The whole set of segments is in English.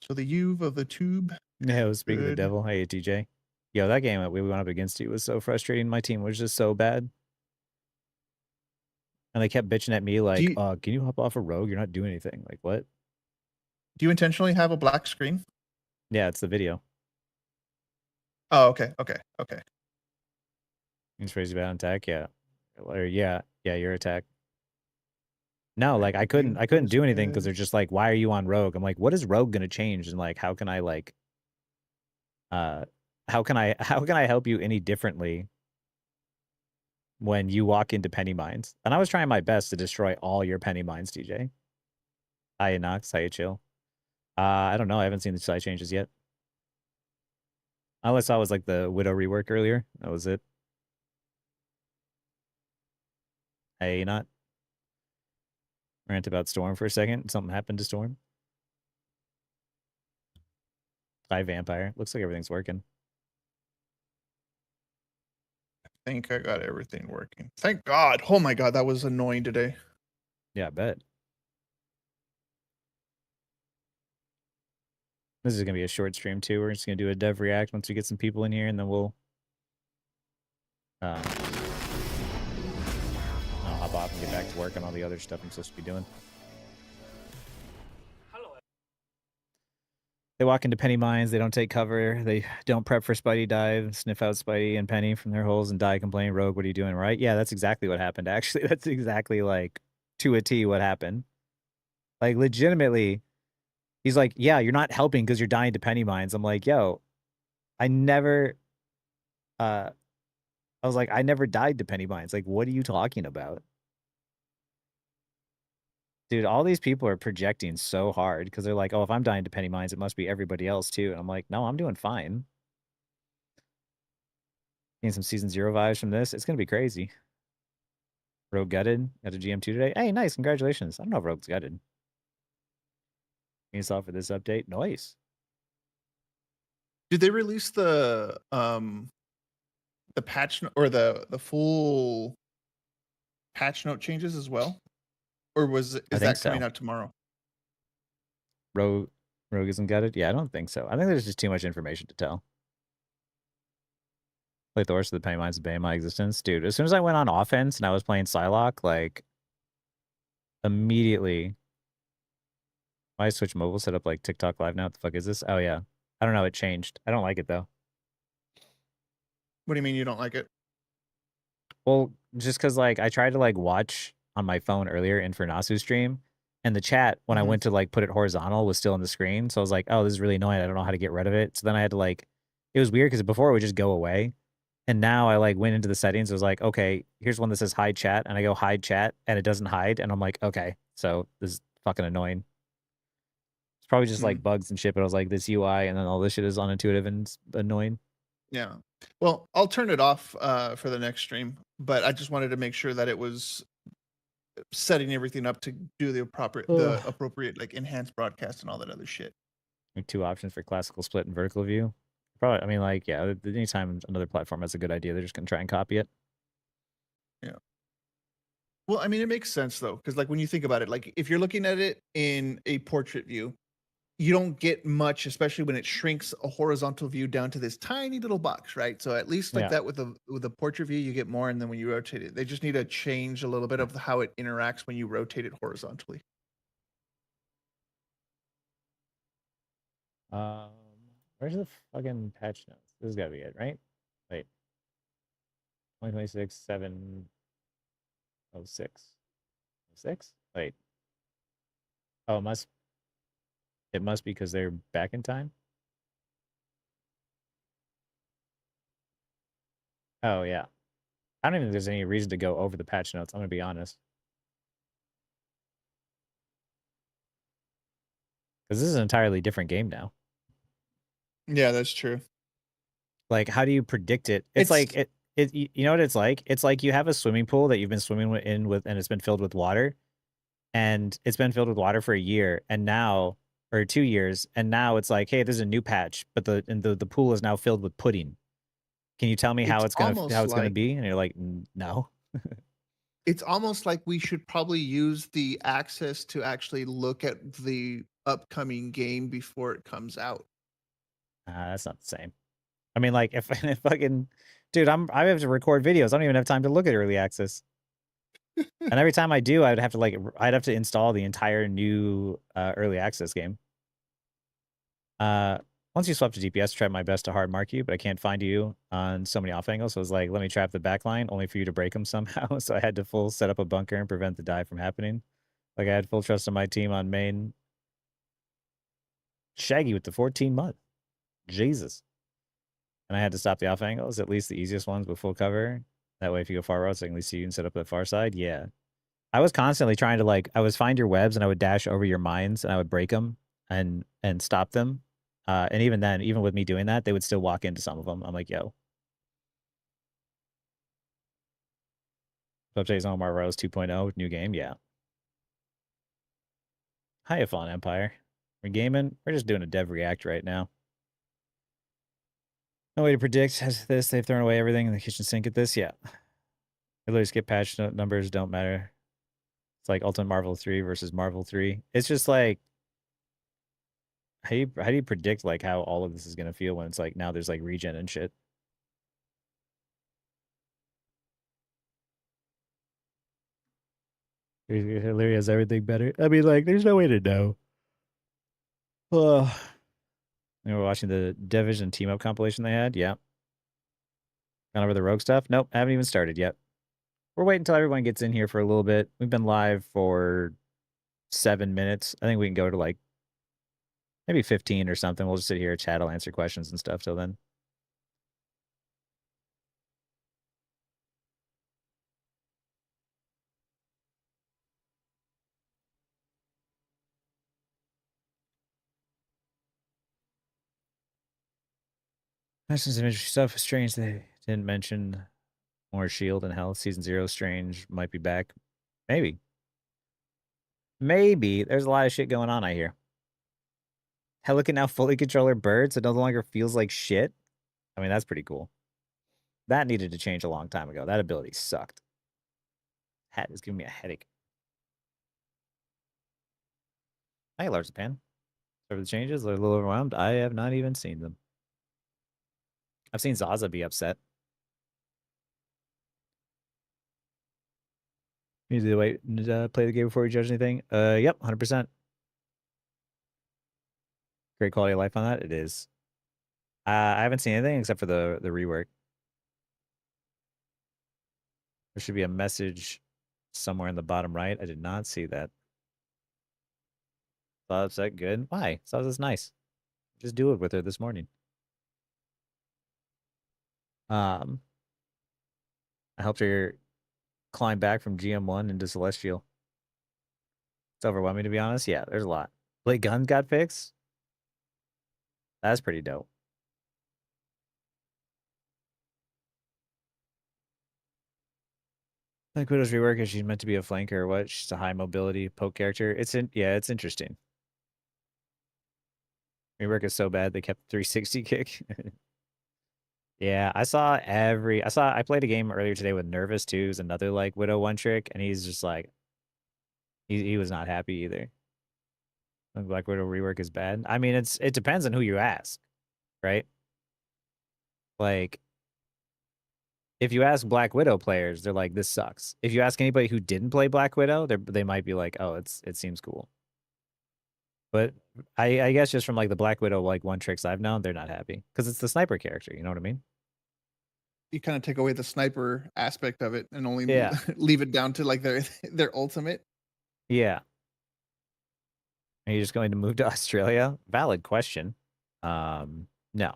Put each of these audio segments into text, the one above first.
So the Uve of the tube. Yeah, it was Speak of the Good. Devil. Hey, TJ. Yo, that game that we went up against you was so frustrating. My team was just so bad. And they kept bitching at me Do like, you can you hop off a rogue? You're not doing anything. Like, what? do you intentionally have a black screen? Yeah, it's the video. Oh, okay, okay, okay. It's crazy bad on attack. Yeah. Or yeah, your attack. No, Right, like I the couldn't Uve I couldn't goes do anything because they're best. just like, why are you on rogue? I'm like, what is rogue gonna change? And like, uh how can I help you any differently when you walk into penny mines? And I was trying my best to destroy all your penny mines, TJ. Hi Nox, hi chill. I don't know. I haven't seen the side changes yet. All I saw was like the Widow rework earlier. That was it. Hey, not rant about Storm for a second. Something happened to Storm. Hi, Vampire. Looks like everything's working. I think I got everything working. Thank God. Oh my God, that was annoying today. Yeah, I bet. This is gonna be a short stream too. We're just gonna do a dev react once we get some people in here, and then we'll I'll hop off and get back to work on all the other stuff I'm supposed to be doing. They walk into Penny Mines, they don't take cover, they don't prep for Spidey dive, sniff out Spidey and Penny from their holes and die, complain, Rogue, what are you doing, right? Yeah, that's exactly what happened, actually. That's exactly, like, to a T what happened. Like, legitimately, he's like, yeah, you're not helping because you're dying to Penny Mines. I'm like, yo, I never, I was like, I never died to Penny Mines. Like, what are you talking about? Dude, all these people are projecting so hard because they're like, oh, if I'm dying to Penny Mines, it must be everybody else too. And I'm like, no, I'm doing fine. Getting some season 0 vibes from this. It's gonna be crazy. Rogue gutted. Got a GM2 today. Hey, nice. Congratulations. I don't know if Rogue's gutted. Thanks all for this update. Nice. Did they release the patch or the full patch note changes as well? Or I is think that coming so. out tomorrow? Rogue isn't gutted? Yeah, I don't think so. I think there's just too much information to tell. Play the worst of the Penny Mines to ban my existence. Dude, as soon as I went on offense and I was playing Psylocke, like, immediately I switch mobile set up like TikTok live now. What the fuck is this? Oh yeah. I don't know, it changed. I don't like it though. What do you mean you don't like it? Well, just cause like I tried to like watch on my phone earlier in Fernasu's stream, and the chat when I Mhm. went to like put it horizontal was still on the screen. So I was like, oh, this is really annoying. I don't know how to get rid of it. So then I had to like it was weird because before it would just go away. And now I like went into the settings. It was like, okay, here's one that says hide chat, and I go hide chat, and it doesn't hide, and I'm like, okay, so this is fucking annoying. It's probably just Mm. like bugs and shit, but I was like, this UI and then all this shit is unintuitive and annoying. Yeah. Well, I'll turn it off for the next stream, but I just wanted to make sure that it was setting everything up to do the Ugh. appropriate like enhanced broadcast and all that other shit. Like 2 options for classical split and vertical view. Probably, I mean, like, yeah, anytime another platform has a good idea, they're just gonna try and copy it. Yeah. Well, I mean, it makes sense though, because like when you think about it, like if you're looking at it in a portrait view, you don't get much, especially when it shrinks a horizontal view down to this tiny little box, right? So at least like Yeah. that with a portrait view, you get more, and then when you rotate it, they just need to change a little bit of how it interacts when you rotate it horizontally. Um, where's the fucking patch notes? This has got to be it, right? Wait, 2026 706 6. Wait, oh, it must be because they're back in time. Oh yeah, I don't even think there's any reason to go over the patch notes. I'm gonna be honest, because this is an entirely different game now. Yeah, that's true. Like, how do you predict it? It's It's like you know what it's like? It's like you have a swimming pool that you've been swimming in with, and it's been filled with water, and it's been filled with water for a year, and now or 2 years, and now it's like, hey, there's a new patch, but the pool is now filled with pudding. Can you tell me how it's how almost it's gonna like be? And you're like, no. it's almost like we should probably use the access to actually look at the upcoming game before it comes out. That's not the same. I mean, like if fucking dude, I have to record videos. I don't even have time to look at early access. And every time I do, I'd have to install the entire new early access game. Once you swap to DPS, try my best to hard mark you, but I can't find you on so many off angles. So I was like, let me trap the back line, only for you to break them somehow. So I had to full set up a bunker and prevent the dive from happening. Like I had full trust in my team on main. Shaggy with the 14 month. Jesus. And I had to stop the off angles, at least the easiest ones with full cover. That way, if you go far routes, I can at least see you and set up the far side. Yeah. I was constantly trying to I was find your webs and I would dash over your mines and I would break them and stop them. And even then, even with me doing that, they would still walk into some of them. I'm like, yo. Updates on Omar Rose 2.0, new game. Yeah. Highafon Empire. We're gaming. We're just doing a dev react right now. No way to predict this. They've thrown away everything in the kitchen sink at this. Yeah. They literally skip patch numbers. Don't matter. It's like Ultimate Marvel 3 versus Marvel 3. It's just like, how do you predict like how all of this is going to feel when it's like now there's like regen and shit? Larry has everything better. I mean, like, there's no way to know. Oh. You were watching the Division team up compilation they had? Yeah. Gone over the rogue stuff? Nope, haven't even started yet. We're waiting until everyone gets in here for a little bit. We've been live for 7 minutes. I think we can go to like maybe 15 or something. We'll just sit here, chat, I'll answer questions and stuff till then. That's some interesting stuff. Strange they didn't mention more shield and health. Season 0 Strange might be back. Maybe. Maybe. There's a lot of shit going on, I hear. Hell, look at now fully controller birds. It no longer feels like shit. I mean, that's pretty cool. That needed to change a long time ago. That ability sucked. Hat is giving me a headache. Hi, Lars Japan. Sorry for the changes. They're a little overwhelmed. I have not even seen them. I've seen Zaza be upset. Usually wait, play the game before you judge anything. Yep, 100%. Great quality of life on that. It is. I haven't seen anything except for the rework. There should be a message somewhere in the bottom right. I did not see that. Thought upset. Good. Why? Zaza's nice. Just do it with her this morning. I helped her climb back from GM1 into Celestial. It's overwhelming, to be honest. Yeah, there's a lot. Blade Gun got fixed. That's pretty dope. Like Widow's rework, is she meant to be a flanker or what? She's a high mobility poke character. It's interesting. Rework is so bad they kept 360 kick. Yeah, I played a game earlier today with Nervous too, who's another like Widow one trick, and he's just like he was not happy either. Black Widow rework is bad. I mean, it depends on who you ask, right? Like, if you ask Black Widow players, they're like, this sucks. If you ask anybody who didn't play Black Widow, they might be like, oh, it seems cool. But I guess just from like the Black Widow like one tricks I've known, they're not happy because it's the sniper character. You know what I mean? You kind of take away the sniper aspect of it and only Yeah. leave it down to like their ultimate. Yeah. Are you just going to move to Australia? Valid question. No. I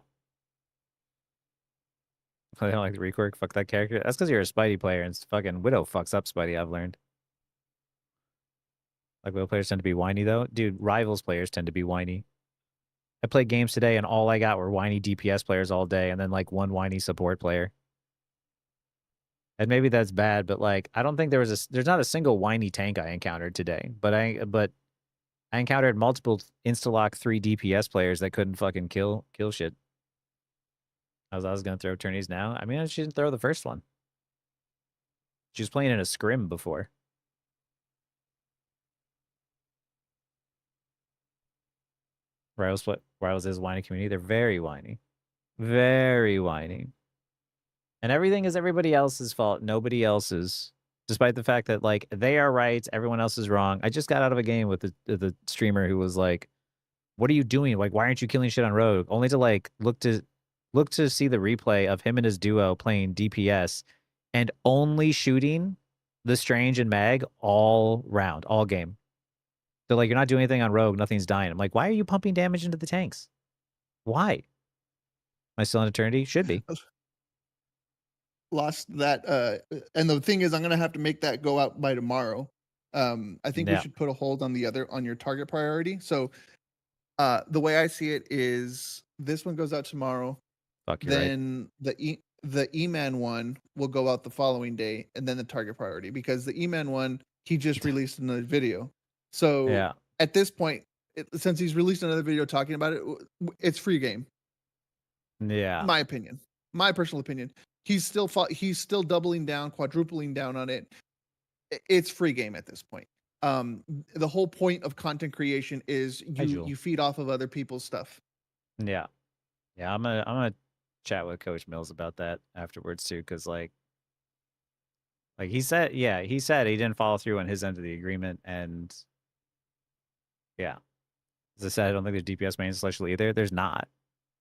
don't like the rework. Fuck that character. That's because you're a Spidey player and fucking Widow fucks up Spidey, I've learned. Like, Widow players tend to be whiny, though. Dude, Rivals players tend to be whiny. I played games today and all I got were whiny DPS players all day and then like one whiny support player. And maybe that's bad, but like I don't think there's not a single whiny tank I encountered today. But I encountered multiple Instalock 3 DPS players that couldn't fucking kill shit. I was gonna throw tourneys now. I mean, she didn't throw the first one. She was playing in a scrim before. Rivals is whiny community. They're very whiny. Very whiny. And everything is everybody else's fault, nobody else's. Despite the fact that like they are right, everyone else is wrong. I just got out of a game with the streamer who was like, "What are you doing? Like, why aren't you killing shit on Rogue?" Only to like look to see the replay of him and his duo playing DPS and only shooting the Strange and Mag all round, all game. They're like, "You're not doing anything on Rogue, nothing's dying." I'm like, "Why are you pumping damage into the tanks? Why?" Am I still in Eternity? Should be. Lost that and the thing is I'm gonna have to make that go out by tomorrow. I think we Yeah. should put a hold on your target priority. So the way I see it is this one goes out tomorrow. Fuck, you're right. Then the E-Man one will go out the following day, and then the target priority, because the E-Man one, he just released another video. So Yeah. at this point, since he's released another video talking about it, it's free game. Yeah. My opinion, my personal opinion. He's still doubling down, quadrupling down on it. It's free game at this point. The whole point of content creation is you feed off of other people's stuff. Yeah. Yeah, I'm gonna chat with Coach Mills about that afterwards too, because like he said he didn't follow through on his end of the agreement, and yeah. As I said, I don't think there's DPS mains especially either. There's not.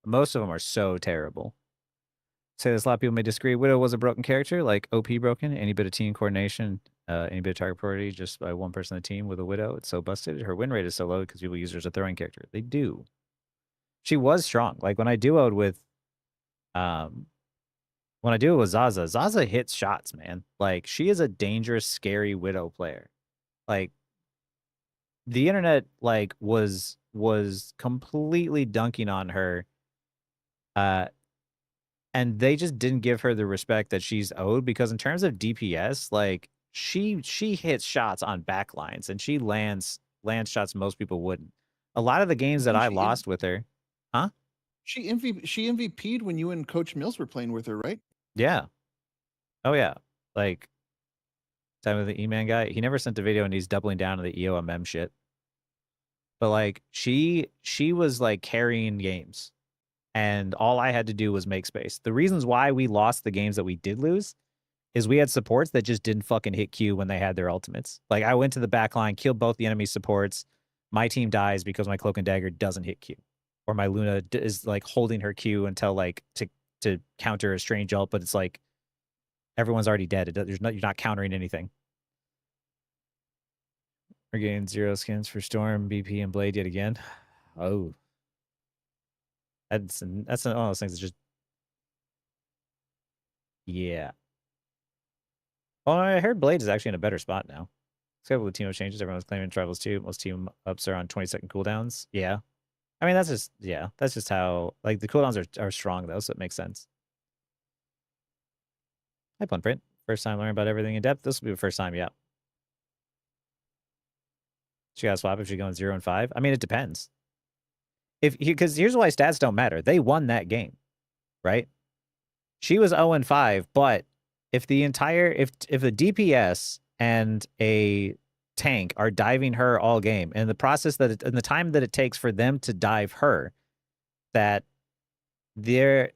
Most of them are so terrible. Say this, a lot of people may disagree. Widow was a broken character, like OP broken. Any bit of team coordination, any bit of target priority just by one person on the team with a Widow, it's so busted. Her win rate is so low because people use her as a throwing character. They do. She was strong. Like when I duoed with Zaza, Zaza hits shots, man. Like she is a dangerous, scary Widow player. Like the internet like was completely dunking on her. And they just didn't give her the respect that she's owed, because in terms of DPS, like she hits shots on backlines and she lands shots most people wouldn't. A lot of the games that I lost with her, huh? She MVP'd when you and Coach Mills were playing with her, right? Yeah. Oh yeah. Like time with the E-Man guy, he never sent a video and he's doubling down on the EOMM shit. But like she was like carrying games. And all I had to do was make space. The reasons why we lost the games that we did lose is we had supports that just didn't fucking hit Q when they had their ultimates. Like I went to the back line, killed both the enemy supports. My team dies because my Cloak and Dagger doesn't hit Q. Or my Luna is like holding her Q until like to counter a strange ult, but it's like everyone's already dead. You're not countering anything. We're getting 0 skins for Storm, BP, and Blade yet again. Oh. That's one of those things that just, yeah. Oh, I heard Blade is actually in a better spot now. Except with the team up changes, everyone's claiming Tribals too. Most team ups are on 20-second cooldowns. Yeah. I mean, that's just how, like, the cooldowns are strong, though, so it makes sense. Hi, Print. First time learning about everything in depth. This will be the first time, yeah. She got to swap if she going 0 and 5. I mean, it depends. Because here's why stats don't matter. They won that game, right? She was 0 and 5, but if the DPS and a tank are diving her all game, and the process and the time that it takes for them to dive her, that they're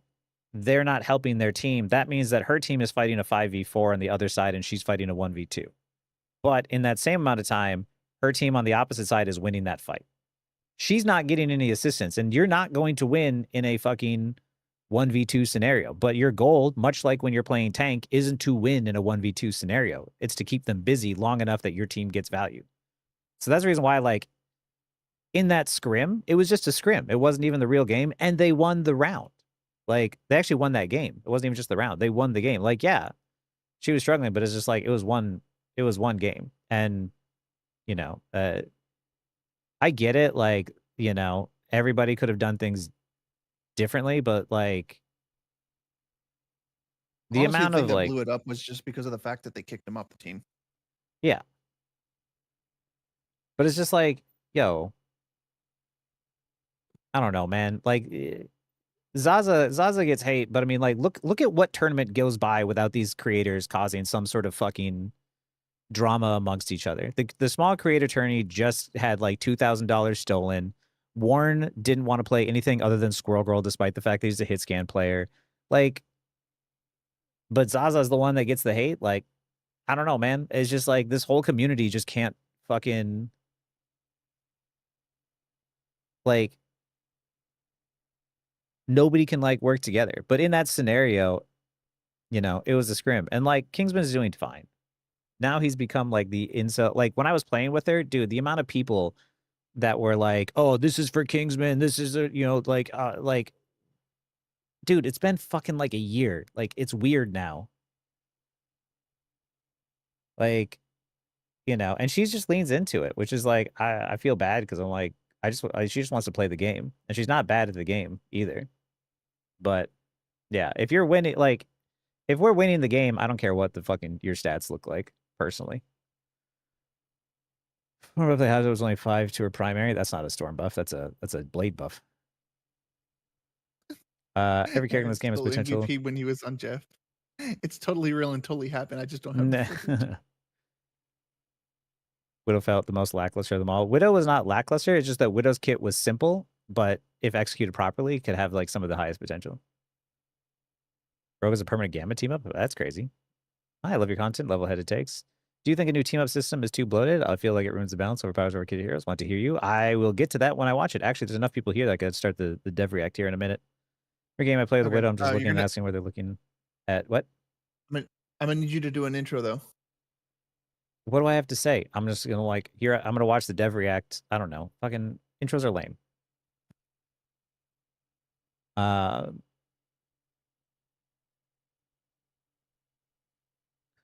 not helping their team, that means that her team is fighting a 5v4 on the other side and she's fighting a 1v2. But in that same amount of time, her team on the opposite side is winning that fight. She's not getting any assistance, and you're not going to win in a fucking 1v2 scenario. But your goal, much like when you're playing tank, isn't to win in a 1v2 scenario. It's to keep them busy long enough that your team gets value. So that's the reason why, like, in that scrim, it was just a scrim. It wasn't even the real game, and they won the round. Like, they actually won that game. It wasn't even just the round. They won the game. Like, yeah, she was struggling, but it's just like it was one game. And, you know, I get it. Like, you know, everybody could have done things differently, but like the Honestly, amount of that like blew it up was just because of the fact that they kicked him off the team. Yeah. But it's just like, yo, I don't know, man. Like Zaza gets hate, but I mean, like, look at what tournament goes by without these creators causing some sort of fucking drama amongst each other. The small creator tourney just had like $2,000 stolen. Warren didn't want to play anything other than Squirrel Girl, despite the fact that he's a hit scan player. Like, but Zaza's the one that gets the hate. Like, I don't know, man. It's just like this whole community just can't fucking like nobody can like work together. But in that scenario, you know, it was a scrim. And like Kingsman is doing fine. Now he's become like the incel. Like when I was playing with her, dude, the amount of people that were like, "Oh, this is for Kingsman. This is a, you know, like dude, it's been fucking like a year. Like it's weird now." Like, you know, and she just leans into it, which is like I feel bad because I'm like she just wants to play the game, and she's not bad at the game either. But yeah, if you're winning, like if we're winning the game, I don't care what the fucking your stats look like personally. I don't know if they had it was only 5 to her primary. That's not a storm buff. That's a blade buff. Every character in this game has Still potential. MVP when he was on Jeff. It's totally real and totally happened. I just don't have the footage. Widow felt the most lackluster of them all. Widow was not lackluster. It's just that Widow's kit was simple, but if executed properly, could have like some of the highest potential. Rogue is a permanent gamma team up. That's crazy. I love your content. Level-headed takes. Do you think a new team up system is too bloated? I feel like it ruins the balance over powers over kid heroes. Want to hear you? I will get to that when I watch it. Actually, there's enough people here that I could start the dev react here in a minute. Every game I play with Okay. Widow, I'm just looking and asking where they're looking at what? I'm gonna need you to do an intro though. What do I have to say? I'm just gonna like here. I'm gonna watch the dev react. I don't know. Fucking intros are lame.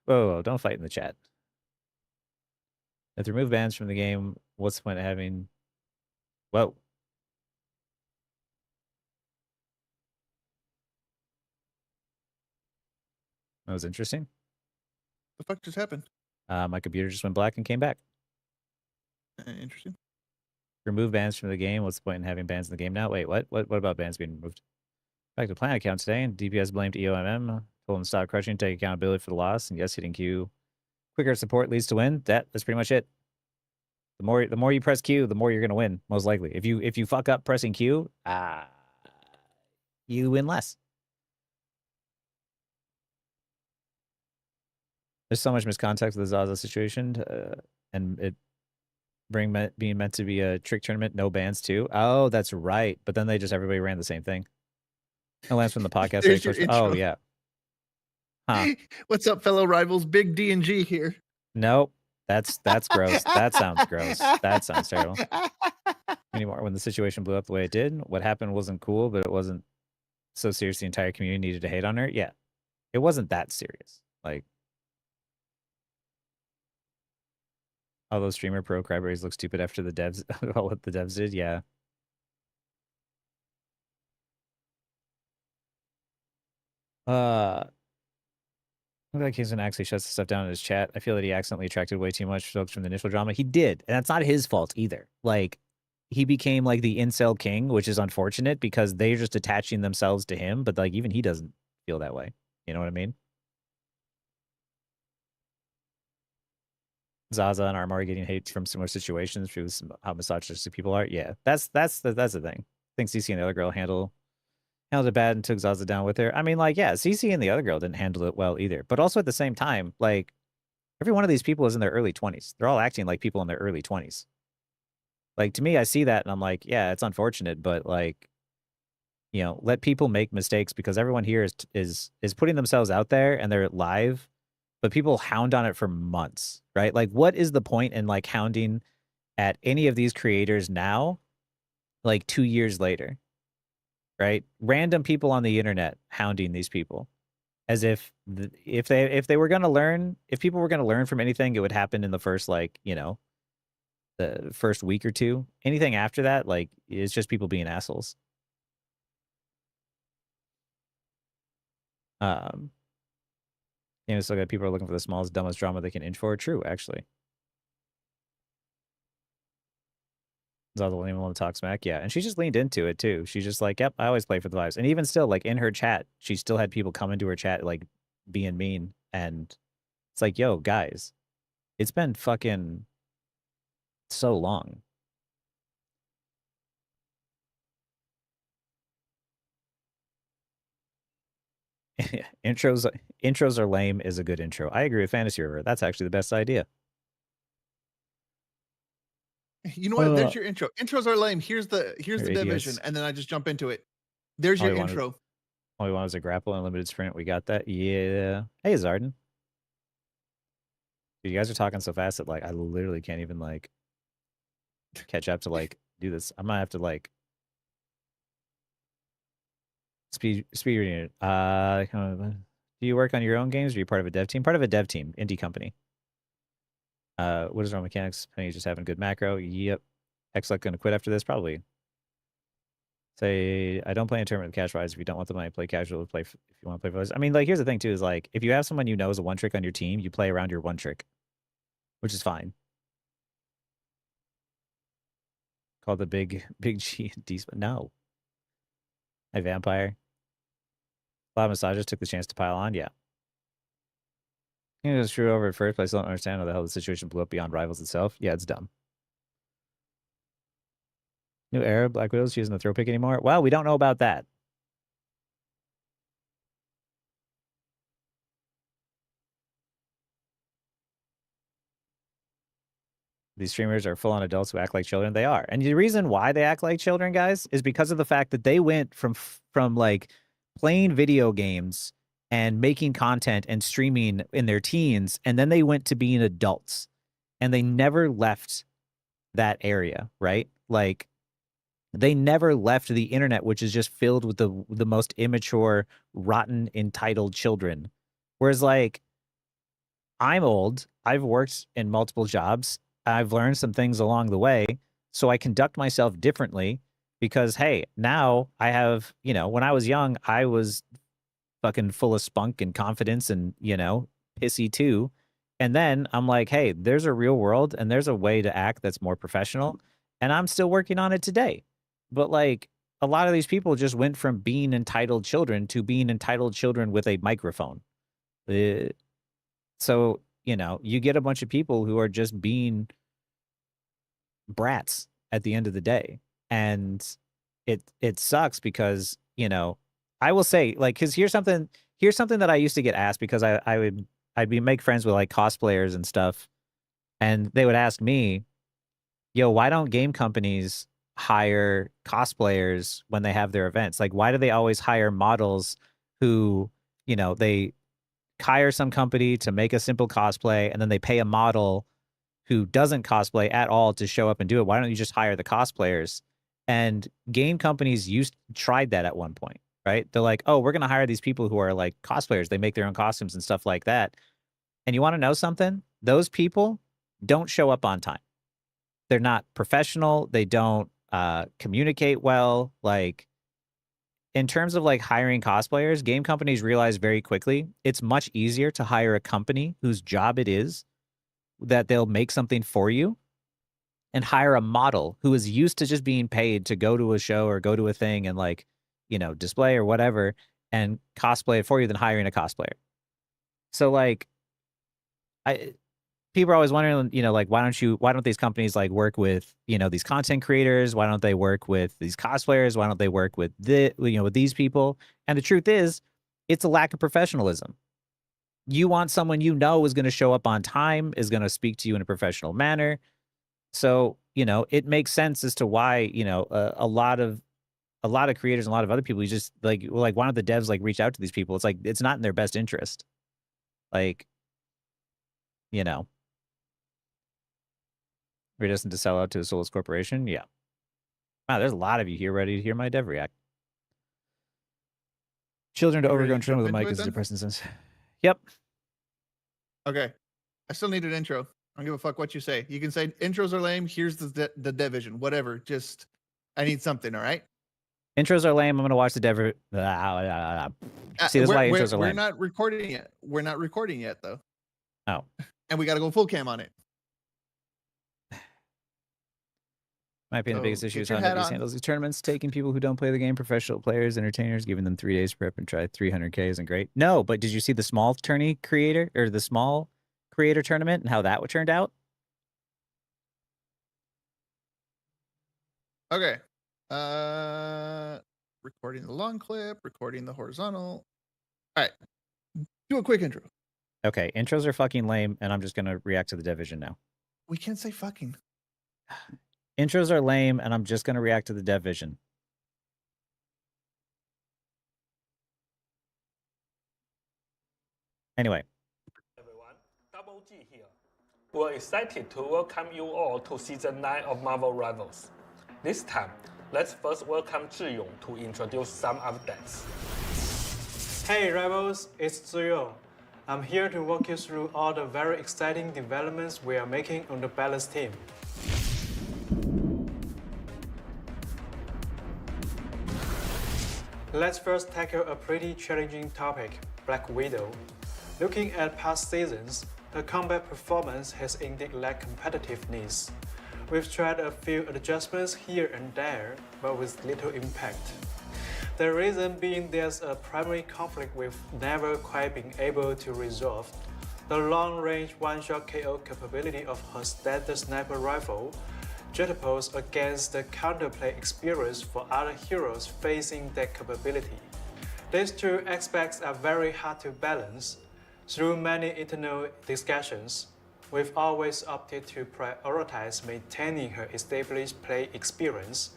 Whoa, don't fight in the chat. If they remove bans from the game, what's the point of having... Whoa. That was interesting. The fuck just happened? My computer just went black and came back. Interesting. Remove bans from the game. What's the point in having bans in the game now? Wait, what? What about bans being removed? Back to Planet account today, and DPS blamed EOMM. Told him to stop crushing, take accountability for the loss, and yes, hitting Q. Quicker support leads to win. That's pretty much it. The more you press Q, the more you're gonna win, most likely. If you fuck up pressing Q, you win less. There's so much miscontext with the Zaza situation, and it being meant to be a trick tournament, no bans too. Oh, that's right. But then everybody ran the same thing. No Lance from the podcast. There's your intro. Oh yeah. Huh. What's up, fellow rivals? Big D&G here. Nope. That's gross. That sounds gross. That sounds terrible. Anymore. When the situation blew up the way it did, what happened wasn't cool, but it wasn't so serious the entire community needed to hate on her. Yeah. It wasn't that serious. Like, all those streamer pro cryberries look stupid after the devs, what the devs did. Yeah. Look like Kingsman actually shuts the stuff down in his chat. I feel that he accidentally attracted way too much folks from the initial drama. He did, and that's not his fault either. Like, he became like the incel king, which is unfortunate because they're just attaching themselves to him, but like even he doesn't feel that way. You know what I mean? Zaza and Armari getting hate from similar situations proves how misogynistic people are. Yeah, that's the thing. I think CC and the other girl handled it bad and took Zaza down with her. I mean, like, yeah, CC and the other girl didn't handle it well either. But also at the same time, like, every one of these people is in their early 20s. They're all acting like people in their early 20s. Like, to me, I see that and I'm like, yeah, it's unfortunate, but like, you know, let people make mistakes because everyone here is putting themselves out there and they're live, but people hound on it for months, right? Like, what is the point in like hounding at any of these creators now, like 2 years later? Right? Random people on the internet hounding these people as if they were going to learn, if people were going to learn from anything, it would happen in the first, like, you know, the first week or two. Anything after that, like, it's just people being assholes. You know, so people are looking for the smallest, dumbest drama they can inch for. True, actually. Zaza will even want to talk smack. Yeah. And she just leaned into it too. She's just like, yep, I always play for the vibes. And even still, like in her chat, she still had people come into her chat, like being mean. And it's like, yo, guys, it's been fucking so long. intros are lame is a good intro. I agree with Fantasy River. That's actually the best idea. You know what? Uh, There's your intro. Intros are lame. Here's the Your division, ADS. and then I just jump into it. There's All your we wanted, intro. all we wanted was a grapple and limited sprint. We got that. Yeah. Hey, Zarden. Dude, you guys are talking so fast that like I literally can't even like catch up to like do this. I might have to like speed reading it. Do you work on your own games or are you part of a dev team? Part of a dev team, indie company. What is wrong mechanics? Penny just having good macro. Yep. Xluck gonna quit after this? Probably. Say, I don't play in tournament with cash prize. If you don't want the money, play casual. Play if you want to play for. I mean, like, here's the thing too: is like, if you have someone you know is a one trick on your team, you play around your one trick, which is fine. Called the big G D. No, hey vampire. A lot of massagers took the chance to pile on. Yeah, you know, screw over at first. But I still don't understand how the hell the situation blew up beyond rivals itself. Yeah, it's dumb. New era, Black Widow's using the throw pick anymore? Well, we don't know about that. These streamers are full-on adults who act like children. They are. And the reason why they act like children, guys, is because of the fact that they went from like playing video games and making content and streaming in their teens, and then they went to being adults. And they never left that area, right? Like they never left the internet, which is just filled with the most immature, rotten, entitled children. Whereas like I'm old, I've worked in multiple jobs, I've learned some things along the way, so I conduct myself differently because hey, now I have, you know, when I was young, I was fucking full of spunk and confidence and, you know, pissy too. And then I'm like, hey, there's a real world and there's a way to act that's more professional. And I'm still working on it today. But like a lot of these people just went from being entitled children to being entitled children with a microphone. Uh, so, you know, you get a bunch of people who are just being brats at the end of the day. And it sucks because, you know, I will say like cuz here's something that I used to get asked because I'd be make friends with like cosplayers and stuff and they would ask me, "Yo, why don't game companies hire cosplayers when they have their events? Like why do they always hire models who, you know, they hire some company to make a simple cosplay and then they pay a model who doesn't cosplay at all to show up and do it. Why don't you just hire the cosplayers?" And game companies tried that at one point, right? They're like, "Oh, we're going to hire these people who are like cosplayers. They make their own costumes and stuff like that." And you want to know something? Those people don't show up on time. They're not professional. They don't communicate well. Like in terms of like hiring cosplayers, game companies realize very quickly it's much easier to hire a company whose job it is that they'll make something for you and hire a model who is used to just being paid to go to a show or go to a thing and like, you know, display or whatever and cosplay it for you than hiring a cosplayer. So like I people are always wondering, you know, like why don't these companies like work with, you know, these content creators? Why don't they work with these cosplayers? Why don't they work with with these people? And the truth is, it's a lack of professionalism. You want someone you know is going to show up on time, is going to speak to you in a professional manner. So, you know, it makes sense as to why, you know, a lot of creators and a lot of other people, you just like, well, like, why don't the devs like reach out to these people? It's like, it's not in their best interest. Like, you know, reticent to sell out to a soulless corporation. Yeah. Wow, there's a lot of you here ready to hear my dev react. Children to You ready overgrown to children jump with a into mic it is a then? depressing sense. Yep. Okay. I still need an intro. I don't give a fuck what you say. You can say intros are lame. Here's the division. Whatever. Just I need something. All right. Intros are lame. I'm going to watch the dev. See, this is why intros are We're lame. not recording yet. We're not recording yet though. Oh. And we got to go full cam on it. My opinion, the So biggest issue get is your how hat NetEase on. handles these tournaments, taking people who don't play the game, professional players, entertainers, giving them 3 days to prep and try 300K isn't great. No, but did you see the small tourney creator or the small creator tournament and how that turned out? Okay. Recording the long clip, recording the horizontal. All right, do a quick intro. Okay, intros are fucking lame, and I'm just gonna react to the Division now. We can't say fucking. Intros are lame, and I'm just gonna react to the Division. Anyway. Everyone, Double G here. We're excited to welcome you all to Season 9 of Marvel Rivals. This time, let's first welcome Zhiyong to introduce some updates. Hey Rebels, it's Zuyong. I'm here to walk you through all the very exciting developments we are making on the Balance team. Let's first tackle a pretty challenging topic, Black Widow. Looking at past seasons, her combat performance has indeed lacked competitiveness. We've tried a few adjustments here and there, but with little impact. The reason being there's a primary conflict we've never quite been able to resolve. The long-range one-shot KO capability of her standard sniper rifle juxtaposed against the counterplay experience for other heroes facing that capability. These two aspects are very hard to balance. Through many internal discussions, we've always opted to prioritize maintaining her established play experience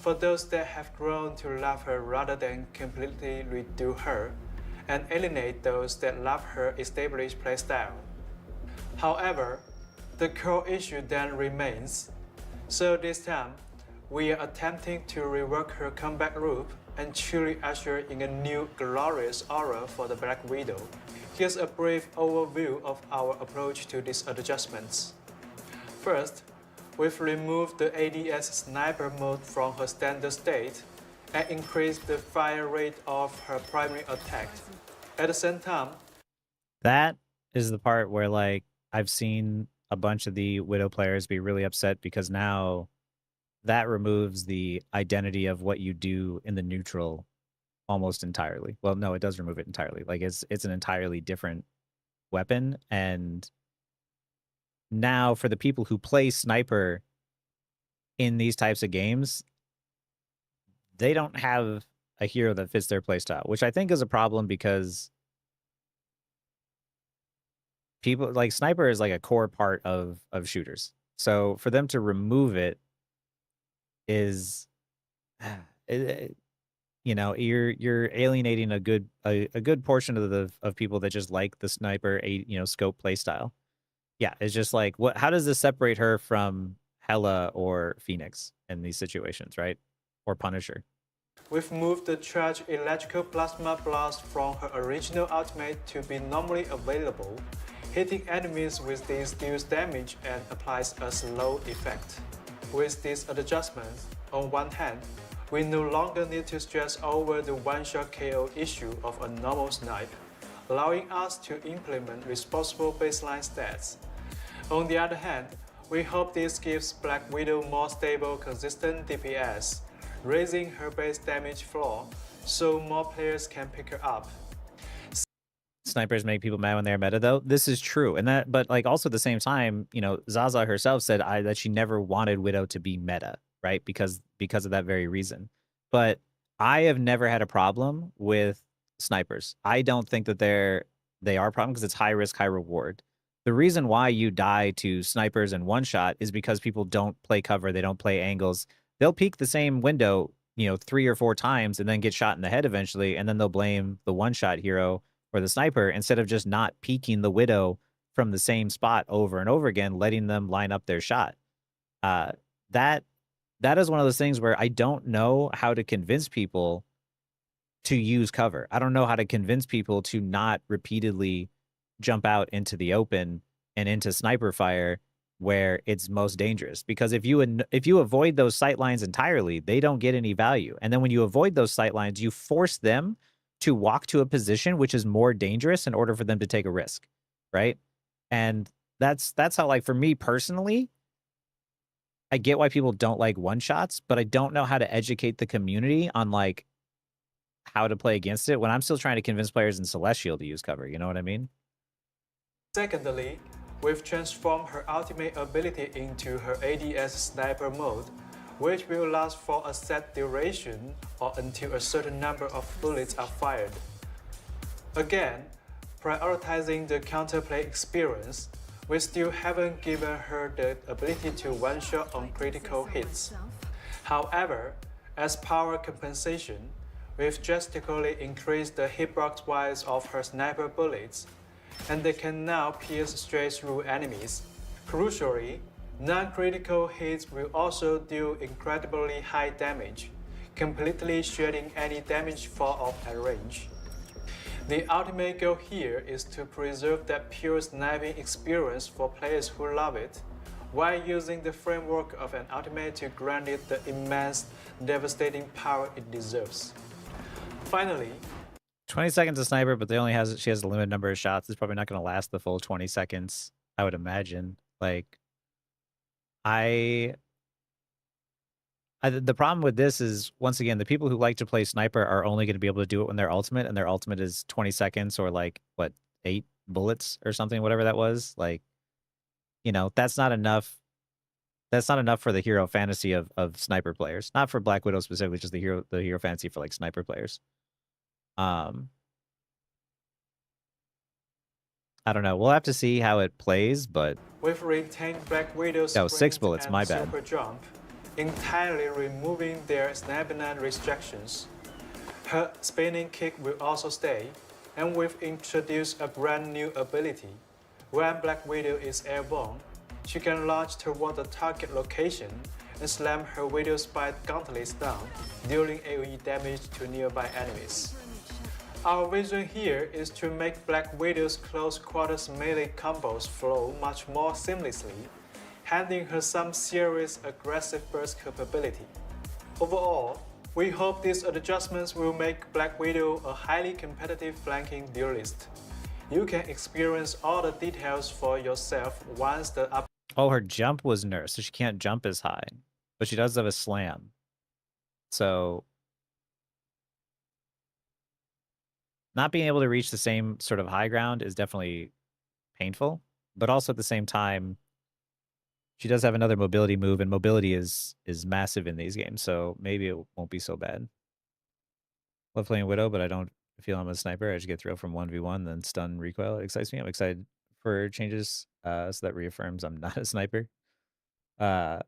for those that have grown to love her rather than completely redo her, and alienate those that love her established playstyle. However, the core issue then remains. So this time, we are attempting to rework her combat loop and truly usher in a new glorious aura for the Black Widow. Here's a brief overview of our approach to these adjustments. First, we've removed the ADS sniper mode from her standard state and increased the fire rate of her primary attack. At the same time, That is the part where, like, I've seen a bunch of the Widow players be really upset because now that removes the identity of what you do in the neutral almost entirely. Well, no, it does remove it entirely. Like, it's an entirely different weapon. And now for the people who play sniper in these types of games, they don't have a hero that fits their playstyle, which I think is a problem because people like sniper is like a core part of shooters. So for them to remove it is you know, you're alienating a good portion of people that just like the sniper scope playstyle. Yeah, it's just like how does this separate her from Hela or Phoenix in these situations, right? Or Punisher. we've moved the charged electrical plasma blast from her original ultimate to be normally available, hitting enemies with this deals damage and applies a slow effect. With this adjustment, on one hand, we no longer need to stress over the one-shot KO issue of a normal snipe, allowing us to implement responsible baseline stats. On the other hand, we hope this gives Black Widow more stable, consistent DPS, raising her base damage floor so more players can pick her up. Snipers make people mad when they're meta, though. This is true, and but like also at the same time, Zaza herself said that she never wanted Widow to be meta, right? Because of that very reason. But I have never had a problem with snipers. I don't think that they are a problem because it's high risk, high reward. The reason why you die to snipers and one shot is because people don't play cover, they don't play angles. They'll peek the same window, 3 or 4 times and then get shot in the head eventually, and then they'll blame the one shot hero or the sniper instead of just not peeking the Widow from the same spot over and over again, letting them line up their shot. That is one of those things where I don't know how to convince people to use cover. I don't know how to convince people to not repeatedly jump out into the open and into sniper fire where it's most dangerous. Because if you avoid those sight lines entirely, they don't get any value. And then when you avoid those sight lines, you force them to walk to a position which is more dangerous in order for them to take a risk, right? And that's how, like, for me personally, I get why people don't like one shots, but I don't know how to educate the community on like how to play against it when I'm still trying to convince players in Celestial to use cover. You know what I mean? Secondly, we've transformed her ultimate ability into her ADS sniper mode, which will last for a set duration or until a certain number of bullets are fired. Again, prioritizing the counterplay experience, we still haven't given her the ability to one-shot on critical hits. However, as power compensation, we've drastically increased the hitbox wise of her sniper bullets, and they can now pierce straight through enemies. Crucially, non-critical hits will also deal incredibly high damage, completely shredding any damage fall off at range. The ultimate goal here is to preserve that pure sniping experience for players who love it, while using the framework of an ultimate to grant it the immense, devastating power it deserves. Finally, 20 seconds a sniper, but she has a limited number of shots. It's probably not going to last the full 20 seconds, I would imagine. Like, the problem with this is, once again, the people who like to play sniper are only going to be able to do it when their ultimate, and their ultimate is 20 seconds or like, what, 8 bullets or something, whatever that was. Like, you know, that's not enough. That's not enough for the hero fantasy of sniper players. Not for Black Widow specifically, just the hero fantasy for like sniper players. I don't know. We'll have to see how it plays, but we've retained Black Widow's that was 6 bullets, and my bad. super jump, entirely removing their snap-and restrictions. Her spinning kick will also stay, and we've introduced a brand new ability. When Black Widow is airborne, she can launch toward the target location and slam her Widow Spike gauntlets down, dealing AoE damage to nearby enemies. Our vision here is to make Black Widow's close quarters melee combos flow much more seamlessly, handing her some serious aggressive burst capability. Overall, we hope these adjustments will make Black Widow a highly competitive flanking duelist. You can experience all the details for yourself once the up. Oh, her jump was nerfed, so she can't jump as high. But she does have a slam. So not being able to reach the same sort of high ground is definitely painful. But also at the same time, she does have another mobility move, and mobility is massive in these games, so maybe it won't be so bad. Love playing Widow, but I don't feel I'm a sniper. I just get thrown from 1v1, then stun recoil. It excites me. I'm excited for changes, so that reaffirms I'm not a sniper. Yeah,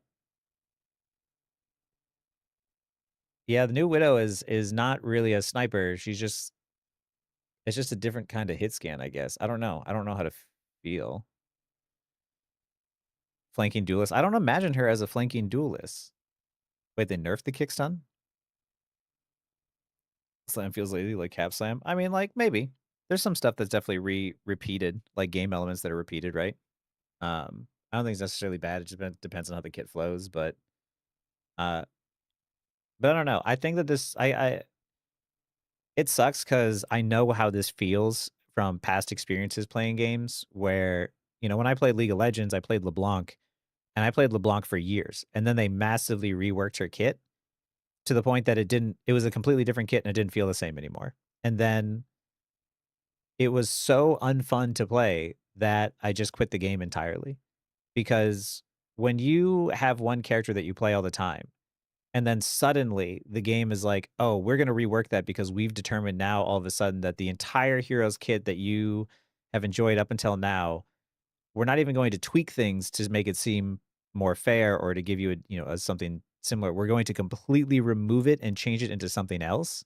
the new Widow is not really a sniper. It's just a different kind of hit scan, I guess. I don't know. I don't know how to feel. Flanking duelist. I don't imagine her as a flanking duelist. Wait, they nerfed the kick stun? Slam feels lazy, like cap slam. I mean, like, maybe. There's some stuff that's definitely repeated, like game elements that are repeated, right? I don't think it's necessarily bad. It just depends on how the kit flows, but I don't know. I think that this it sucks because I know how this feels from past experiences playing games where, you know, when I played League of Legends, I played LeBlanc, and I played LeBlanc for years, and then they massively reworked her kit to the point that it was a completely different kit and it didn't feel the same anymore. And then it was so unfun to play that I just quit the game entirely. Because when you have one character that you play all the time, and then suddenly the game is like, oh, we're going to rework that because we've determined now all of a sudden that the entire hero's kit that you have enjoyed up until now, we're not even going to tweak things to make it seem more fair or to give you something similar. We're going to completely remove it and change it into something else.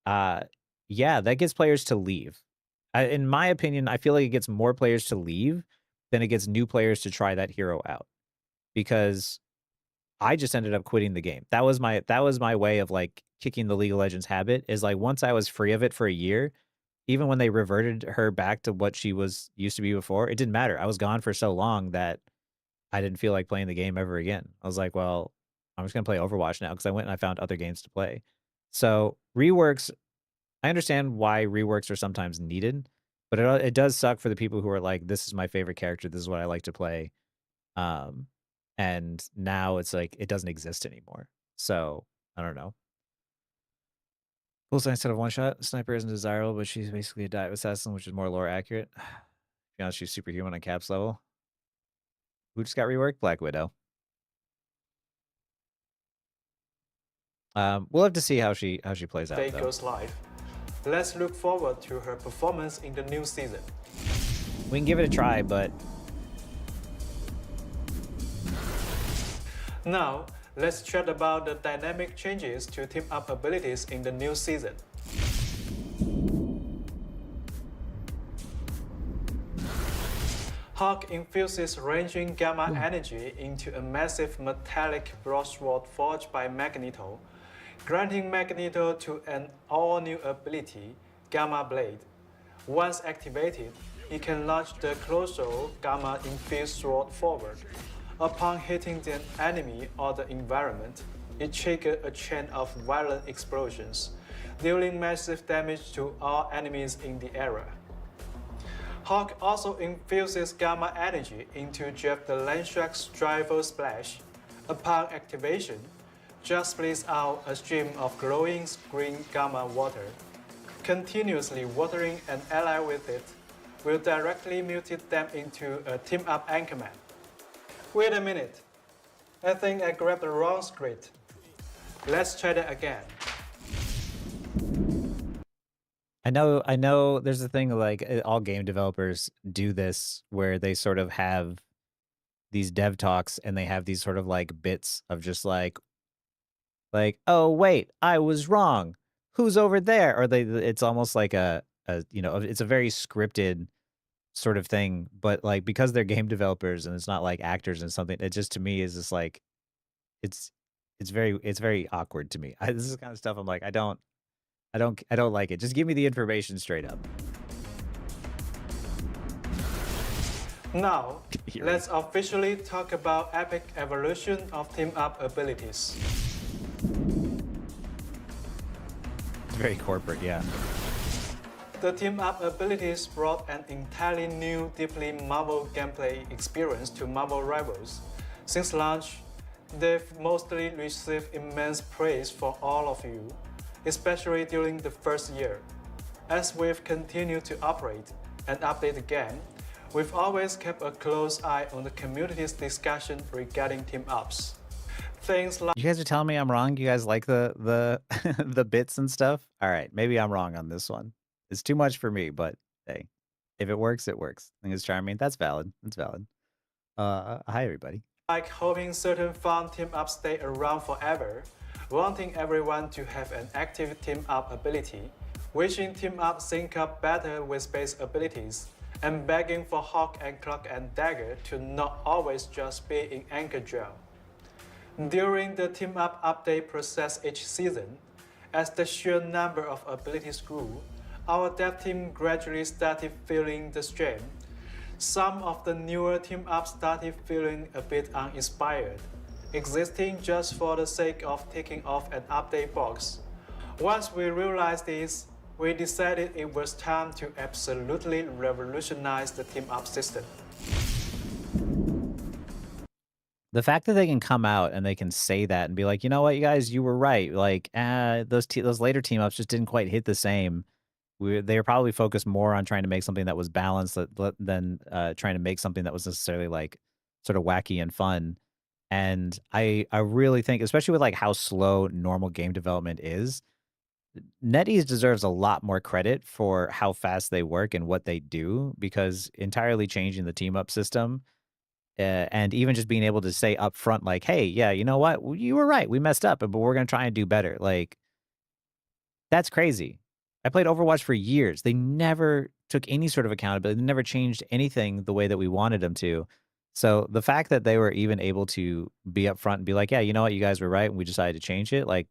Yeah, that gets players to leave. In my opinion, I feel like it gets more players to leave than it gets new players to try that hero out, because I just ended up quitting the game. That was my way of like kicking the League of Legends habit, is like once I was free of it for a year, even when they reverted her back to what she used to be before, it didn't matter. I was gone for so long that I didn't feel like playing the game ever again. I was like, well, I'm just going to play Overwatch now, because I went and I found other games to play. So reworks, I understand why reworks are sometimes needed, but it does suck for the people who are like, this is my favorite character, this is what I like to play. And now it's like it doesn't exist anymore. So I don't know. Bullseye instead of one shot. Sniper isn't desirable, but she's basically a dive assassin, which is more lore accurate. To be honest, she's superhuman on caps level. Who just got reworked? Black Widow. We'll have to see how she plays out. Goes live. Let's look forward to her performance in the new season. We can give it a try, but Now, let's chat about the dynamic changes to team up abilities in the new season. Hawk infuses ranging gamma energy into a massive metallic broadsword forged by Magneto, granting Magneto to an all-new ability, Gamma Blade. Once activated, he can launch the colossal gamma-infused sword forward. Upon hitting the enemy or the environment, it triggers a chain of violent explosions, dealing massive damage to all enemies in the area. Hawk also infuses gamma energy into Jeff the Landshark's Driver Splash. Upon activation, Jeff splits out a stream of glowing green gamma water. Continuously watering an ally with it will directly mutate them into a team-up Anchorman. Wait a minute. I think I grabbed the wrong script. Let's try that again. I know there's a thing like all game developers do this where they sort of have these dev talks and they have these sort of like bits of just like, oh wait, I was wrong. Who's over there? Or it's almost like a it's a very scripted sort of thing, but like because they're game developers and it's not like actors and something, it just to me is just like it's very awkward to me. This is the kind of stuff I'm like, I don't like it. Just give me the information straight up. Now, let's officially talk about epic evolution of team-up abilities. It's very corporate, yeah. The team-up abilities brought an entirely new, deeply Marvel gameplay experience to Marvel Rivals. Since launch, they've mostly received immense praise from all of you, especially during the first year. As we've continued to operate and update the game, we've always kept a close eye on the community's discussion regarding team-ups. Things like You guys are telling me I'm wrong? You guys like the the bits and stuff? All right, maybe I'm wrong on this one. It's too much for me, but hey, if it works, it works. I think it's charming. That's valid. That's valid. Hi everybody. hoping certain fun team-ups stay around forever, wanting everyone to have an active team-up ability, wishing team-up sync up better with base abilities, and begging for Hawk and Cloak and Dagger to not always just be in Anchor Gel. During the team-up update process each season, as the sheer number of abilities grew, our dev team gradually started feeling the strain. Some of the newer team-ups started feeling a bit uninspired, existing just for the sake of ticking off an update box. Once we realized this, we decided it was time to absolutely revolutionize the team-up system. The fact that they can come out and they can say that and be like, you know what, you guys, you were right. Like, those later team ups just didn't quite hit the same. They were probably focused more on trying to make something that was balanced than trying to make something that was necessarily like sort of wacky and fun. And I really think, especially with like how slow normal game development is, NetEase deserves a lot more credit for how fast they work and what they do, because entirely changing the team up system and even just being able to say up front, like, hey, yeah, you know what? You were right. We messed up, but we're going to try and do better. Like, that's crazy. I played Overwatch for years. They never took any sort of accountability. They never changed anything the way that we wanted them to. So the fact that they were even able to be upfront and be like, yeah, you know what? You guys were right. And we decided to change it. Like,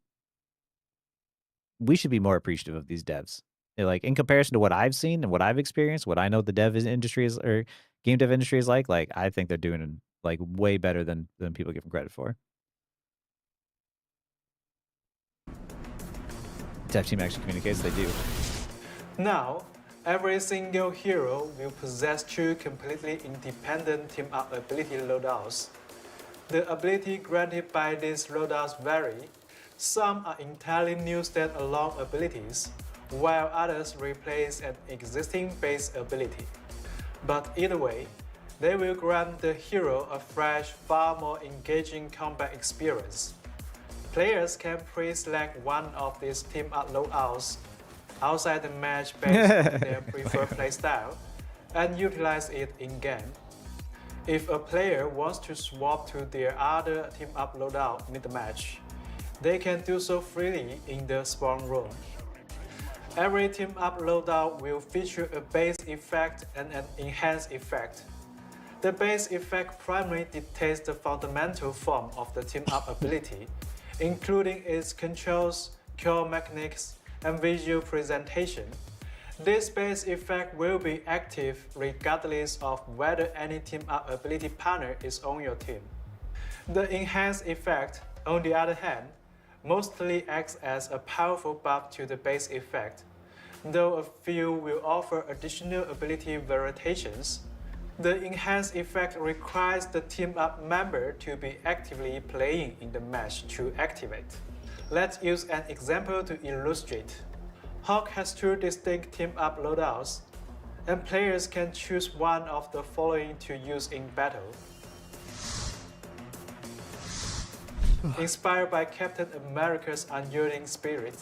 we should be more appreciative of these devs. Like, in comparison to what I've seen and what I've experienced, what I know the dev industry is, or game dev industry is like I think they're doing like way better than people give them credit for. Dev team actually communicates, they do. Now, every single hero will possess two completely independent team-up ability loadouts. The ability granted by these loadouts vary. Some are entirely new standalone abilities, while others replace an existing base ability. But either way, they will grant the hero a fresh, far more engaging combat experience. Players can pre-select one of these team-up loadouts outside the match based on their preferred playstyle and utilize it in-game. If a player wants to swap to their other team-up loadout mid-match, they can do so freely in the spawn room. Every team-up loadout will feature a base effect and an enhanced effect. The base effect primarily dictates the fundamental form of the team-up ability, including its controls, core mechanics, and visual presentation. This base effect will be active regardless of whether any team-up ability partner is on your team. The enhanced effect, on the other hand, mostly acts as a powerful buff to the base effect, though a few will offer additional ability variations. The enhanced effect requires the team-up member to be actively playing in the match to activate. Let's use an example to illustrate. Hawk has two distinct team-up loadouts, and players can choose one of the following to use in battle. Inspired by Captain America's unyielding spirit,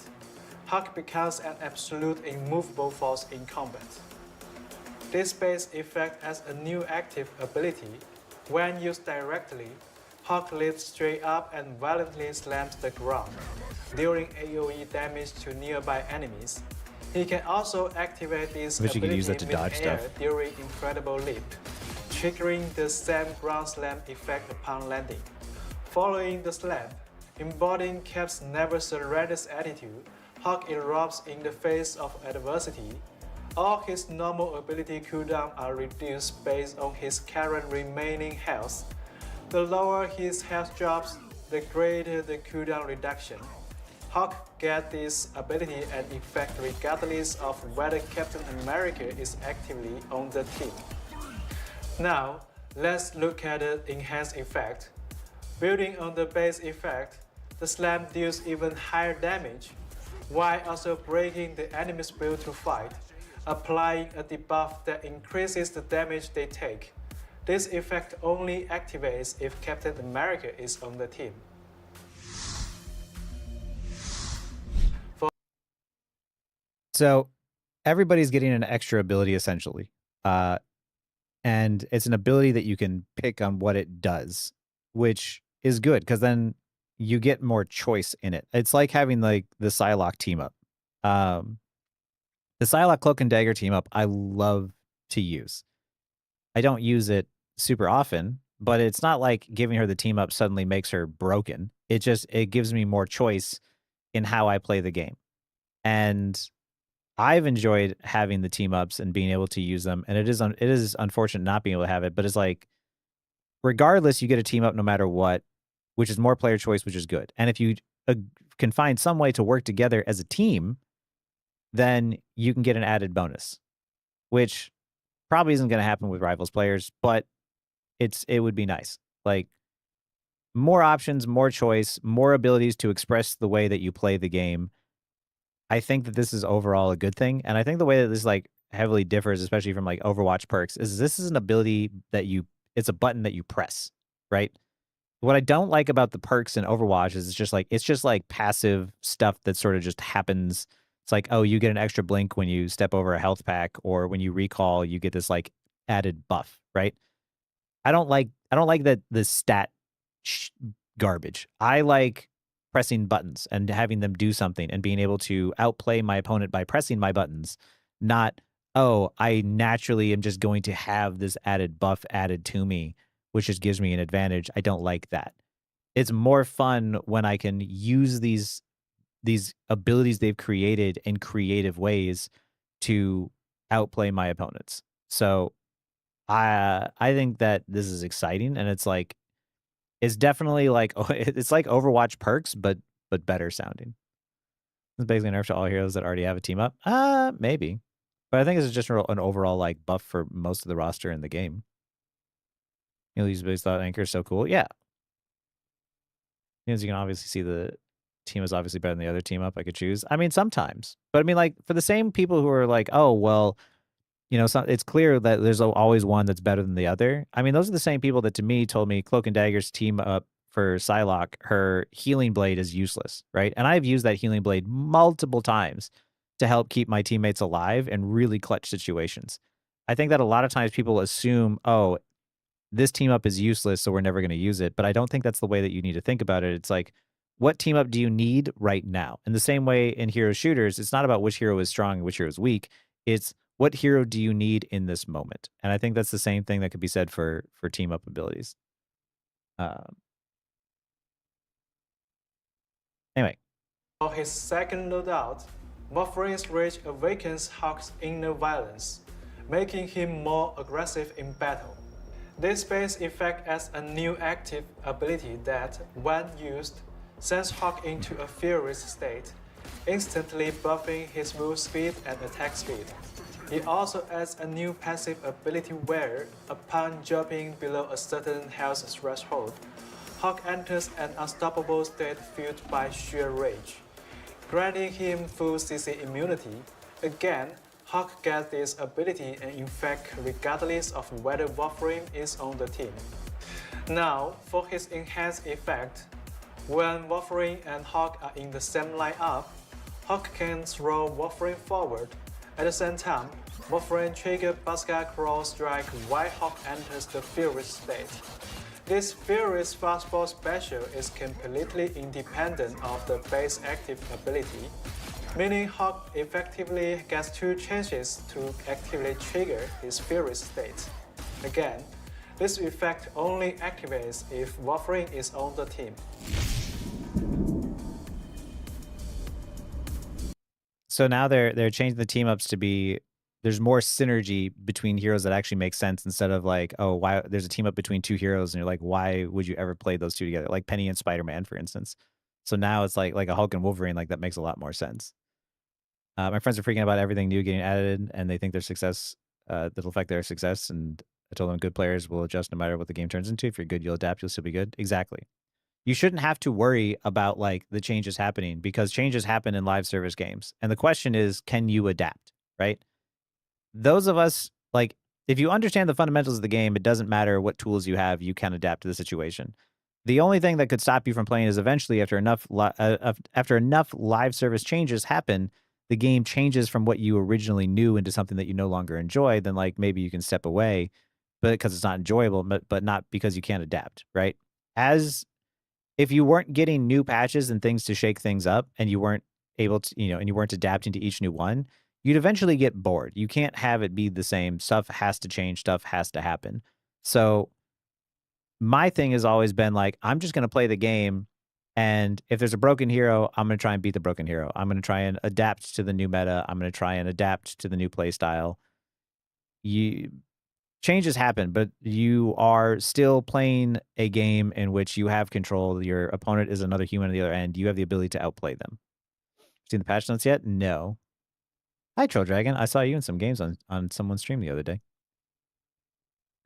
Hawk becomes an absolute immovable force in combat. This base effect as a new active ability. When used directly, Hawk leaps straight up and violently slams the ground, dealing AoE damage to nearby enemies. He can also activate this Wish you could ability use that to dodge mid-air stuff. during Incredible Leap, triggering the same ground slam effect upon landing. Following the slam, embodying Cap's never surrenders attitude, Hawk erupts in the face of adversity. All his normal ability cooldowns are reduced based on his current remaining health. The lower his health drops, the greater the cooldown reduction. Hawk gets this ability and effect regardless of whether Captain America is actively on the team. Now, let's look at the enhanced effect. Building on the base effect, the slam deals even higher damage, while also breaking the enemy's will to fight, applying a debuff that increases the damage they take. This effect only activates if Captain America is on the team. So everybody's getting an extra ability essentially. And it's an ability that you can pick on what it does, which is good because then you get more choice in it. It's like having like the Psylocke team up. The Psylocke Cloak and Dagger team up, I love to use. I don't use it super often, but it's not like giving her the team up suddenly makes her broken. It gives me more choice in how I play the game. And I've enjoyed having the team ups and being able to use them. And it is unfortunate not being able to have it, but it's like, regardless, you get a team up no matter what, which is more player choice, which is good. And if you can find some way to work together as a team, then you can get an added bonus, which probably isn't going to happen with Rivals players, but it would be nice. Like, more options, more choice, more abilities to express the way that you play the game. I think that this is overall a good thing. And I think the way that this like heavily differs, especially from like Overwatch perks, is this is an ability that it's a button that you press, right? What I don't like about the perks in Overwatch is it's just like passive stuff that sort of just happens. It's like, oh, you get an extra blink when you step over a health pack, or when you recall, you get this like added buff, right? I don't like that the stat garbage. I like pressing buttons and having them do something and being able to outplay my opponent by pressing my buttons, not, oh, I naturally am just going to have this added buff added to me, which just gives me an advantage. I don't like that. It's more fun when I can use these abilities they've created in creative ways to outplay my opponents. So I think that this is exciting, and it's definitely like it's like Overwatch perks, but better sounding. It's basically a nerf to all heroes that already have a team up. Maybe, but I think it's just an overall like buff for most of the roster in the game. Use base thought anchor is so cool. Yeah, as you can obviously see, the team is obviously better than the other team up I could choose. I mean, sometimes, but I mean, like for the same people who are like, oh well, it's clear that there's always one that's better than the other. I mean, those are the same people that to me told me Cloak and Dagger's team up for Psylocke, her healing blade is useless, right? And I've used that healing blade multiple times to help keep my teammates alive in really clutch situations. I think that a lot of times people assume, oh, this team up is useless, so we're never going to use it. But I don't think that's the way that you need to think about it. It's like, what team up do you need right now? In the same way in hero shooters, it's not about which hero is strong and which hero is weak. It's what hero do you need in this moment? And I think that's the same thing that could be said for team up abilities. Anyway. For his second loadout, Warfarin's Rage awakens Hawk's inner violence, making him more aggressive in battle. This base effect adds a new active ability that, when used, sends Hawk into a furious state, instantly buffing his move speed and attack speed. He also adds a new passive ability where, upon jumping below a certain health threshold, Hawk enters an unstoppable state fueled by sheer rage, granting him full CC immunity. Again, Hawk gets this ability and effect regardless of whether Warframe is on the team. Now, for his enhanced effect, when Warframe and Hawk are in the same lineup, Hawk can throw Warframe forward. At the same time, Warframe triggers Basca Cross Strike while Hawk enters the Furious state. This Furious fastball special is completely independent of the base active ability, meaning Hawk effectively gets 2 chances to actively trigger his Furious state. Again, this effect only activates if Warframe is on the team. So now they're changing the team ups to be, there's more synergy between heroes that actually make sense instead of like, oh, why there's a team up between 2 heroes and you're like, why would you ever play those 2 together? Like Penny and Spider-Man, for instance. So now it's like a Hulk and Wolverine, like that makes a lot more sense. My friends are freaking out about everything new getting added, and they think their success, that'll affect their success. And I told them good players will adjust no matter what the game turns into. If you're good, you'll adapt. You'll still be good. Exactly. You shouldn't have to worry about like the changes happening because changes happen in live service games. And the question is, can you adapt, right? Those of us, like, if you understand the fundamentals of the game, it doesn't matter what tools you have, you can adapt to the situation. The only thing that could stop you from playing is eventually after enough live service changes happen, the game changes from what you originally knew into something that you no longer enjoy, then like maybe you can step away, but because it's not enjoyable, but not because you can't adapt, right? As if you weren't getting new patches and things to shake things up and you weren't able to, and you weren't adapting to each new one, you'd eventually get bored. You can't have it be the same. Stuff has to change. Stuff has to happen. So my thing has always been like, I'm just going to play the game. And if there's a broken hero, I'm going to try and beat the broken hero. I'm going to try and adapt to the new meta. I'm going to try and adapt to the new play style. Changes happen, but you are still playing a game in which you have control. Your opponent is another human on the other end. You have the ability to outplay them. Seen the patch notes yet? No. Hi, Troll Dragon. I saw you in some games on someone's stream the other day.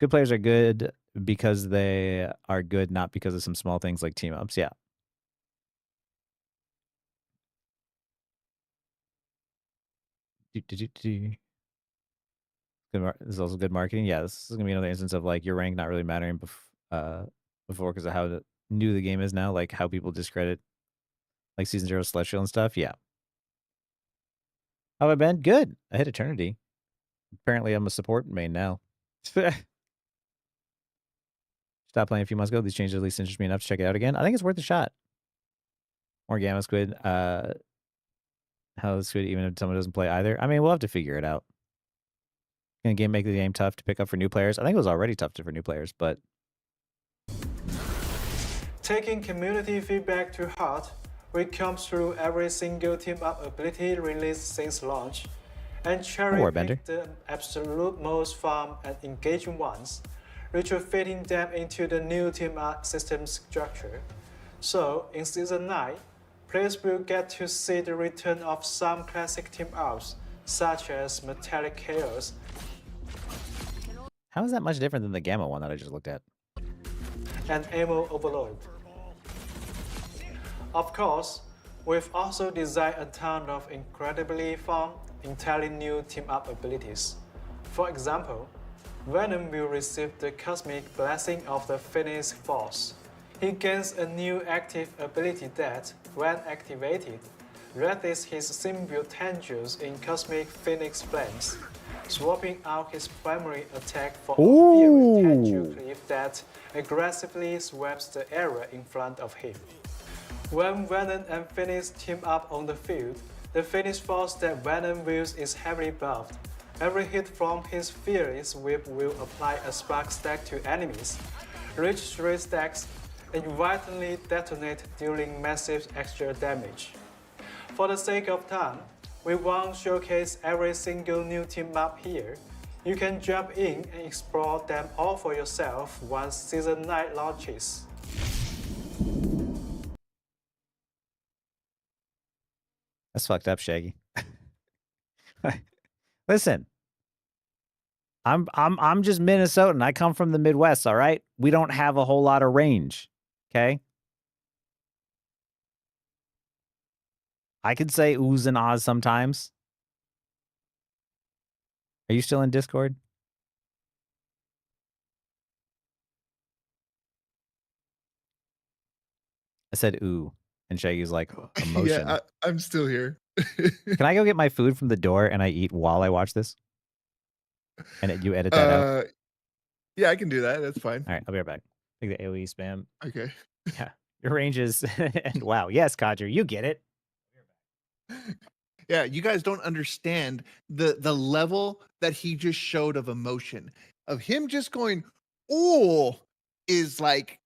Good players are good because they are good, not because of some small things like team ups. Yeah. This is also good marketing. Yeah, this is going to be another instance of like your rank not really mattering before because of how new the game is now, like how people discredit like Season 0 Celestial and stuff. Yeah. How have I been? Good. I hit Eternity. Apparently I'm a support main now. Stopped playing a few months ago. These changes at least interest me enough to check it out again. I think it's worth a shot. More Gamma Squid. How Squid, even if someone doesn't play either. I mean, we'll have to figure it out. Can the game make the game tough to pick up for new players? I think it was already tough for new players, but... Taking community feedback to heart, we come through every single team-up ability released since launch, and cherry-pick the absolute most fun and engaging ones, retrofitting them into the new team-up system structure. So, in Season 9, players will get to see the return of some classic team-ups, such as Metallic Chaos. How is that much different than the Gamma one that I just looked at? And Ammo Overload. Of course, we've also designed a ton of incredibly fun, entirely new team-up abilities. For example, Venom will receive the Cosmic Blessing of the Phoenix Force. He gains a new active ability that, when activated, raises his symbiote tendrils in Cosmic Phoenix Flames, swapping out his primary attack for a fiery tendril cliff that aggressively sweeps the area in front of him. When Venom and Phoenix team up on the field, the Phoenix force that Venom wields is heavily buffed. Every hit from his fierce whip will apply a spark stack to enemies, reach 3 stacks, and violently detonate dealing massive extra damage. For the sake of time, we won't showcase every single new team map here. You can jump in and explore them all for yourself once Season 9 launches. That's fucked up, Shaggy. Listen, I'm just Minnesotan. I come from the Midwest, all right? We don't have a whole lot of range, okay? I could say oohs and ahs sometimes. Are you still in Discord? I said ooh, and Shaggy's like, emotion. Yeah, I'm still here. Can I go get my food from the door and I eat while I watch this? And you edit that out? Yeah, I can do that. That's fine. All right, I'll be right back. Take the AoE spam. Okay. Yeah, your ranges. And wow, yes, Codger, you get it. Yeah, you guys don't understand the level that he just showed of emotion. Of him just going, oh, is like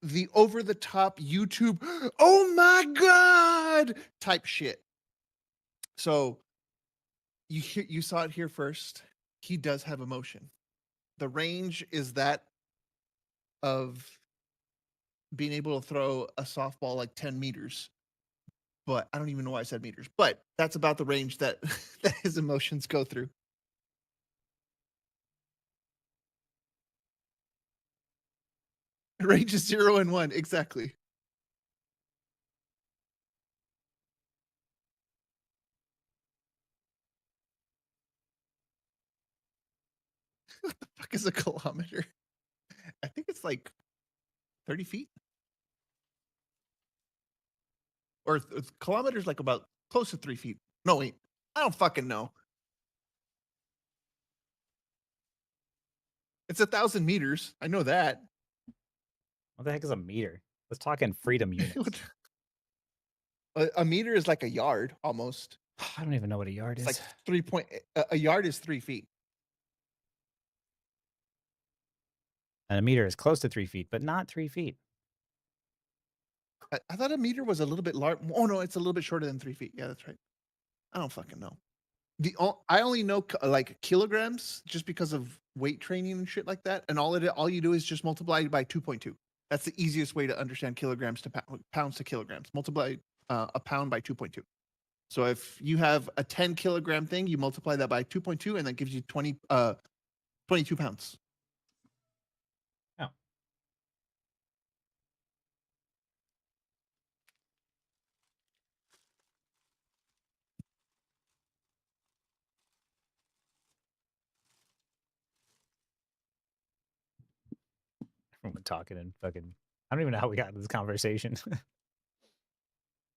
the over the top YouTube, oh my god type shit. So you saw it here first. He does have emotion. The range is that of being able to throw a softball like 10 meters. But I don't even know why I said meters. But that's about the range that that his emotions go through. Range is 0 and 1, exactly. What the fuck is a kilometer? I think it's like 30 feet. Or kilometers like about close to 3 feet. No, wait. I don't fucking know. It's 1,000 meters. I know that. What the heck is a meter? Let's talk in freedom units. A meter is like a yard almost. I don't even know what a yard is. It's like a yard is 3 feet. And a meter is close to 3 feet, but not 3 feet. I thought a meter was a little bit large. Oh no, it's a little bit shorter than 3 feet. Yeah, that's right. I don't fucking know. I only know like kilograms just because of weight training and shit like that. And all you do is just multiply by 2.2. That's the easiest way to understand kilograms to pounds to kilograms. Multiply a pound by 2.2. So if you have a 10 kilogram thing, you multiply that by 2.2, and that gives you 22 pounds. Oh. Everyone talking and fucking. I don't even know how we got into this conversation.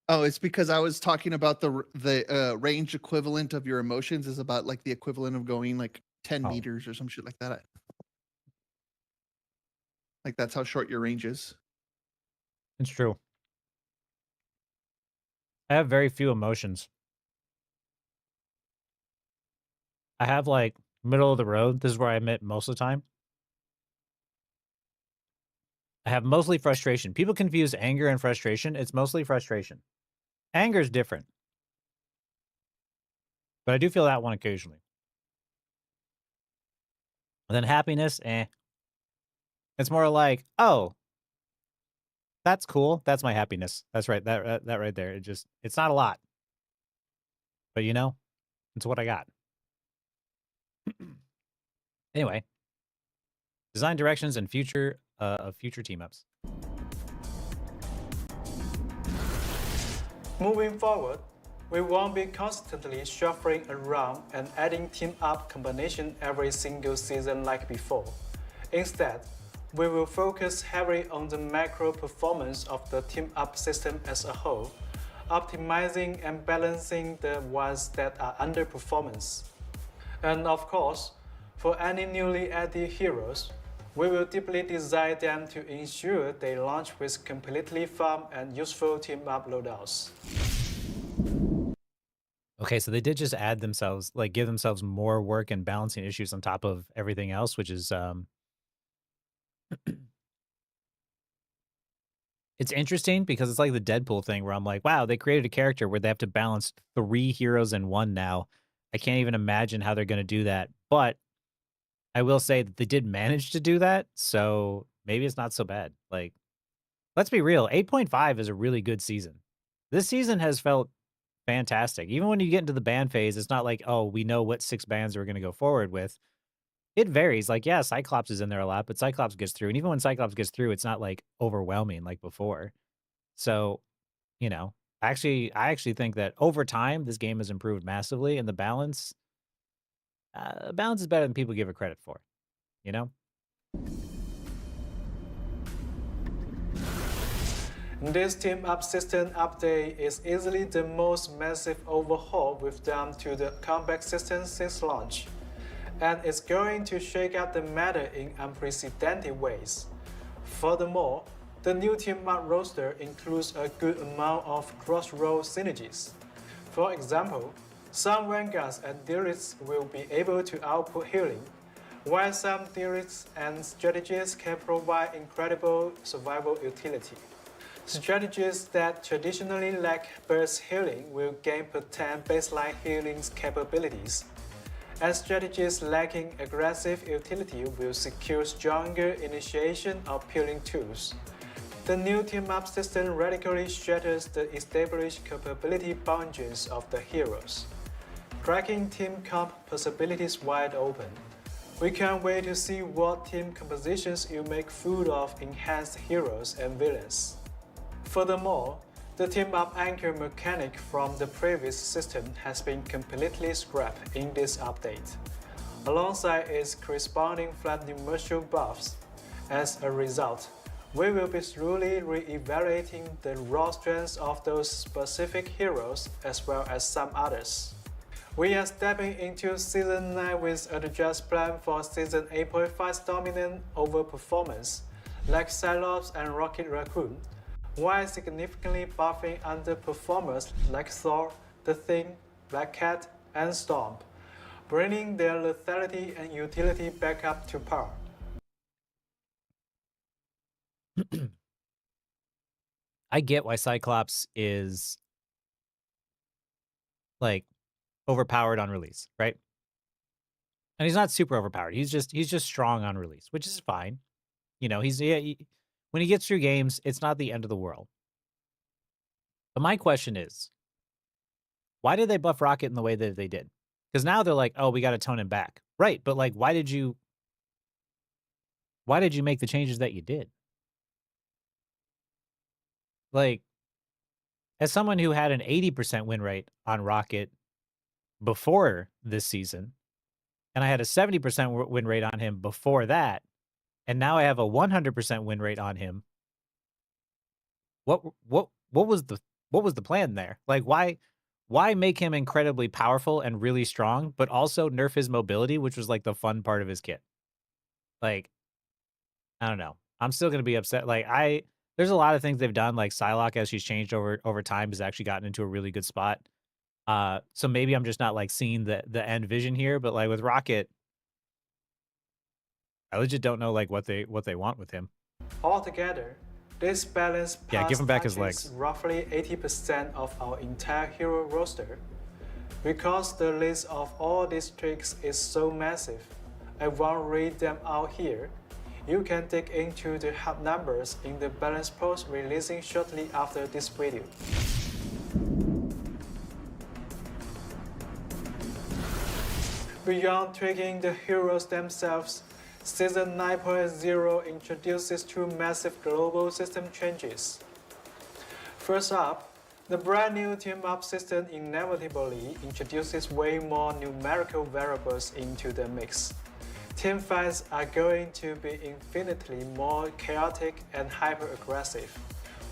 Oh, it's because I was talking about the range equivalent of your emotions is about like the equivalent of going like 10 meters or some shit like that. Like that's how short your range is. It's true. I have very few emotions. I have like middle of the road. This is where I admit most of the time. I have mostly frustration. People confuse anger and frustration. It's mostly frustration. Anger is different. But I do feel that one occasionally. And then happiness, It's more like, oh, that's cool. That's my happiness. That's right. That right there. It's not a lot. But you know, it's what I got. Anyway. Design directions and future of future team ups. Moving forward, we won't be constantly shuffling around and adding team-up combination every single season like before. Instead, we will focus heavily on the macro performance of the team-up system as a whole, optimizing and balancing the ones that are underperformance. And of course, for any newly added heroes, we will deeply design them to ensure they launch with completely fun and useful team-up loadouts. Okay, so they did just add themselves, like give themselves more work and balancing issues on top of everything else, which is it's interesting because it's like the Deadpool thing where I'm like, wow, they created a character where they have to balance 3 heroes in one now. I can't even imagine how they're going to do that. But I will say that they did manage to do that, so maybe it's not so bad. Like, let's be real, 8.5 is a really good season. This season has felt fantastic. Even when you get into the ban phase, it's not like, oh, we know what 6 bans we're going to go forward with. It varies. Like, yeah, Cyclops is in there a lot, but Cyclops gets through. And even when Cyclops gets through, it's not like overwhelming like before. So, you know, I actually think that over time, this game has improved massively, and the balance is better than people give it credit for, you know? This team-up system update is easily the most massive overhaul we've done to the combat system since launch, and it's going to shake up the meta in unprecedented ways. Furthermore, the new team-up roster includes a good amount of cross-role synergies. For example, some Vanguards and Dealists will be able to output healing, while some Dealists and strategies can provide incredible survival utility. Strategies that traditionally lack burst healing will gain per turn baseline healing capabilities, and strategies lacking aggressive utility will secure stronger initiation of healing tools. The new team-up system radically shatters the established capability boundaries of the heroes, cracking team comp possibilities wide open. We can't wait to see what team compositions you make full of enhanced heroes and villains. Furthermore, the team-up anchor mechanic from the previous system has been completely scrapped in this update, alongside its corresponding flat numerical buffs. As a result, we will be slowly re-evaluating the raw strengths of those specific heroes as well as some others. We are stepping into Season 9 with a just plan for Season 8.5's dominant overperformance, like Cyclops and Rocket Raccoon, while significantly buffing underperformers like Thor, The Thing, Black Cat, and Storm, bringing their lethality and utility back up to par. I get why Cyclops is like overpowered on release, right? And he's not super overpowered. He's just strong on release, which is fine. You know, when he gets through games, it's not the end of the world. But my question is, why did they buff Rocket in the way that they did? Because now they're like, oh, we got to tone him back. Right, but like, why did you make the changes that you did? Like, as someone who had an 80% win rate on Rocket before this season, and I had a 70% win rate on him before that, and now I have a 100% win rate on him. What was the plan there? Like, why make him incredibly powerful and really strong, but also nerf his mobility, which was like the fun part of his kit? Like, I don't know. I'm still gonna be upset. Like, there's a lot of things they've done. Like Psylocke, as she's changed over time, has actually gotten into a really good spot. So maybe I'm just not like seeing the end vision here, but like with Rocket, I legit don't know like what they want with him. Altogether, this balance give him back his touches legs. roughly 80% of our entire hero roster. Because the list of all these tricks is so massive, I won't read them out here. You can dig into the hub numbers in the balance post releasing shortly after this video. Beyond tweaking the heroes themselves, Season 9.0 introduces 2 massive global system changes. First up, the brand new team-up system inevitably introduces way more numerical variables into the mix. Team fights are going to be infinitely more chaotic and hyper-aggressive,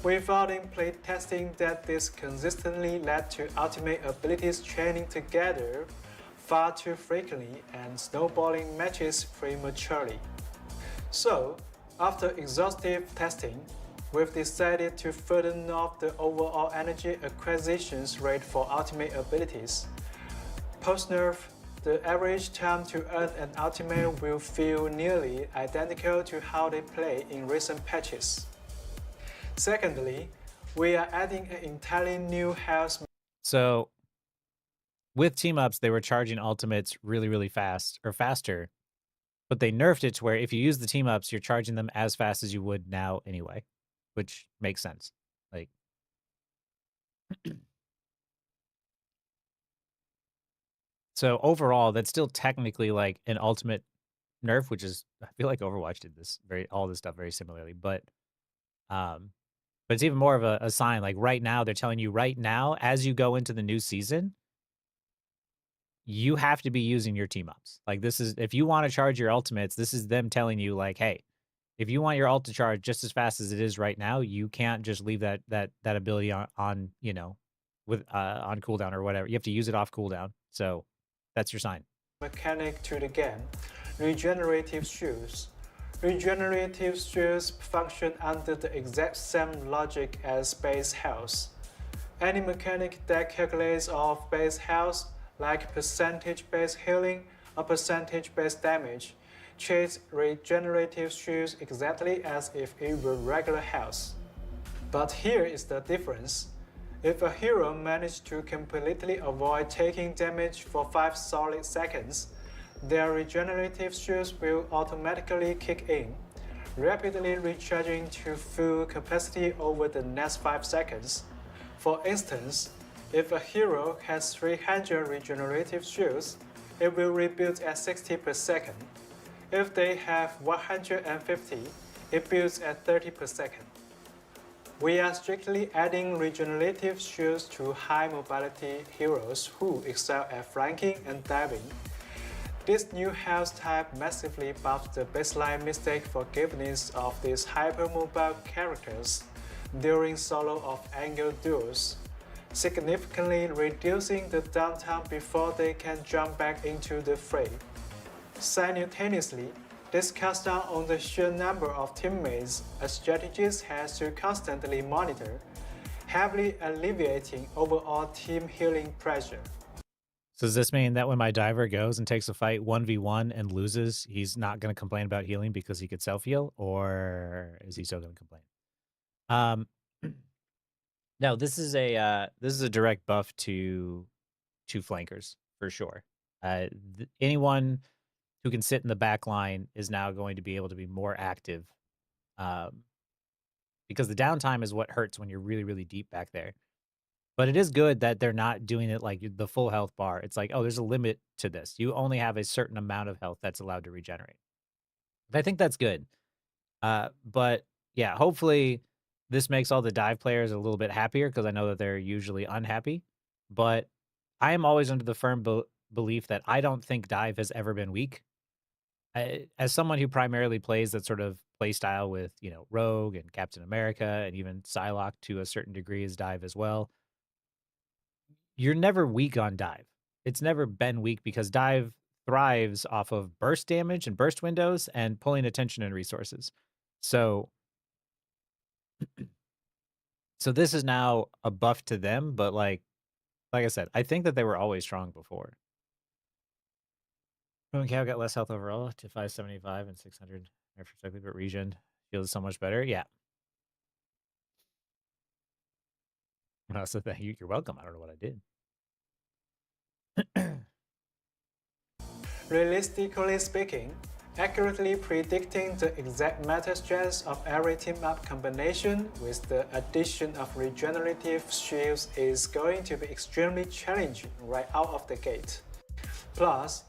We found in playtesting that this consistently led to ultimate abilities training together far too frequently and snowballing matches prematurely. So, after exhaustive testing, we've decided to further knock the overall energy acquisitions rate for ultimate abilities. Post-nerf, the average time to earn an ultimate will feel nearly identical to how they play in recent patches. Secondly, we are adding an entirely new health. So with team ups, they were charging ultimates really, really fast or faster, but they nerfed it to where if you use the team ups, you're charging them as fast as you would now anyway, which makes sense. Like, so overall, that's still technically like an ultimate nerf, which is, I feel like Overwatch did all this stuff very similarly, but it's even more of a sign. Like right now, they're telling you right now, as you go into the new season, you have to be using your team ups. Like this is, if you want to charge your ultimates, this is them telling you like, hey, if you want your ult to charge just as fast as it is right now, you can't just leave that ability on you know, with on cooldown or whatever. You have to use it off cooldown. So that's your sign. Mechanic to the game, regenerative shields. Regenerative shields function under the exact same logic as base health. Any mechanic that calculates off base health, like percentage-based healing or percentage-based damage, treats regenerative shields exactly as if it were regular health. But here is the difference. If a hero managed to completely avoid taking damage for 5 solid seconds, their regenerative shields will automatically kick in, rapidly recharging to full capacity over the next 5 seconds. For instance, if a hero has 300 regenerative shields, it will rebuild at 60 per second. If they have 150, it builds at 30 per second. We are strictly adding regenerative shields to high mobility heroes who excel at flanking and diving. This new health type massively buffs the baseline mistake forgiveness of these hypermobile characters during solo or angle duels, significantly reducing the downtime before they can jump back into the fray. Simultaneously, this cuts down on the sheer number of teammates a strategist has to constantly monitor, heavily alleviating overall team healing pressure. So does this mean that when my diver goes and takes a fight 1v1 and loses, he's not going to complain about healing because he could self-heal, or is he still going to complain? No, this is a direct buff to flankers for sure. Anyone who can sit in the back line is now going to be able to be more active, because the downtime is what hurts when you're really, really deep back there. But it is good that they're not doing it like the full health bar. It's like, oh, there's a limit to this. You only have a certain amount of health that's allowed to regenerate. I think that's good. But yeah, hopefully this makes all the dive players a little bit happier, because I know that they're usually unhappy. But I am always under the firm belief that I don't think dive has ever been weak. As someone who primarily plays that sort of play style with, you know, Rogue and Captain America and even Psylocke to a certain degree is dive as well, you're never weak on dive. It's never been weak because dive thrives off of burst damage and burst windows and pulling attention and resources. So this is now a buff to them, but like I said, I think that they were always strong before. Rowan Cow got less health overall to 575 and 600 respectively, but regen feels so much better. Yeah. So thank you. You're welcome. I don't know what I did. Realistically speaking, accurately predicting the exact meta strengths of every team-up combination with the addition of regenerative shields is going to be extremely challenging right out of the gate. Plus,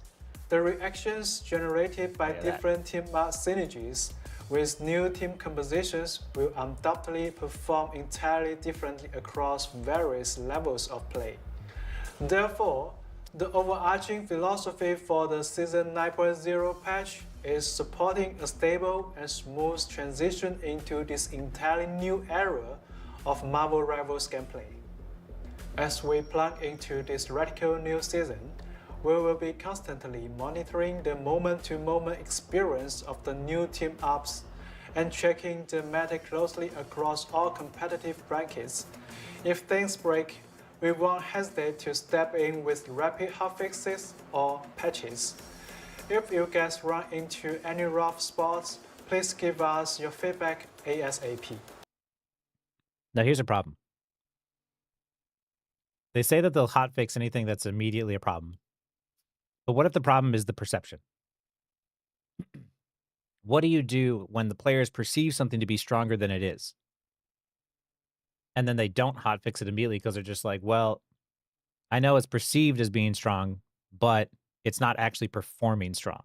the reactions generated by different team-up synergies with new team compositions will undoubtedly perform entirely differently across various levels of play. Therefore, the overarching philosophy for the Season 9.0 patch is supporting a stable and smooth transition into this entirely new era of Marvel Rivals gameplay. As we plug into this radical new season, we will be constantly monitoring the moment-to-moment experience of the new team-ups and checking the meta closely across all competitive brackets. If things break, we won't hesitate to step in with rapid hotfixes or patches. If you guys run into any rough spots, please give us your feedback ASAP. Now here's a problem. They say that they'll hotfix anything that's immediately a problem. But what if the problem is the perception? What do you do when the players perceive something to be stronger than it is? And then they don't hotfix it immediately because they're just like, well, I know it's perceived as being strong, but it's not actually performing strong.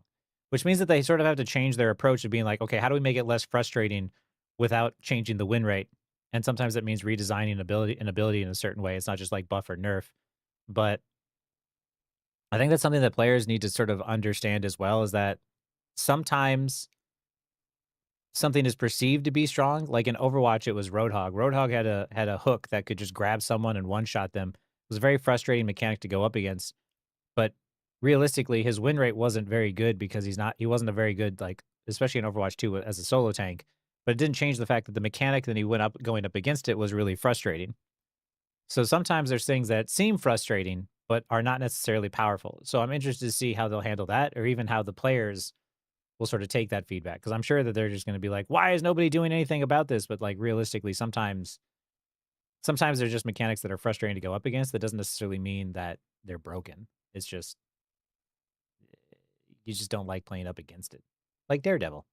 Which means that they sort of have to change their approach of being like, okay, how do we make it less frustrating without changing the win rate? And sometimes that means redesigning an ability in a certain way. It's not just like buff or nerf. But I think that's something that players need to sort of understand as well, is that sometimes something is perceived to be strong. Like in Overwatch, it was Roadhog. Roadhog had a hook that could just grab someone and one-shot them. It was a very frustrating mechanic to go up against. But realistically, his win rate wasn't very good because he wasn't a very good, like, especially in Overwatch 2 as a solo tank. But it didn't change the fact that the mechanic that he going up against it was really frustrating. So sometimes there's things that seem frustrating, but are not necessarily powerful. So I'm interested to see how they'll handle that, or even how the players will sort of take that feedback. Because I'm sure that they're just going to be like, why is nobody doing anything about this? But like realistically, sometimes there's just mechanics that are frustrating to go up against. That doesn't necessarily mean that they're broken. It's just, you just don't like playing up against it. Like Daredevil.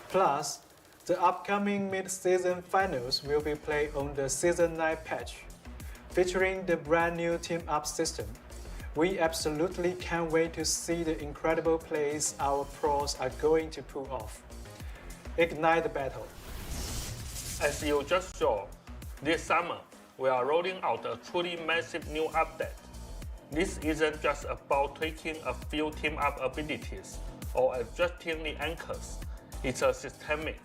Plus, the upcoming mid-season finals will be played on the Season 9 patch, featuring the brand new team-up system. We absolutely can't wait to see the incredible plays our pros are going to pull off. Ignite the battle. As you just saw, this summer we are rolling out a truly massive new update. This isn't just about tweaking a few team-up abilities or adjusting the anchors. It's a systemic,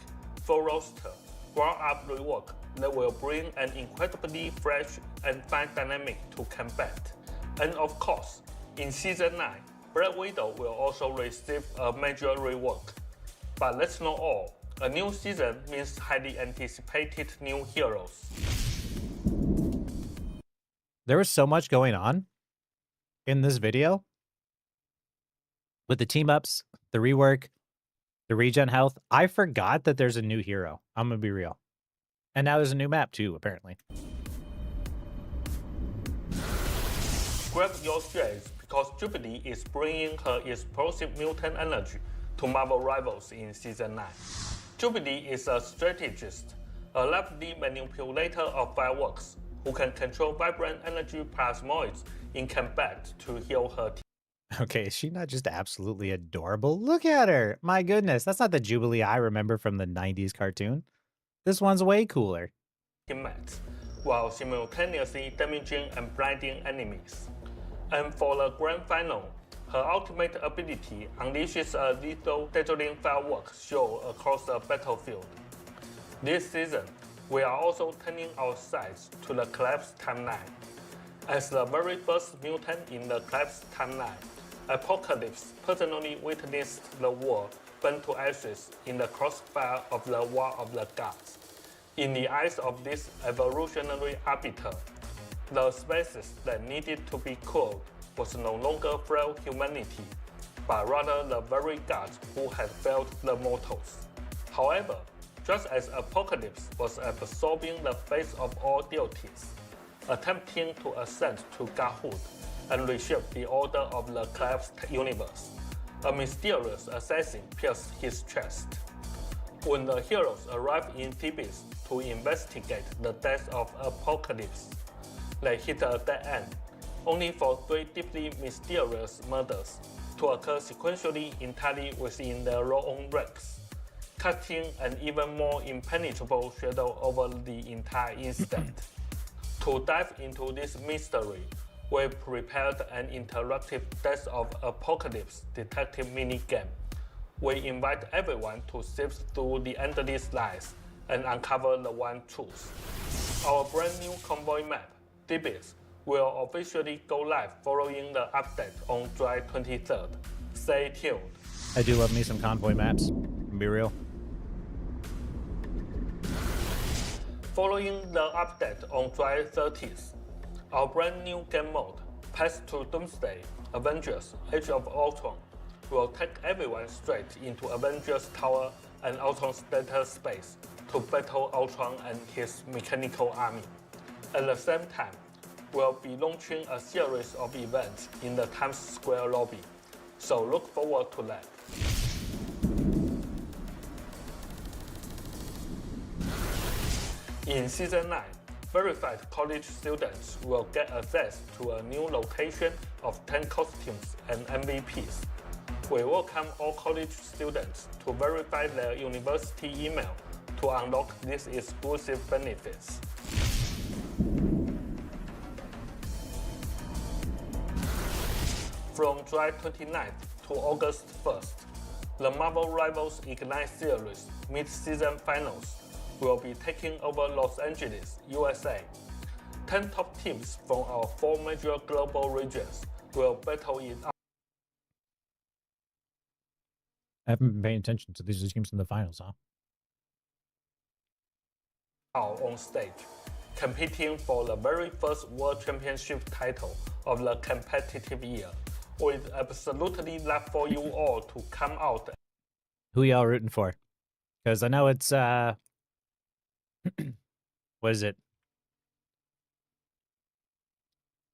full roster, ground-up rework that will bring an incredibly fresh and fun dynamic to combat. And of course, in Season 9, Black Widow will also receive a major rework. But that's not all. A new season means highly anticipated new heroes. There was so much going on in this video with the team ups, the rework, the regen health. I forgot that there's a new hero. I'm gonna be real. And now there's a new map too, apparently. Grab your strays because Jubilee is bringing her explosive mutant energy to Marvel Rivals in Season 9. Jubilee is a strategist, a lovely manipulator of fireworks, who can control vibrant energy plasmoids in combat to heal her team. Okay, is she not just absolutely adorable? Look at her. My goodness, that's not the Jubilee I remember from the 90s cartoon. This one's way cooler. Teammates, while simultaneously damaging and blinding enemies. And for the grand final, her ultimate ability unleashes a lethal dazzling fireworks show across the battlefield. This season, we are also turning our sights to the Collapse timeline. As the very first mutant in the Collapse timeline, Apocalypse personally witnessed the world burn to ashes in the crossfire of the War of the Gods. In the eyes of this evolutionary arbiter, the species that needed to be cooled was no longer frail humanity, but rather the very gods who had failed the mortals. However, just as Apocalypse was absorbing the face of all deities, attempting to ascend to godhood and reshape the order of the collapsed universe, a mysterious assassin pierced his chest. When the heroes arrive in Thebes to investigate the death of Apocalypse, they hit a dead end, only for 3 deeply mysterious murders to occur sequentially entirely within their own ranks, casting an even more impenetrable shadow over the entire incident. To dive into this mystery, we prepared an interactive Death of Apocalypse detective minigame. We invite everyone to sift through the endless lies and uncover the one truth. Our brand new convoy map, DBIS, will officially go live following the update on July 23rd. Stay tuned. I do love me some convoy maps. Be real. Following the update on July 30th, our brand new game mode, Path to Doomsday Avengers Age of Ultron, will take everyone straight into Avengers Tower and Ultron's data space to battle Ultron and his mechanical army. At the same time, we'll be launching a series of events in the Times Square lobby, so look forward to that. In Season 9, verified college students will get access to a new location of 10 costumes and MVPs. We welcome all college students to verify their university email to unlock these exclusive benefits. From July 29th to August 1st, the Marvel Rivals Ignite series mid-season finals will be taking over Los Angeles, USA. 10 top teams from our 4 major global regions will battle it I haven't been paying attention to these teams in the finals, huh? out on stage, competing for the very first World Championship title of the competitive year. We'd absolutely love for you all to come out. Who y'all rooting for? Because I know it's what is it?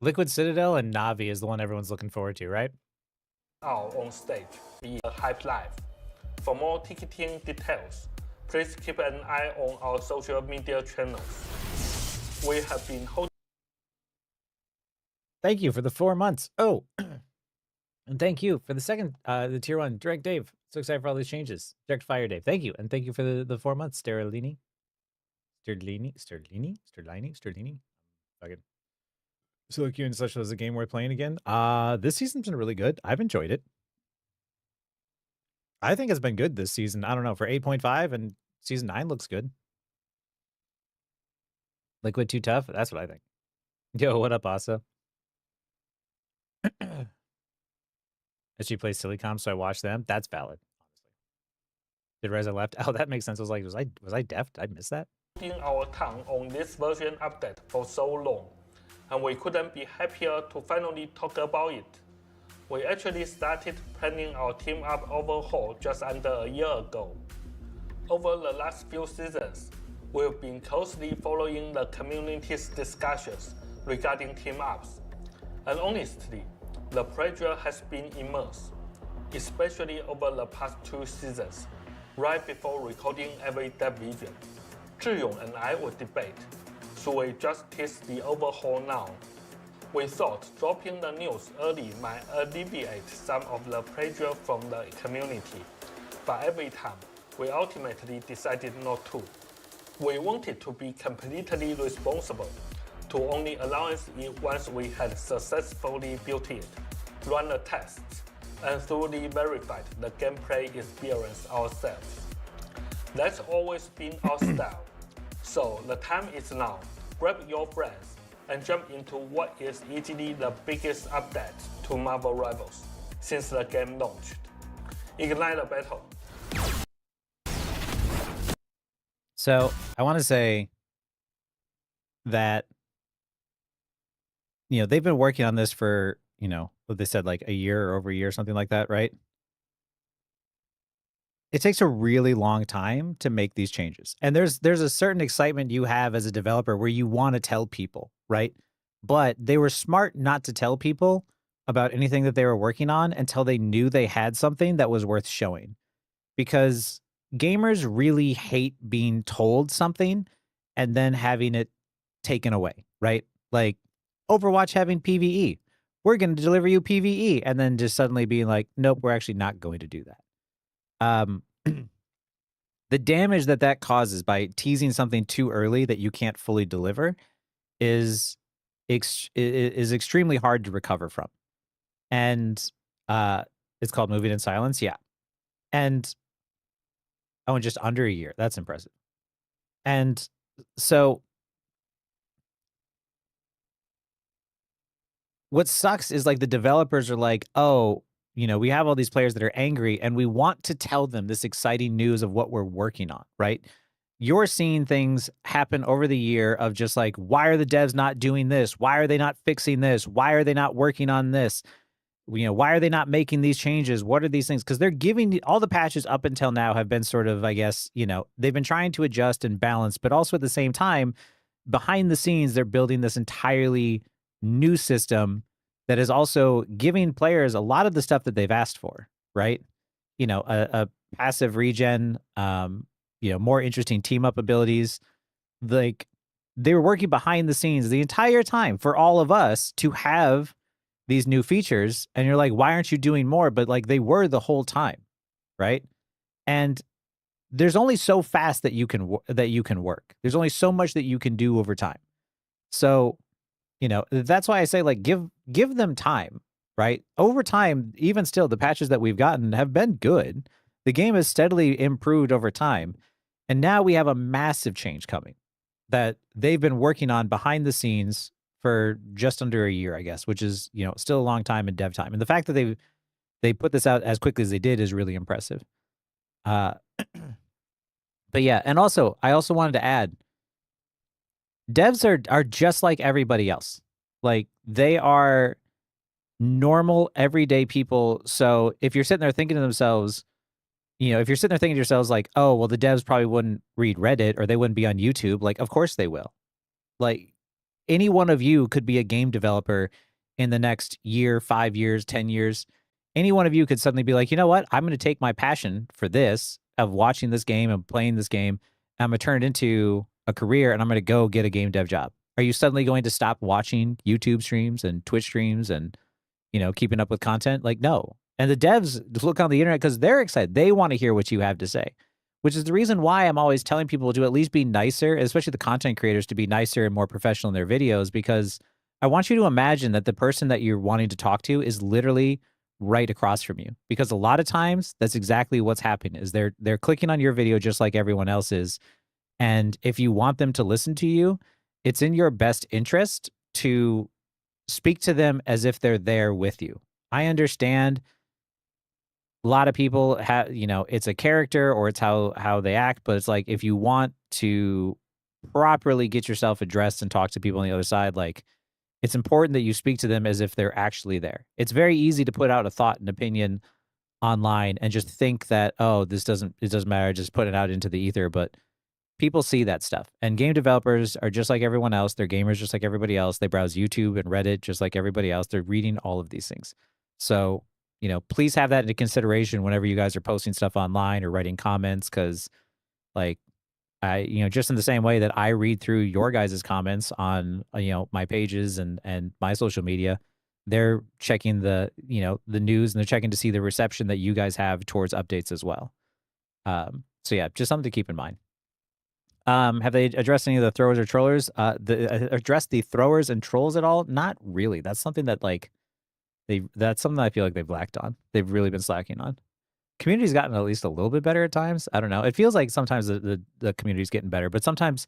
Liquid Citadel and Navi is the one everyone's looking forward to, right? Out on stage via Hype Live. For more ticketing details, please keep an eye on our social media channels. We have been holding Thank you for the 4 months. Oh, and thank you for the second, the tier 1, Direct Dave. So excited for all these changes. Direct Fire Dave. Thank you. And thank you for the 4 months, Sterlini. Fucking. Solo Q and such was a game worth playing again. This season's been really good. I've enjoyed it. I think it's been good this season. I don't know, for 8.5 and season 9 looks good. Liquid too tough? That's what I think. Yo, what up, Asa? She plays Silicom, so I watched them. That's valid, honestly. Did Reza left? Oh, that makes sense. I was like, was I deaf? Did I miss that? our tongue on this version update for so long, and we couldn't be happier to finally talk about it. We actually started planning our team up overhaul just under a year ago. Over the last few seasons, we've been closely following the community's discussions regarding team ups. And honestly, the pressure has been immense, especially over the past 2 seasons, right before recording every dev vision. Zhiyong and I would debate, should we just test the overhaul now? We thought dropping the news early might alleviate some of the pressure from the community, but every time, we ultimately decided not to. We wanted to be completely responsible, to only announce it once we had successfully built it, run the tests, and thoroughly verified the gameplay experience ourselves. That's always been our style. So the time is now. Grab your friends and jump into what is easily the biggest update to Marvel Rivals since the game launched. Ignite the battle. So I want to say that, they've been working on this for, what they said, like a year or over a year, something like that, right? It takes a really long time to make these changes. And there's a certain excitement you have as a developer where you want to tell people, right? But they were smart not to tell people about anything that they were working on until they knew they had something that was worth showing. Because gamers really hate being told something and then having it taken away, right? Like Overwatch having PvE. We're going to deliver you PvE. And then just suddenly being like, nope, we're actually not going to do that. The damage that causes by teasing something too early that you can't fully deliver is extremely hard to recover from. And it's called moving in silence. Yeah. And just under a year. That's impressive. And so what sucks is like the developers are like, oh, you know, we have all these players that are angry and we want to tell them this exciting news of what we're working on, right? You're seeing things happen over the year of just like, why are the devs not doing this? Why are they not fixing this? Why are they not working on this? You know, why are they not making these changes? What are these things? Because they're giving all the patches up until now have been sort of, I guess, you know, they've been trying to adjust and balance, but also at the same time, behind the scenes, they're building this entirely new system that is also giving players a lot of the stuff that they've asked for, right? You know, a passive regen, you know, more interesting team up abilities. Like they were working behind the scenes the entire time for all of us to have these new features. And you're like, why aren't you doing more? But like they were the whole time, right? And there's only so fast that you can work. There's only so much that you can do over time. So, you know, that's why I say like give them time, right? Over time, even still, the patches that we've gotten have been good. The game has steadily improved over time. And now we have a massive change coming that they've been working on behind the scenes for just under a year, I guess, which is, you know, still a long time in dev time. And the fact that they put this out as quickly as they did is really impressive. But yeah, and also I also wanted to add, devs are just like everybody else. Like they are normal, everyday people. So if you're sitting there thinking to themselves, you know, if you're sitting there thinking to yourselves like, oh, well, the devs probably wouldn't read Reddit or they wouldn't be on YouTube. Like, of course they will. Like any one of you could be a game developer in the next year, 5 years, 10 years. Any one of you could suddenly be like, you know what? I'm going to take my passion for this of watching this game and playing this game. And I'm going to turn it into a career and I'm going to go get a game dev job. Are you suddenly going to stop watching YouTube streams and Twitch streams and, you know, keeping up with content? Like, no. And the devs look on the internet because they're excited. They want to hear what you have to say, which is the reason why I'm always telling people to at least be nicer, especially the content creators, to be nicer and more professional in their videos, because I want you to imagine that the person that you're wanting to talk to is literally right across from you. Because a lot of times that's exactly what's happening is they're clicking on your video just like everyone else is. And if you want them to listen to you, it's in your best interest to speak to them as if they're there with you. I understand a lot of people have, you know, it's a character or it's how they act, but it's like if you want to properly get yourself addressed and talk to people on the other side, like it's important that you speak to them as if they're actually there. It's very easy to put out a thought and opinion online and just think that, oh, it doesn't matter, just put it out into the ether. But people see that stuff. And game developers are just like everyone else. They're gamers just like everybody else. They browse YouTube and Reddit just like everybody else. They're reading all of these things. So, you know, please have that into consideration whenever you guys are posting stuff online or writing comments, because like you know, just in the same way that I read through your guys' comments on, you know, my pages and my social media, they're checking the, you know, the news and they're checking to see the reception that you guys have towards updates as well. So yeah, just something to keep in mind. Have they addressed any of the throwers or trollers? Addressed the throwers and trolls at all? Not really. That's something that like that's something that I feel like they've lacked on. They've really been slacking on. Community's gotten at least a little bit better at times. I don't know. It feels like sometimes the community's getting better, but sometimes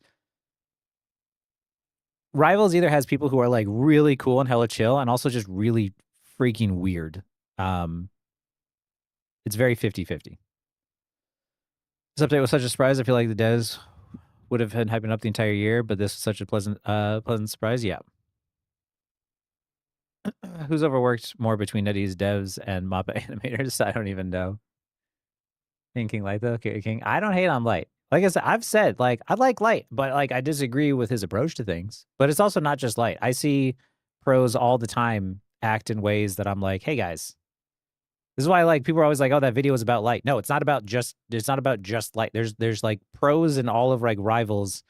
Rivals either has people who are like really cool and hella chill and also just really freaking weird. It's very 50-50. This update was such a surprise. I feel like the devs would have been hyping up the entire year, but this was such a pleasant surprise. Yeah. Who's overworked more between NetEase devs and MAPPA animators? I don't even know. King Light though? King, I don't hate on Light. Like I said, I've said, like, I like Light, but like I disagree with his approach to things. But it's also not just Light. I see pros all the time act in ways that I'm like, hey guys, this is why like people are always like, oh, that video is about Light. No, it's not about just Light. There's like pros in all of like Rivals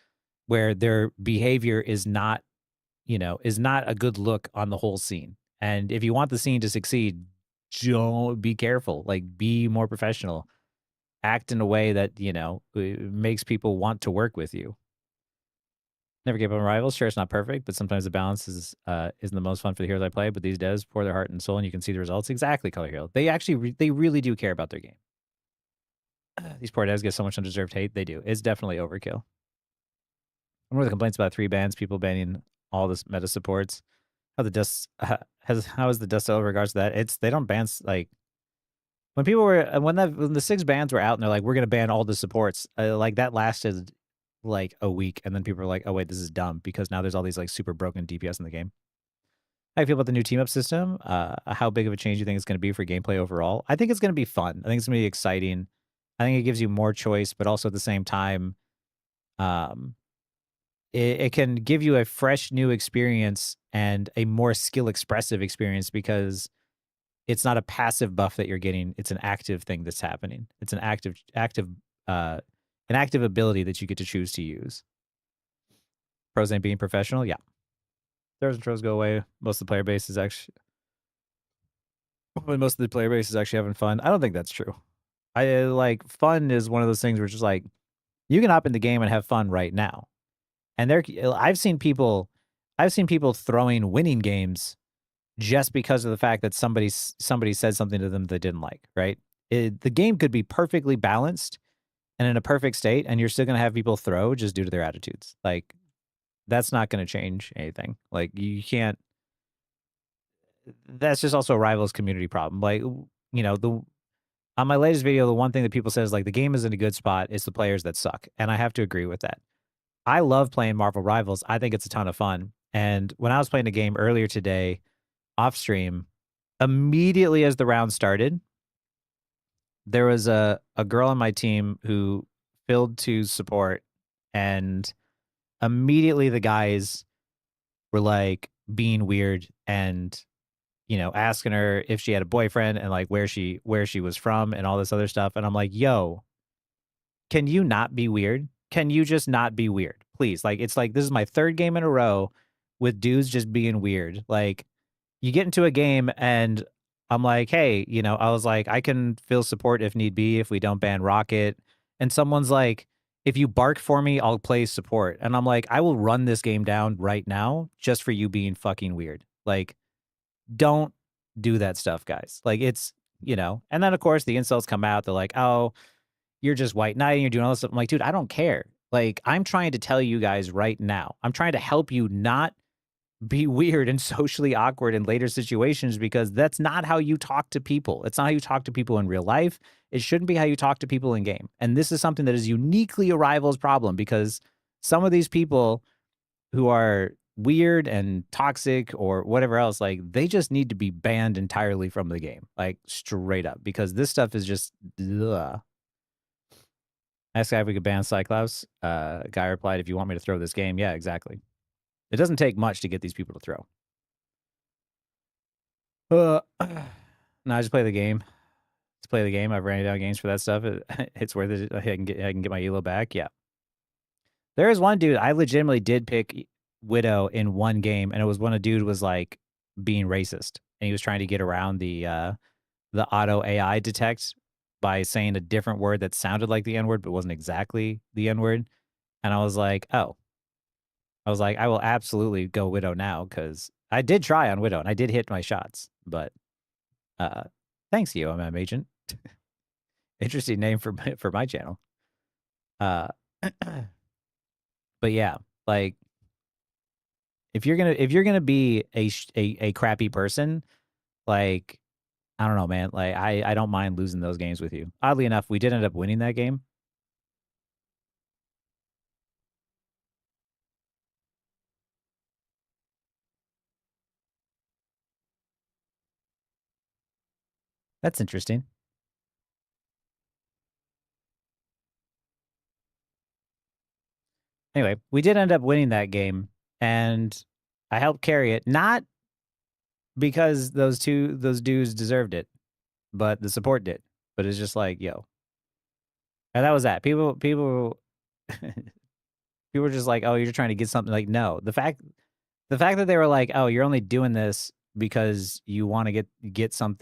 where their behavior is not, you know, is not a good look on the whole scene. And if you want the scene to succeed, don't be careful. Like be more professional. Act in a way that, you know, makes people want to work with you. Never give up on Rivals. Sure, it's not perfect, but sometimes the balance is isn't the most fun for the heroes I play. But these devs pour their heart and soul, and you can see the results. Exactly, Color Hero. They actually they really do care about their game. These poor devs get so much undeserved hate. They do. It's definitely overkill. One of the complaints about 3 bans, people banning all this meta supports. How the dust how is the dust settled in regards to that? They don't ban like when people were when the 6 bans were out and they're like, we're gonna ban all the supports, like that lasted like a week, and then people were like, oh wait, this is dumb because now there's all these like super broken DPS in the game. How do you feel about the new team up system? How big of a change do you think it's going to be for gameplay overall? I think it's going to be fun. I think it's going to be exciting. I think it gives you more choice, but also at the same time, it can give you a fresh new experience and a more skill expressive experience because it's not a passive buff that you're getting. It's an active thing that's happening. It's an active ability that you get to choose to use. Pros ain't being professional. Yeah. Throws and throws go away. Most of the player base is actually having fun. I don't think that's true. I like fun is one of those things where it's just like you can hop in the game and have fun right now. And I've seen people throwing winning games just because of the fact that somebody said something to them they didn't like, right? The game could be perfectly balanced and in a perfect state, and you're still going to have people throw just due to their attitudes. Like, that's not going to change anything. Like, you can't. That's just also a Rivals community problem. Like, you know, on my latest video, the one thing that people say is like the game is in a good spot. It's the players that suck, and I have to agree with that. I love playing Marvel Rivals. I think it's a ton of fun. And when I was playing a game earlier today, off stream, immediately as the round started, there was a girl on my team who filled to support, and immediately the guys were like being weird and, you know, asking her if she had a boyfriend and like where she was from and all this other stuff. And I'm like, yo, can you not be weird? Can you just not be weird? Please. Like, it's like, this is my 3rd game in a row with dudes just being weird. Like, you get into a game and I'm like, hey, you know, I was like, I can feel support if need be if we don't ban Rocket. And someone's like, if you bark for me, I'll play support. And I'm like, I will run this game down right now just for you being fucking weird. Like, don't do that stuff, guys. Like, it's, you know, and then of course the insults come out. They're like, oh, you're just white knighting, you're doing all this stuff. I'm like, dude, I don't care. Like, I'm trying to tell you guys right now. I'm trying to help you not be weird and socially awkward in later situations because that's not how you talk to people. It's not how you talk to people in real life. It shouldn't be how you talk to people in game. And this is something that is uniquely a Rivals problem because some of these people who are weird and toxic or whatever else, like they just need to be banned entirely from the game, like straight up, because this stuff is just ugh. Ask guy if we could ban Cyclops. Guy replied, if you want me to throw this game. Yeah, exactly. It doesn't take much to get these people to throw. No, I just play the game. Let's play the game. I've ran down games for that stuff. It's worth it. I can get my elo back. Yeah. There is one dude, I legitimately did pick Widow in one game, and it was when a dude was like being racist, and he was trying to get around the auto AI detect by saying a different word that sounded like the N-word but wasn't exactly the N-word. And I was like, oh. I was like, I will absolutely go Widow now because I did try on Widow and I did hit my shots. But thanks, UMM agent. Interesting name for my channel. But yeah, like if you're gonna be a crappy person, like I don't know, man. Like I don't mind losing those games with you. Oddly enough, we did end up winning that game. That's interesting. Anyway, we did end up winning that game, and I helped carry it, not because those dudes deserved it, but the support did. But it's just like, yo. And that was that. People were just like, oh, you're trying to get something. Like, no. The fact that they were like, oh, you're only doing this because you want to get some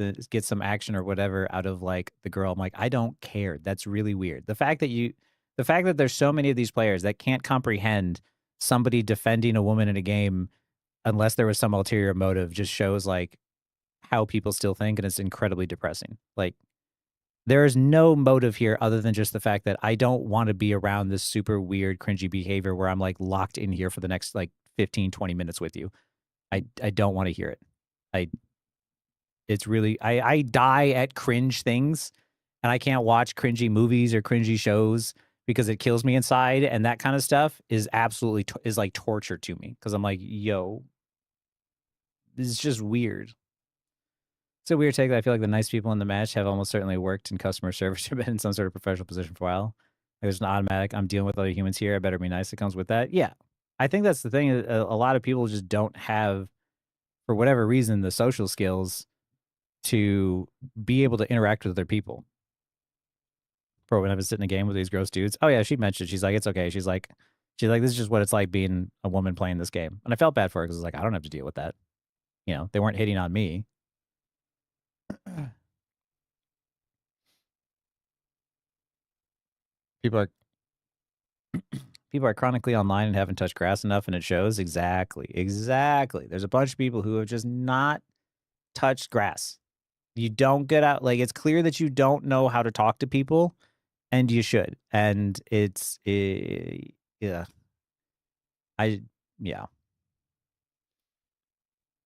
action or whatever out of like the girl. I'm like, I don't care. That's really weird. The fact that there's so many of these players that can't comprehend somebody defending a woman in a game unless there was some ulterior motive just shows like how people still think, and it's incredibly depressing. Like There is no motive here other than just the fact that I don't want to be around this super weird, cringy behavior where I'm like locked in here for the next like 15, 20 minutes with you. I don't want to hear it. It's really, I die at cringe things, and I can't watch cringy movies or cringy shows because it kills me inside. And that kind of stuff is absolutely, is like torture to me. Cause I'm like, yo, this is just weird. It's a weird take that I feel like the nice people in the match have almost certainly worked in customer service or been in some sort of professional position for a while. There's an automatic, I'm dealing with other humans here, I better be nice. It comes with that. Yeah. I think that's the thing. A lot of people just don't have, for whatever reason, the social skills to be able to interact with other people. Bro, when I was sitting in a game with these gross dudes, oh yeah, she mentioned, she's like, it's okay. She's like, this is just what it's like being a woman playing this game. And I felt bad for her because I was like, I don't have to deal with that. You know, they weren't hitting on me. People are chronically online and haven't touched grass enough, and it shows. Exactly. There's a bunch of people who have just not touched grass. You don't get out, like, it's clear that you don't know how to talk to people, and you should. And it's yeah.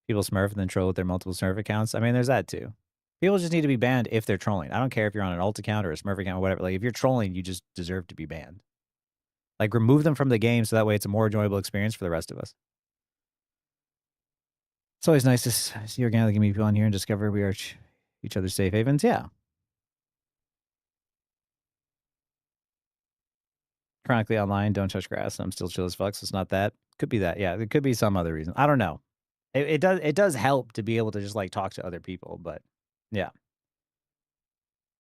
People smurf and then troll with their multiple smurf accounts. I mean, there's that too. People just need to be banned if they're trolling. I don't care if you're on an alt account or a smurf account or whatever. Like, if you're trolling, you just deserve to be banned. Like, remove them from the game so that way it's a more enjoyable experience for the rest of us. It's always nice to see organically meet people on here and discover we are each other's safe havens. Yeah. Chronically online, don't touch grass. I'm still chill as fuck, so it's not that. Could be that. Yeah, it could be some other reason. I don't know. It does help to be able to just like talk to other people, but yeah.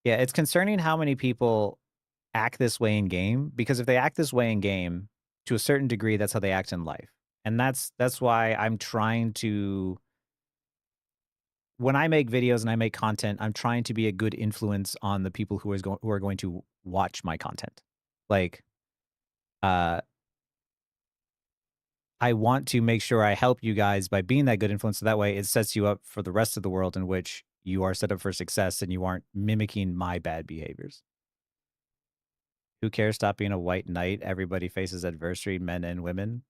Yeah, it's concerning how many people act this way in game, because if they act this way in game, to a certain degree, that's how they act in life. And that's why I'm trying to, when I make videos and I make content, I'm trying to be a good influence on the people who are going to watch my content. Like, I want to make sure I help you guys by being that good influence. So that way it sets you up for the rest of the world in which you are set up for success and you aren't mimicking my bad behaviors. Who cares? Stop being a white knight. Everybody faces adversity, men and women.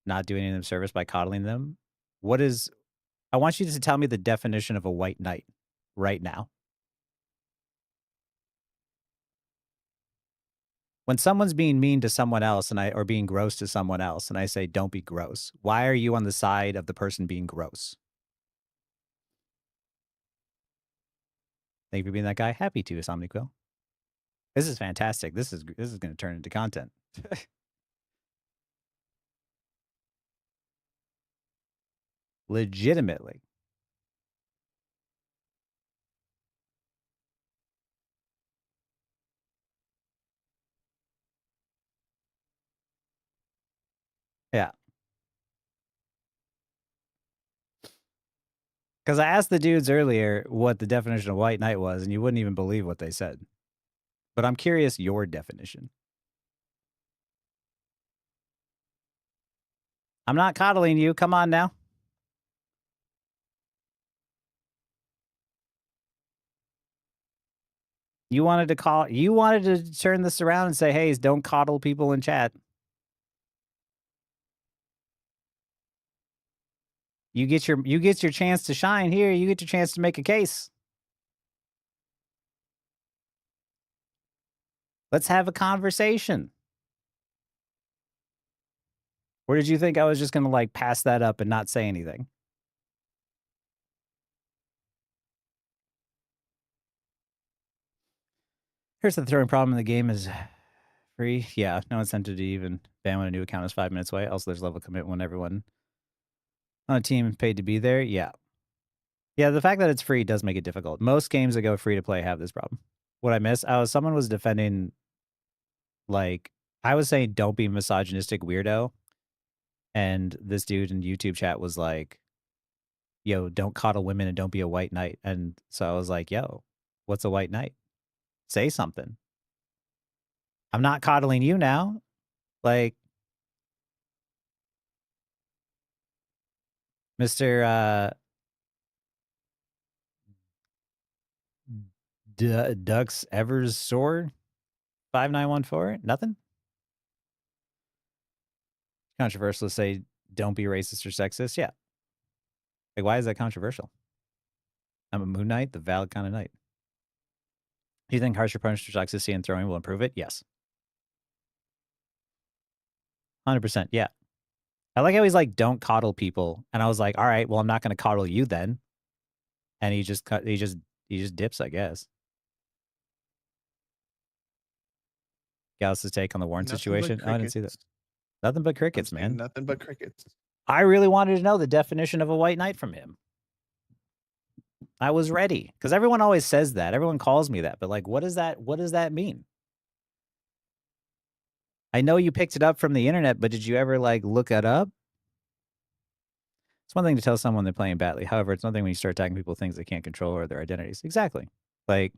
Not doing them service by coddling them. I want you to tell me the definition of a white knight right now. When someone's being mean to someone else or being gross to someone else, and I say, don't be gross, why are you on the side of the person being gross? Thank you for being that guy. Happy to, Somniquil. This is fantastic. This is going to turn into content. Legitimately. Yeah. Because I asked the dudes earlier what the definition of white knight was, and you wouldn't even believe what they said. But I'm curious your definition. I'm not coddling you. Come on now. You wanted to turn this around and say, hey, don't coddle people in chat. You get your chance to shine here. You get your chance to make a case. Let's have a conversation. Or did you think I was just going to like pass that up and not say anything? Here's the throwing problem in the game is free. Yeah, no incentive to even ban when a new account is 5 minutes away. Also, there's level commitment when everyone on a team paid to be there. Yeah. Yeah, the fact that it's free does make it difficult. Most games that go free to play have this problem. What I miss, someone was defending, like, I was saying don't be misogynistic weirdo. And this dude in YouTube chat was like, yo, don't coddle women and don't be a white knight. And so I was like, yo, what's a white knight? Say something. I'm not coddling you now. Like, Mr. Ducks Evers Soar 5914. Nothing. Controversial to say don't be racist or sexist. Yeah. Like, why is that controversial? I'm a Moon Knight, the valid kind of knight. Do you think harsher punishment for toxicity and throwing will improve it? Yes. 100%. Yeah. I like how he's like, don't coddle people. And I was like, all right, well, I'm not going to coddle you then. And he just dips, I guess. Gauss's take on the Warren Nothing but situation. Oh, I didn't see that. crickets. Nothing but I'm crickets, saying man. nothing but crickets. I really wanted to know the definition of a white knight from him. I was ready because everyone always says that. Everyone calls me that, but like, what does that mean? I know you picked it up from the internet, but did you ever like look it up? It's one thing to tell someone they're playing badly. However, it's another thing when you start attacking people things they can't control or their identities. Exactly. Like,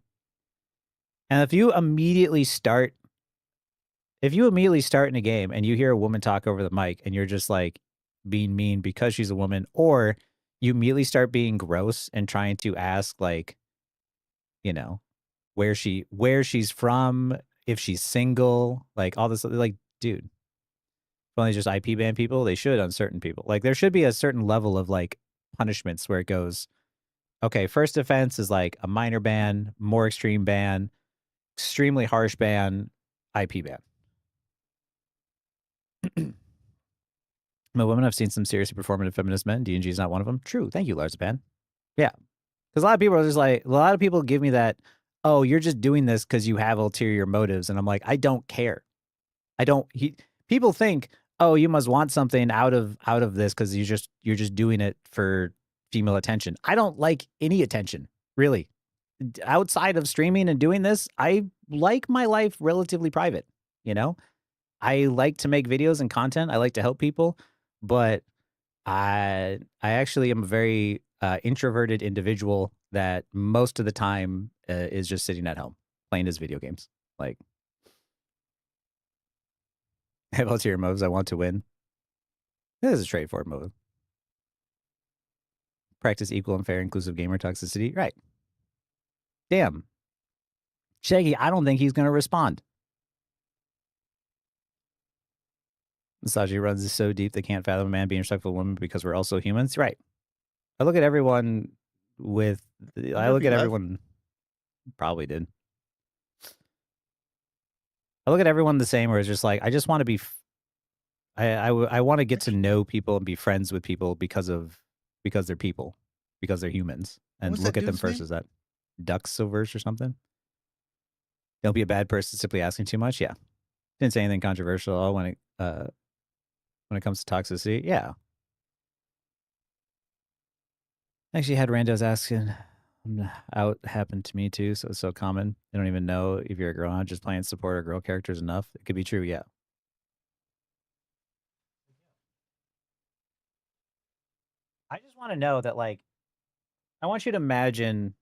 and if you immediately start in a game and you hear a woman talk over the mic and you're just like being mean because she's a woman, or you immediately start being gross and trying to ask like, you know, where she's from, if she's single, like all this, like, dude, when they just IP ban people, they should on certain people. Like there should be a certain level of like punishments where it goes, okay, first offense is like a minor ban, more extreme ban, extremely harsh ban, IP ban. But women, I've seen some seriously performative feminist men. D&G is not one of them. True. Thank you, Larzapan. Yeah. Because a lot of people are just like, a lot of people give me that, oh, you're just doing this because you have ulterior motives. And I'm like, I don't care. People think, oh, you must want something out of this because you're just doing it for female attention. I don't like any attention, really. Outside of streaming and doing this, I like my life relatively private, you know? I like to make videos and content. I like to help people, but I actually am a very introverted individual that most of the time is just sitting at home playing his video games. Like, I have ulterior motives. I want to win. This is a straightforward motive. Practice equal and fair inclusive gamer toxicity. Right. Damn. Shaggy, I don't think he's going to respond. Misogyny runs is so deep they can't fathom a man being respectful of a woman because we're also humans. Right. I look at everyone with... I look at everyone... Probably did. I look at everyone the same where it's just like, I just want to be... I want to get to know people and be friends with people because they're people. Because they're humans. And look at them first as that. Duxilverse or something. Don't be a bad person simply asking too much. Yeah. Didn't say anything controversial at all when it comes to toxicity. Yeah. Actually had randos asking out happened to me too, so it's so common. They don't even know if you're a girl not just playing support or girl characters enough. It could be true, yeah. I just want to know that, like, I want you to imagine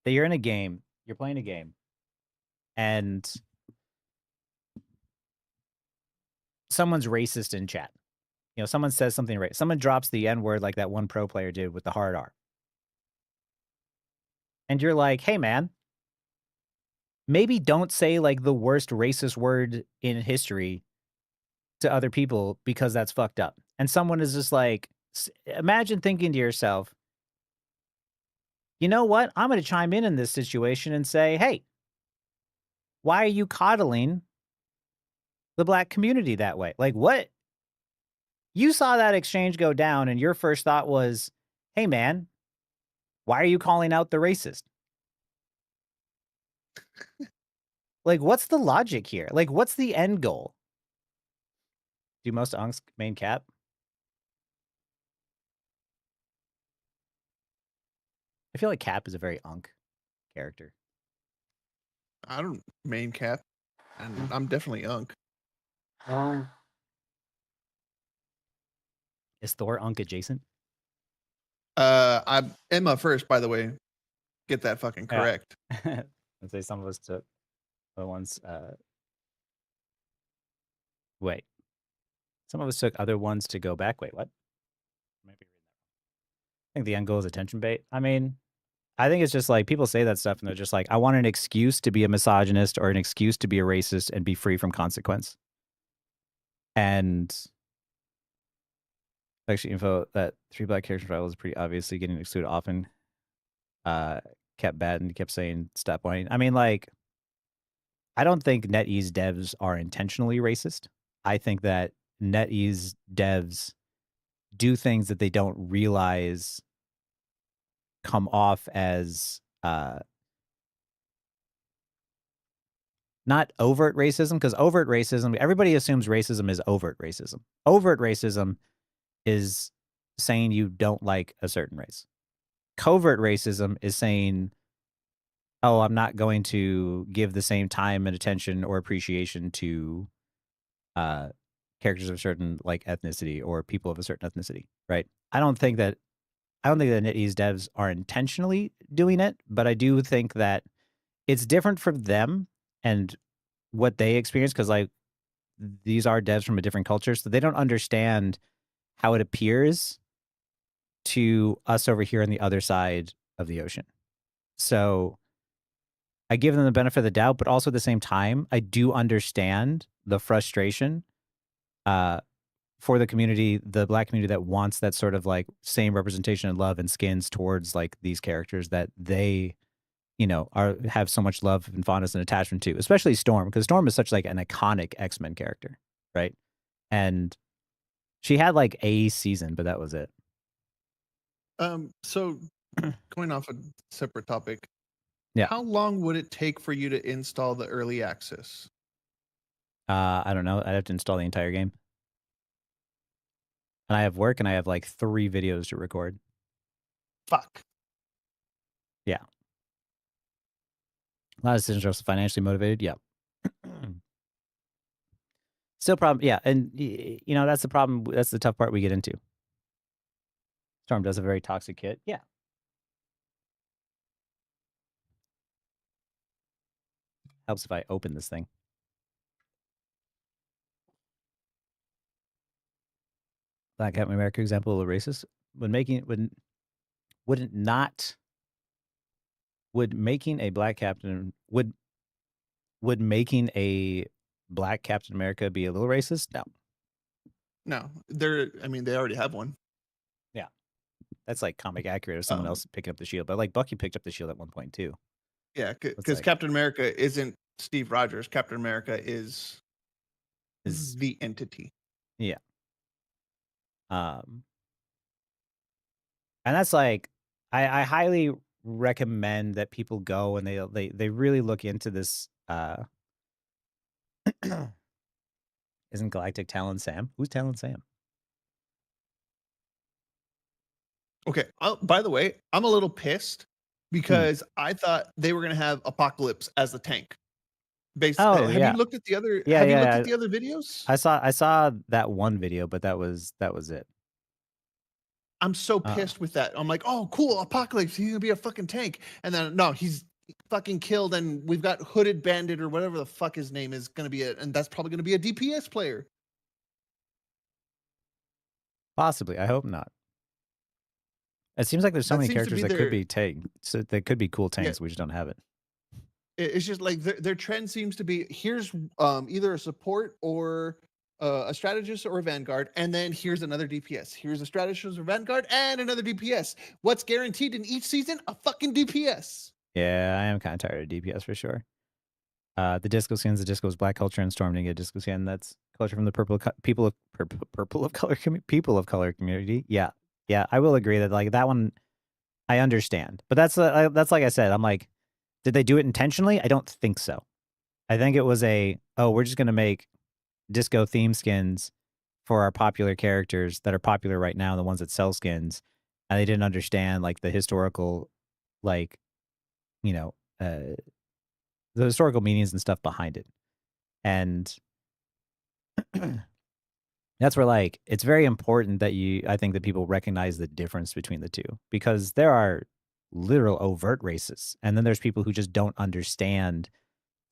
that you're in a game, you're playing a game, and someone's racist in chat. You know, someone says something right. Someone drops the N-word like that one pro player did with the hard R. And you're like, hey, man, maybe don't say like the worst racist word in history to other people because that's fucked up. And someone is just like, imagine thinking to yourself, you know what? I'm going to chime in this situation and say, hey, why are you coddling the black community that way? Like, what? You saw that exchange go down and your first thought was, hey, man, why are you calling out the racist? Like, what's the logic here? Like, what's the end goal? Do most unks main cap? I feel like Cap is a very unk character. I don't main cap, and I'm definitely unk. Is Thor unk adjacent? I'm Emma first, by the way. Get that fucking correct. Let's say some of us took the ones. Wait, some of us took other ones to go back. Wait, what? Maybe I think the end goal is attention bait. I mean, I think it's just like people say that stuff and they're just like, I want an excuse to be a misogynist or an excuse to be a racist and be free from consequence. And actually, info that 3 black character trial is pretty obviously getting excluded often. Kept bad and kept saying stop whining. I mean, like, I don't think NetEase devs are intentionally racist. I think that NetEase devs do things that they don't realize come off as not overt racism, because overt racism, everybody assumes racism is overt racism. Overt racism is saying you don't like a certain race. Covert racism is saying, oh, I'm not going to give the same time and attention or appreciation to characters of a certain like ethnicity or people of a certain ethnicity, right? I don't think that NetEase devs are intentionally doing it, but I do think that it's different for them and what they experience, because like these are devs from a different culture, so they don't understand how it appears to us over here on the other side of the ocean. So I give them the benefit of the doubt, but also at the same time, I do understand the frustration for the community, the Black community that wants that sort of like same representation and love and skins towards like these characters that they, you know, have so much love and fondness and attachment to, especially Storm, because Storm is such like an iconic X-Men character, right? And she had like a season, but that was it. So going off a separate topic, Yeah. how long would it take for you to install the early access? I don't know. I'd have to install the entire game. And I have work and I have like 3 videos to record. Fuck. Yeah. A lot of decisions are also financially motivated. Yeah. Still problem. Yeah. And, you know, that's the problem. That's the tough part we get into. Storm does a very toxic kit. Yeah. Helps if I open this thing. Black Captain America example of a racist. Would making a black captain would making a black Captain America be a little racist? No. No, they already have one. Yeah. That's like comic accurate of someone else picking up the shield. But like Bucky picked up the shield at one point too. Yeah, because Captain America isn't Steve Rogers. Captain America is the entity. Yeah. And that's like, I highly recommend that people go and they really look into this. Isn't Galactic Talon Sam? Who's Talon Sam? Okay. By the way, I'm a little pissed because I thought they were going to have Apocalypse as the tank. Have you looked at the other? Yeah, have you looked at the other videos? I saw that one video, but that was it. I'm so pissed with that. I'm like, oh, cool, Apocalypse. He's gonna be a fucking tank, and then no, he's fucking killed, and we've got Hooded Bandit or whatever the fuck his name is gonna be, and that's probably gonna be a DPS player. Possibly, I hope not. It seems like there's so many characters that could be tank, so they could be cool tanks. Yeah. We just don't have it. It's just like their trend seems to be here's either a support or a strategist or a vanguard, and then here's another DPS. Here's a strategist or vanguard and another DPS. What's guaranteed in each season? A fucking DPS. Yeah, I am kind of tired of DPS for sure. The disco skins, the disco's black culture, and Storm didn't get a disco skin. That's culture from the people of color community. Yeah, I will agree that like that one, I understand, but that's like I said, I'm like, did they do it intentionally? I don't think so. I think it was we're just gonna make disco theme skins for our popular characters that are popular right now, the ones that sell skins, and they didn't understand like the historical, like, you know, the historical meanings and stuff behind it. And that's where like it's very important that I think that people recognize the difference between the two, because there are literal overt racists, and then there's people who just don't understand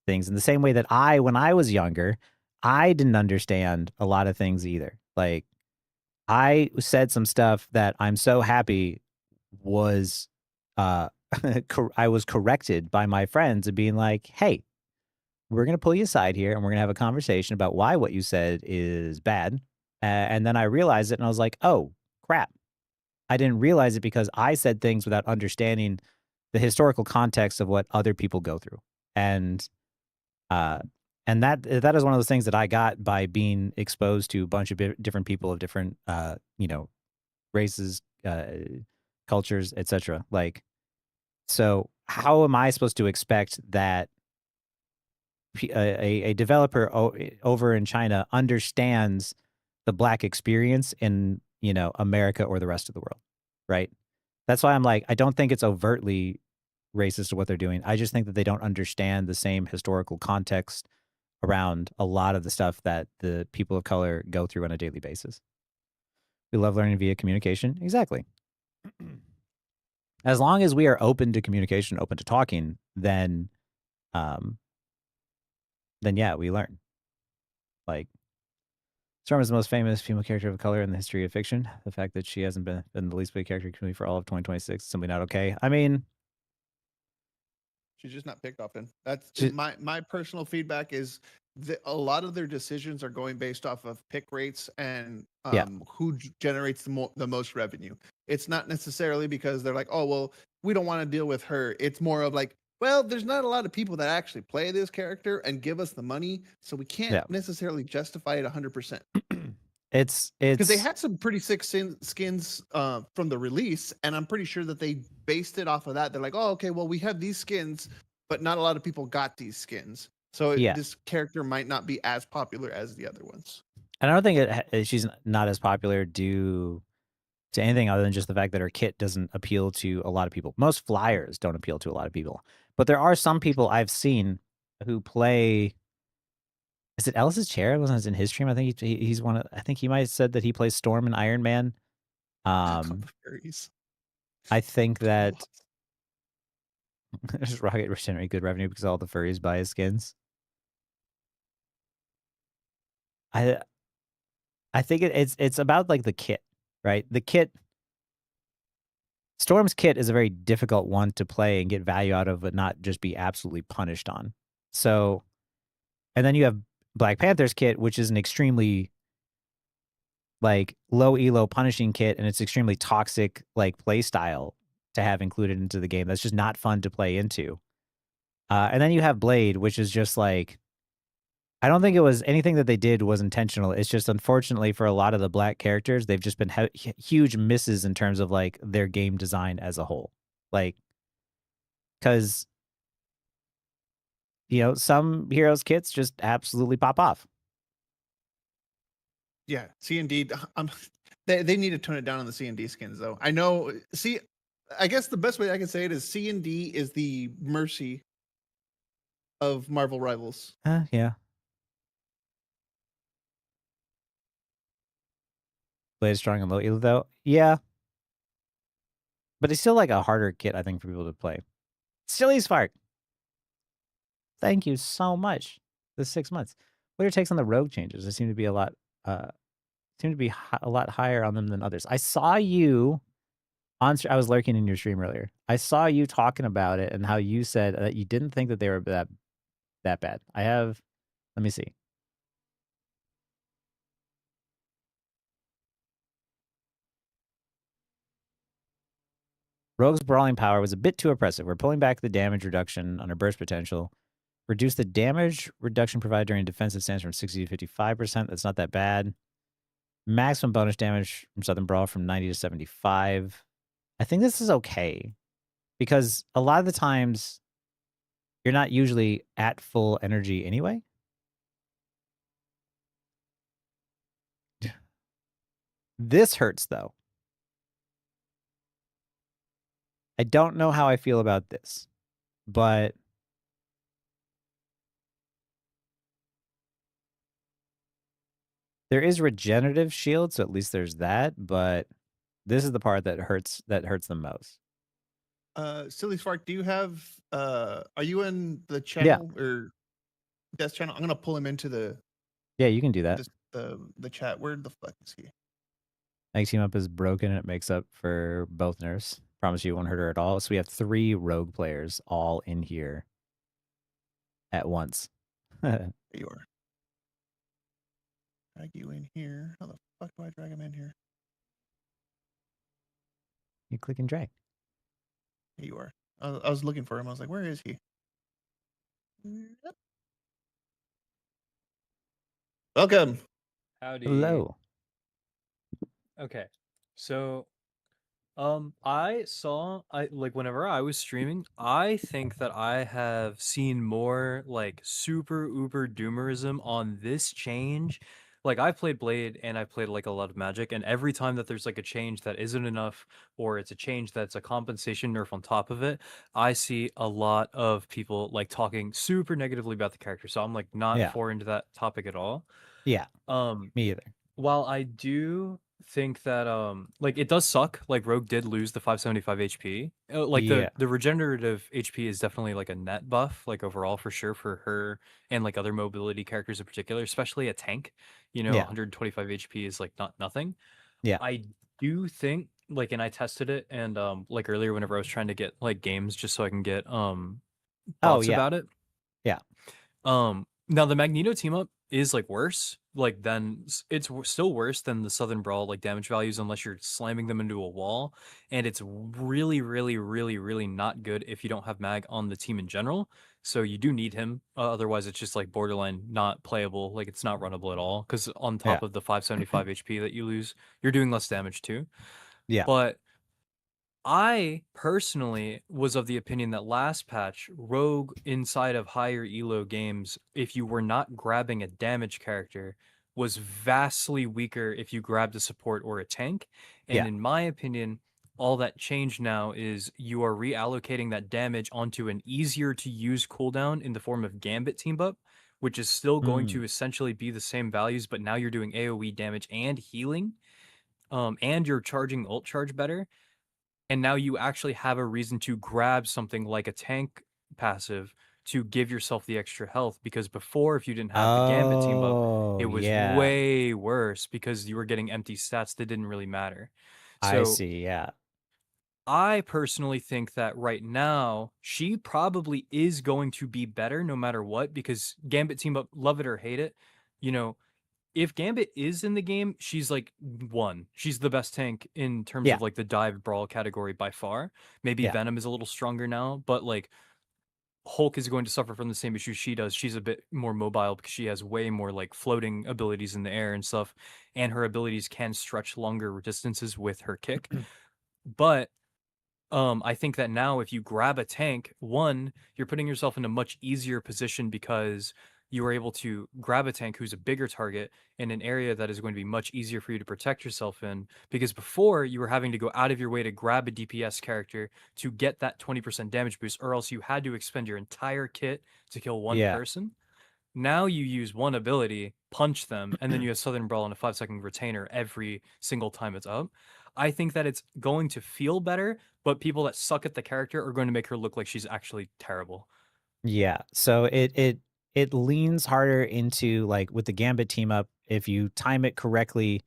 things in the same way that when I was younger, I didn't understand a lot of things either. Like, I said some stuff that I'm so happy was I was corrected by my friends and being like, "Hey, we're going to pull you aside here and we're going to have a conversation about why what you said is bad." And then I realized it and I was like, "Oh, crap. I didn't realize it because I said things without understanding the historical context of what other people go through." And uh that is one of those things that I got by being exposed to a bunch of different people of different races, cultures, etc. Like, so how am I supposed to expect that a developer over in China understands the Black experience in, America or the rest of the world, right? That's why I'm like, I don't think it's overtly racist to what they're doing. I just think that they don't understand the same historical context around a lot of the stuff that the people of color go through on a daily basis. We love learning via communication. Exactly. As long as we are open to communication, open to talking, then yeah, we learn. Like, Storm is the most famous female character of color in the history of fiction. The fact that she hasn't been in the least big character community for all of 2026 is simply not okay. I mean, She's just not picked often. That's She- my personal feedback is that a lot of their decisions are going based off of pick rates and Yeah. who generates the most revenue. It's not necessarily because they're like, oh well, we don't want to deal with her. It's more of like, well, there's not a lot of people that actually play this character and give us the money, so we can't Yeah. necessarily justify it 100%. it's Because they had some pretty sick skins from the release, and I'm pretty sure that they based it off of that. They're like, oh, okay, well, we have these skins, but not a lot of people got these skins. So Yeah. this character might not be as popular as the other ones. and I don't think she's not as popular due to anything other than just the fact that her kit doesn't appeal to a lot of people. Most flyers don't appeal to a lot of people, but there are some people I've seen who play. Is it Ellis's chair? It wasn't in his stream. I think he's one of. I think he might have said that he plays Storm and Iron Man. The furries. I think that Rocket generate good revenue because all the furries buy his skins. I think it's about like the kit, right? The kit. Storm's kit is a very difficult one to play and get value out of, but not just be absolutely punished on. So, and then you have Black Panther's kit, which is an extremely like low elo punishing kit, and it's extremely toxic like play style to have included into the game. That's just not fun to play into. And then you have Blade, which is just like, I don't think it was anything that they did was intentional. It's just unfortunately for a lot of the Black characters, they've just been huge misses in terms of like their game design as a whole. Like, because some heroes kits just absolutely pop off. Yeah, C&D. They need to tone it down on the C&D skins, though. I know. See, I guess the best way I can say it is C&D is the Mercy of Marvel Rivals. Yeah. Blade strong and low elo though. Yeah. But it's still like a harder kit, I think, for people to play. Silly Spark. Thank you so much. The 6 months. What are your takes on the rogue changes? They seem to be a lot higher on them than others. I saw you on. I was lurking in your stream earlier. I saw you talking about it and how you said that you didn't think that they were that bad. Let me see. Rogue's brawling power was a bit too oppressive. We're pulling back the damage reduction on her burst potential. Reduce the damage reduction provided during defensive stance from 60 to 55%. That's not that bad. Maximum bonus damage from Southern Brawl from 90 to 75. I think this is okay. Because a lot of the times, you're not usually at full energy anyway. This hurts, though. I don't know how I feel about this, but there is regenerative shield, so at least there's that, but this is the part that hurts the most. Silly Spark, do you have are you in the channel or Death channel? I'm gonna pull him into the you can do that. The chat. Where the fuck is he? Next team up is broken and it makes up for both nerfs. Promise you it won't hurt her at all. So we have 3 rogue players all in here at once. There you are. Drag you in here. How the fuck do I drag him in here? You click and drag. Here you are. I was looking for him. I was like, where is he? Yep. Welcome. Howdy. Hello. Okay. So, whenever I was streaming, I think that I have seen more like super uber doomerism on this change. Like I played Blade and I played like a lot of Magic, and every time that there's like a change that isn't enough, or it's a change that's a compensation nerf on top of it, I see a lot of people like talking super negatively about the character. So I'm like not Yeah. for into that topic at all. Yeah, Um, me either. while I do think that like it does suck, like Rogue did lose the 575 HP. Like Yeah. the regenerative HP is definitely like a net buff, like overall for sure for her and like other mobility characters in particular, especially a tank. You know, Yeah. 125 HP is like not nothing. Yeah. I do think like, and I tested it, and like earlier whenever I was trying to get like games just so I can get thoughts yeah. about it. Yeah. Now the Magneto team up is like worse, like it's still worse than the Southern Brawl like damage values unless you're slamming them into a wall, and it's really really really really not good if you don't have Mag on the team in general. So you do need him, otherwise it's just like borderline not playable, like it's not runnable at all, because on top of the 575 HP that you lose, you're doing less damage too. Yeah. But I personally was of the opinion that last patch, Rogue inside of higher elo games, if you were not grabbing a damage character, was vastly weaker if you grabbed a support or a tank. And Yeah. in my opinion, all that changed now is you are reallocating that damage onto an easier to use cooldown in the form of Gambit team up, which is still going to essentially be the same values, but now you're doing AoE damage and healing. And you're charging ult charge better. And now you actually have a reason to grab something like a tank passive to give yourself the extra health, because before, if you didn't have the Gambit team up, it was way worse because you were getting empty stats that didn't really matter. I So see, yeah. I personally think that right now she probably is going to be better no matter what, because Gambit team up, love it or hate it, you know, if Gambit is in the game, she's like one. She's the best tank in terms of like the dive brawl category by far. Maybe Venom is a little stronger now, but like Hulk is going to suffer from the same issues she does. She's a bit more mobile because she has way more like floating abilities in the air and stuff, and her abilities can stretch longer distances with her kick. But I think that now if you grab a tank, one, you're putting yourself in a much easier position because you are able to grab a tank who's a bigger target in an area that is going to be much easier for you to protect yourself in. Because before, you were having to go out of your way to grab a DPS character to get that 20% damage boost, or else you had to expend your entire kit to kill one person. Now you use one ability, punch them, and then you have Southern Brawl and a 5-second retainer every single time it's up. I think that it's going to feel better, but people that suck at the character are going to make her look like she's actually terrible. Yeah. So it leans harder into like with the Gambit team up, if you time it correctly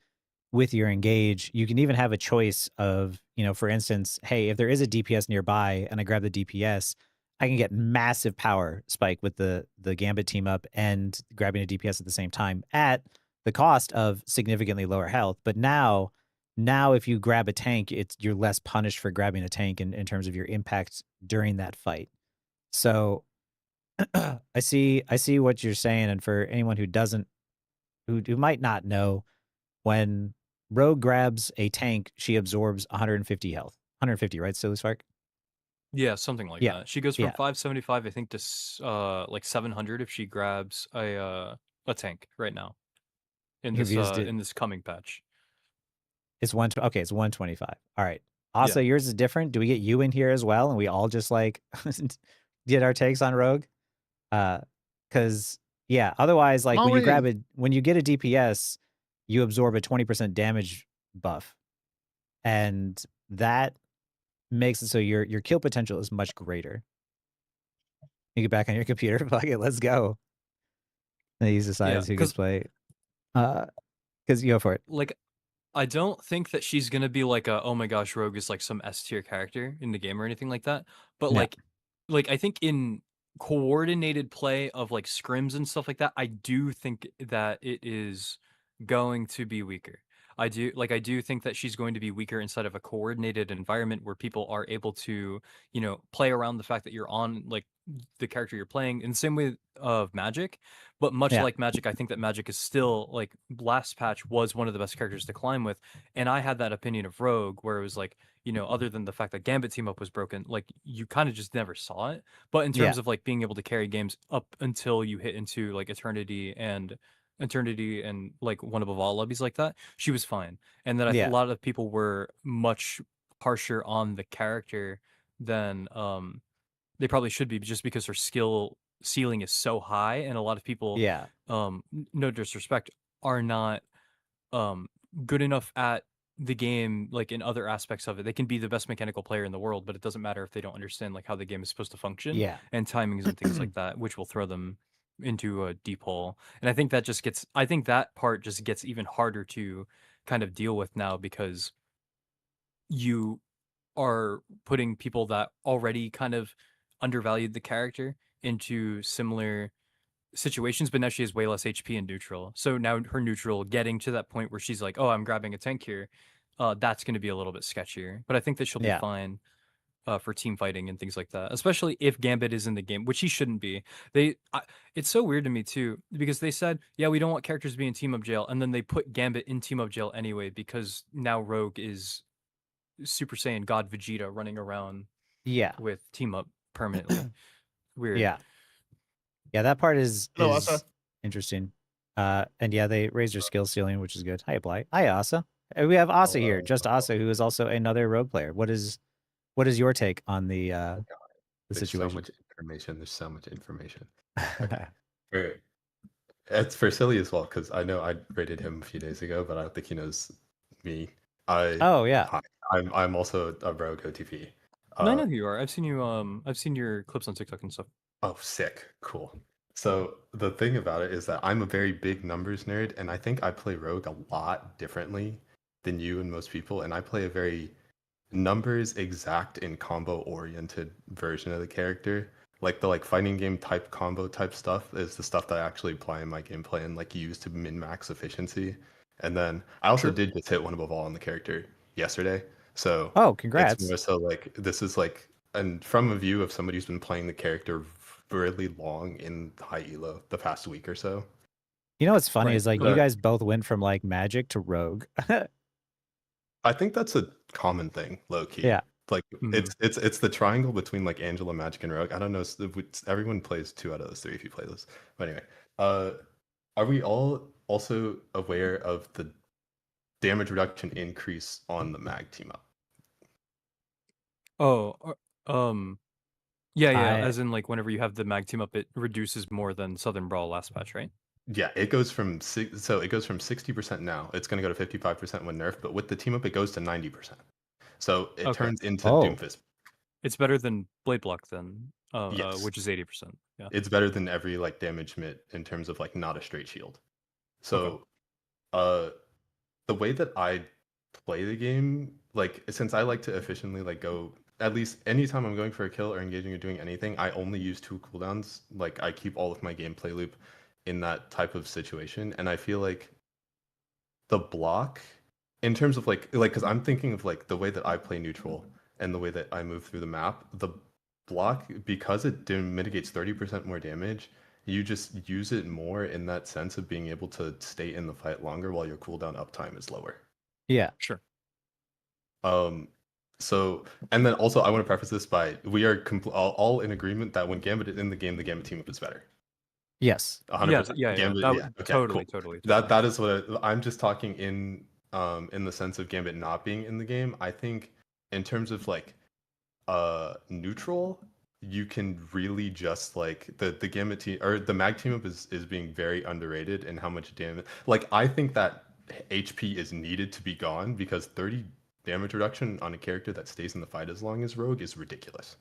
with your engage, you can even have a choice of, you know, for instance, hey, if there is a DPS nearby and I grab the DPS, I can get massive power spike with the Gambit team up and grabbing a DPS at the same time at the cost of significantly lower health. But now if you grab a tank, you're less punished for grabbing a tank in terms of your impact during that fight. So I see what you're saying, and for anyone who doesn't, who might not know, when Rogue grabs a tank, she absorbs 150 health. 150, right, Silly Spark? Yeah, something like that. She goes from 575, I think, to like 700 if she grabs a tank right now in this coming patch. It's it's 125. All right. Also, yours is different. Do we get you in here as well, and we all just like get our takes on Rogue? Because otherwise, like when you get a DPS, you absorb a 20% damage buff, and that makes it so your kill potential is much greater. You get back on your computer. Fuck it, let's go. And he decides who gets play. Because you go for it. Like, I don't think that she's gonna be like a, oh my gosh, Rogue is like some S tier character in the game or anything like that. But Yeah. like I think in coordinated play of like scrims and stuff like that, I do think that it is going to be weaker. I do think that she's going to be weaker inside of a coordinated environment where people are able to, play around the fact that you're on like the character you're playing in the same way of Magic. But much Yeah. like Magic, I think that Magic is still like last patch was one of the best characters to climb with. And I had that opinion of Rogue where it was like, other than the fact that Gambit team up was broken, like you kind of just never saw it. But in Yeah. terms of like being able to carry games up until you hit into like Eternity and like one above all lobbies like that, she was fine. And then a Yeah. lot of people were much harsher on the character than they probably should be, just because her skill ceiling is so high, and a lot of people, Yeah. no disrespect, are not good enough at the game, like in other aspects of it. They can be the best mechanical player in the world, but it doesn't matter if they don't understand like how the game is supposed to function Yeah. and timings and things like that, which will throw them into a deep hole. And I think that part just gets even harder to kind of deal with now, because you are putting people that already kind of undervalued the character into similar situations, but now she has way less HP in neutral. So now her neutral getting to that point where she's like, oh, I'm grabbing a tank here, that's going to be a little bit sketchier. But I think that she'll be Yeah. fine for team fighting and things like that, especially if Gambit is in the game, which he shouldn't be. It's so weird to me too, because they said, yeah, we don't want characters to be in team up jail, and then they put Gambit in team up jail anyway, because now Rogue is Super Saiyan God Vegeta running around Yeah. with team up permanently. Weird. Yeah. Yeah, that part is Hello, Asa. interesting. And yeah, they raised her skill ceiling, which is good. Hi, Bly. Hi, Asa. We have Asa here, just Asa, who is also another rogue player. What is your take on the There's situation? so much information. There's so much information. It's for Silly as well, because I know I rated him a few days ago, but I don't think he knows me. Oh yeah. Hi, I'm also a rogue OTP. I know who you are. I've seen you. I've seen your clips on TikTok and stuff. Oh, sick. Cool. So the thing about it is that I'm a very big numbers nerd, and I think I play Rogue a lot differently than you and most people, and I play a very numbers exact and combo oriented version of the character. Like the fighting game type combo type stuff is the stuff that I actually apply in my gameplay and use to min max efficiency. And then I also did just hit one above all on the character yesterday. So oh, congrats. It's more so this is and from a view of somebody who's been playing the character really long in high elo the past week or so. You know what's funny is you but- guys both went from Magic to Rogue. I think that's a common thing, low key. Yeah. It's the triangle between Angela, Magic, and Rogue. I don't know. Everyone plays 2 out of those 3 if you play those. But anyway, are we all also aware of the damage reduction increase on the mag team up? Oh, yeah. I- As in, whenever you have the mag team up, it reduces more than Southern Brawl last patch, right? Yeah, it goes from 60% now. It's going to go to 55% when nerfed, but with the team up, it goes to 90%. So it Okay. turns into Oh. Doomfist. It's better than Blade Block then, Yes. which is 80%. Yeah. It's better than every damage mitt in terms of not a straight shield. So the way that I play the game, since I like to efficiently go, at least anytime I'm going for a kill or engaging or doing anything, I only use 2 cooldowns. I keep all of my gameplay loop in that type of situation, and I feel the block in terms of because I'm thinking of the way that I play neutral and the way that I move through the map, the block, because it mitigates 30% more damage, you just use it more in that sense of being able to stay in the fight longer while your cooldown uptime is lower. Yeah. Sure. So, and then also I want to preface this by we are all in agreement that when Gambit is in the game, the Gambit team up is better. Yes. 100%. Yeah. Gambit, That- yeah. Okay, totally, cool. totally. That is what I'm just talking in the sense of Gambit not being in the game. I think in terms of neutral, you can really just the Gambit team or the mag team up is being very underrated in how much damage. I think that HP is needed to be gone, because 30 damage reduction on a character that stays in the fight as long as Rogue is ridiculous.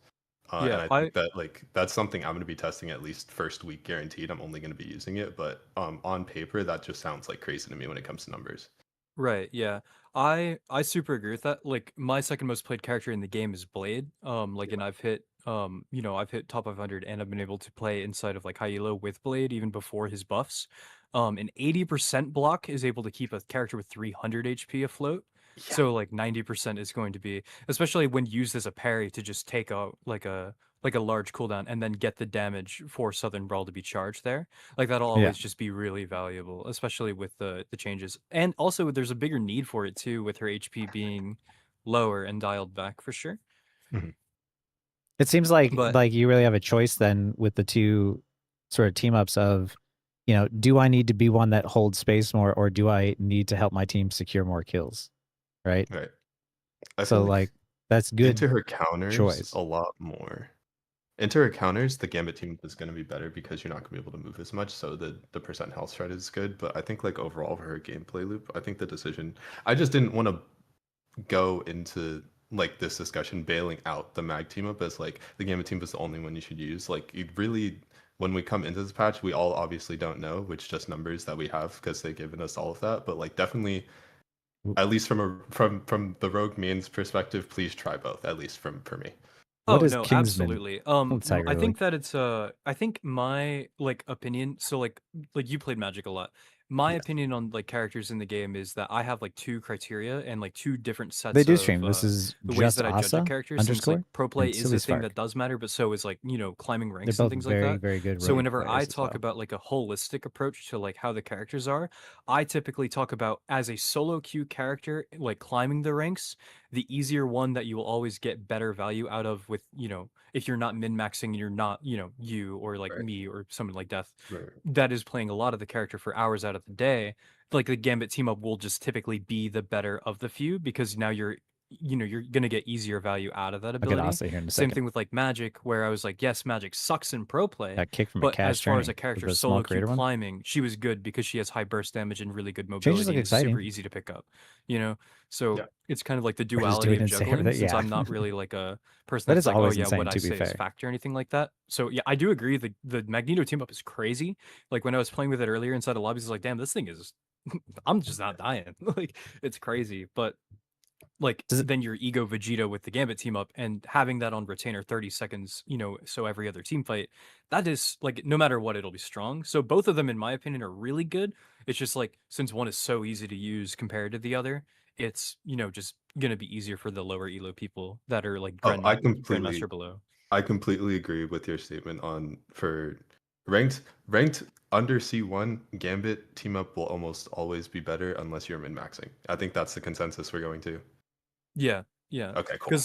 And I think that that's something I'm going to be testing at least first week guaranteed. I'm only going to be using it, but on paper that just sounds crazy to me when it comes to numbers. Right, yeah. I super agree with that. Like my second most played character in the game is Blade. Like and I've hit I've hit top 500 and I've been able to play inside of like high elo with Blade even before his buffs. An 80% block is able to keep a character with 300 HP afloat. Yeah. So like 90% is going to be, especially when used as a parry to just take a large cooldown and then get the damage for Southern Brawl to be charged there. Like that'll Yeah. always just be really valuable, especially with the changes. And also there's a bigger need for it too with her HP being lower and dialed back for sure. It seems like But you really have a choice then with the two sort of team ups of, do I need to be one that holds space more, or do I need to help my team secure more kills? Right. Right. I So feel like that's good. into her counters choice. a lot more. Into her counters, the Gambit team is going to be better because you're not going to be able to move as much, so the percent health strat is good. But I think like overall for her gameplay loop, I think the decision, I just didn't want to go into like this discussion bailing out the mag team up as like the Gambit team was the only one you should use. Like you really, when we come into this patch, we all obviously don't know which just numbers that we have because they've given us all of that. But like definitely, at least from the rogue mains perspective, please try both. At least for me. What oh is no, Kingsman? absolutely. Tiger I Lily? think that it's I think my like opinion. So like you played Magic a lot. My Yes. opinion on like characters in the game is that I have like two criteria and like two different sets They do of stream. This is the ways just that I judge a Asa character. Since underscore like pro play and is Silly a thing Spark. that does matter, but so is like climbing They're ranks and both things very, like that. very good. So rogue whenever I players as talk well. about like a holistic approach to like how the characters are, I typically talk about as a solo queue character, like climbing the ranks, the easier one that you will always get better value out of with, if you're not min-maxing and you're not, you or like Right. me or someone like Death Right. that is playing a lot of the character for hours out of the day, like the Gambit team up will just typically be the better of the few because now you're going to get easier value out of that I'll get ability. Asa here in a Same second. thing with like Magic, where I was like, yes, Magic sucks in pro play, That kick from a but cash as far as journey a character with the small solo queue creator one. climbing, she was good because she has high burst damage and really good Changes mobility look and is super exciting. easy to pick up. So Yeah. it's kind of like the We're just duality doing of insane with juggling, it, since yeah. I'm not really like a person That that's is like, oh always yeah, insane, what I to be say is fair. fact or anything like that. So yeah, I do agree the Magneto team up is crazy. Like when I was playing with it earlier inside of lobbies, I was like, damn, this thing is I'm just not dying. Like it's crazy. But like Does it- then your ego Vegeta with the Gambit team up and having that on retainer 30 seconds, so every other team fight, that is like no matter what, it'll be strong. So both of them, in my opinion, are really good. It's just like since one is so easy to use compared to the other, it's just gonna be easier for the lower elo people that are like Oh, I Grandmaster below. I completely agree with your statement on for ranked under C1 Gambit team up will almost always be better unless you're min maxing. I think that's the consensus we're going to. Yeah. Okay, cool.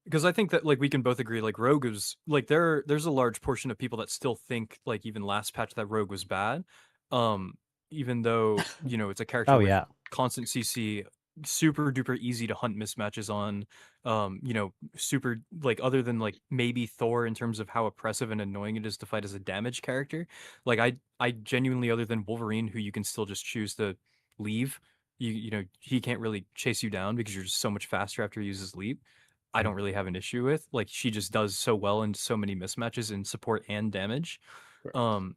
Because I think that like we can both agree like Rogue is like there's a large portion of people that still think like even last patch that Rogue was bad. Even though, it's a character Oh with yeah. constant CC, super duper easy to hunt mismatches on, super like other than like maybe Thor in terms of how oppressive and annoying it is to fight as a damage character. Like I genuinely, other than Wolverine, who you can still just choose to leave, he can't really chase you down because you're just so much faster after he uses leap. I don't really have an issue with. Like she just does so well in so many mismatches in support and damage. Correct.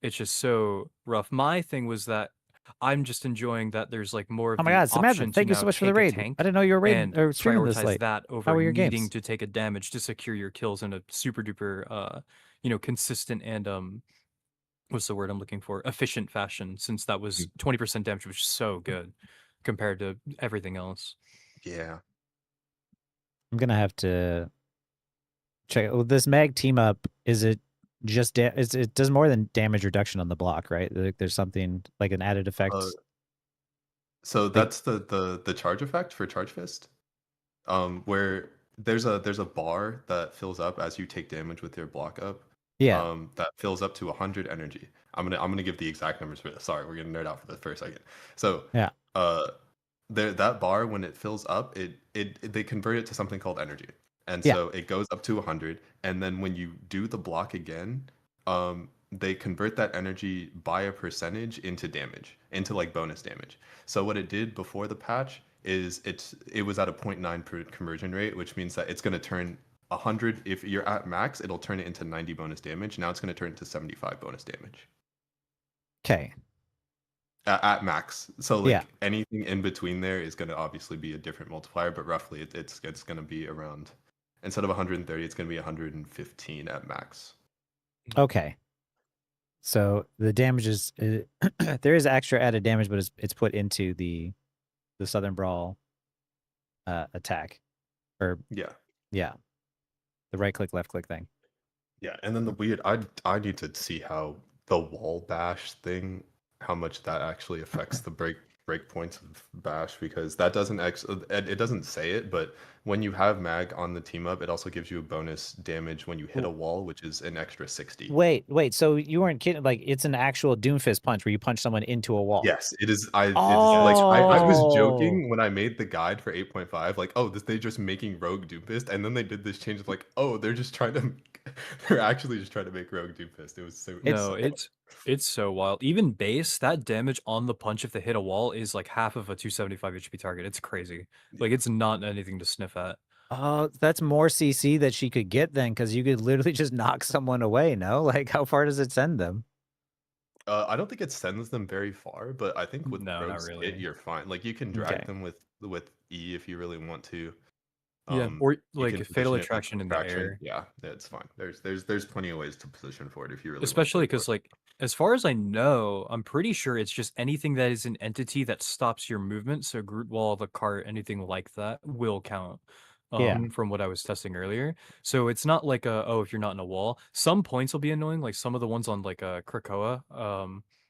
It's just so rough. My thing was that I'm just enjoying that there's like more of Oh my the God, Samantha! option to Thank you so now much for the take a raid. tank I didn't know you were raiding and or streaming this prioritize late. that How over were your needing games? to take a damage to secure your kills in a super duper consistent and what's the word I'm looking for? Efficient fashion, since that was 20% damage, which is so good compared to everything else. Yeah. I'm gonna have to check. Well, this mag team up, is it just it does more than damage reduction on the block, right? Like, there's something like an added effect. So that's the charge effect for Charge Fist. Where there's a bar that fills up as you take damage with your block up. Yeah. That fills up to 100 energy. I'm gonna give the exact numbers for this. Sorry, we're gonna nerd out for this for a second. So Yeah. that bar, when it fills up, they convert it to something called energy, and Yeah. so it goes up to 100. And then when you do the block again, they convert that energy by a percentage into damage, into like bonus damage. So what it did before the patch is it was at a 0.9 conversion rate, which means that it's going to turn 100. If you're at max, it'll turn it into 90 bonus damage. Now it's going to turn it to 75 bonus damage. Okay. at max. So like Yeah. anything in between there is going to obviously be a different multiplier, but roughly it's going to be around, instead of 130, it's going to be 115 at max. Okay. So the damage is there is extra added damage, but it's put into the Southern Brawl attack, or Yeah. the right click, left click thing. Yeah, and then the weird, I need to see how the wall bash thing, how much that actually affects the break points of bash, because that doesn't it doesn't say it, but when you have mag on the team up, it also gives you a bonus damage when you hit a wall, which is an extra 60. Wait. So you weren't kidding? Like, it's an actual Doomfist punch where you punch someone into a wall. Yes, it is. It is like I was Oh. joking when I made the guide for 8.5, like, oh, they're just making Rogue Doomfist, and then they did this change of like, oh, they're actually just trying to make Rogue Doomfist. It was so No, it's so wild. Even base, that damage on the punch if they hit a wall is like half of a 275 HP target. It's crazy. Like, it's not anything to sniff at. Oh, that's more CC that she could get then, because you could literally just knock someone away. No, like, how far does it send them? I don't think it sends them very far, but I think with No, not Rogue's really. Hit, you're fine. Like you can drag Okay. them with E if you really want to. Yeah, or You like can fatal position it with attraction in the attraction. air. Yeah, it's fine. There's plenty of ways to position for it if you really Especially want to. because, like, as far as I know, I'm pretty sure it's just anything that is an entity that stops your movement. So Groot Wall, the cart, anything like that will count. Yeah. From what I was testing earlier. So it's not like if you're not in a wall. Some points will be annoying, like some of the ones on like Krakoa.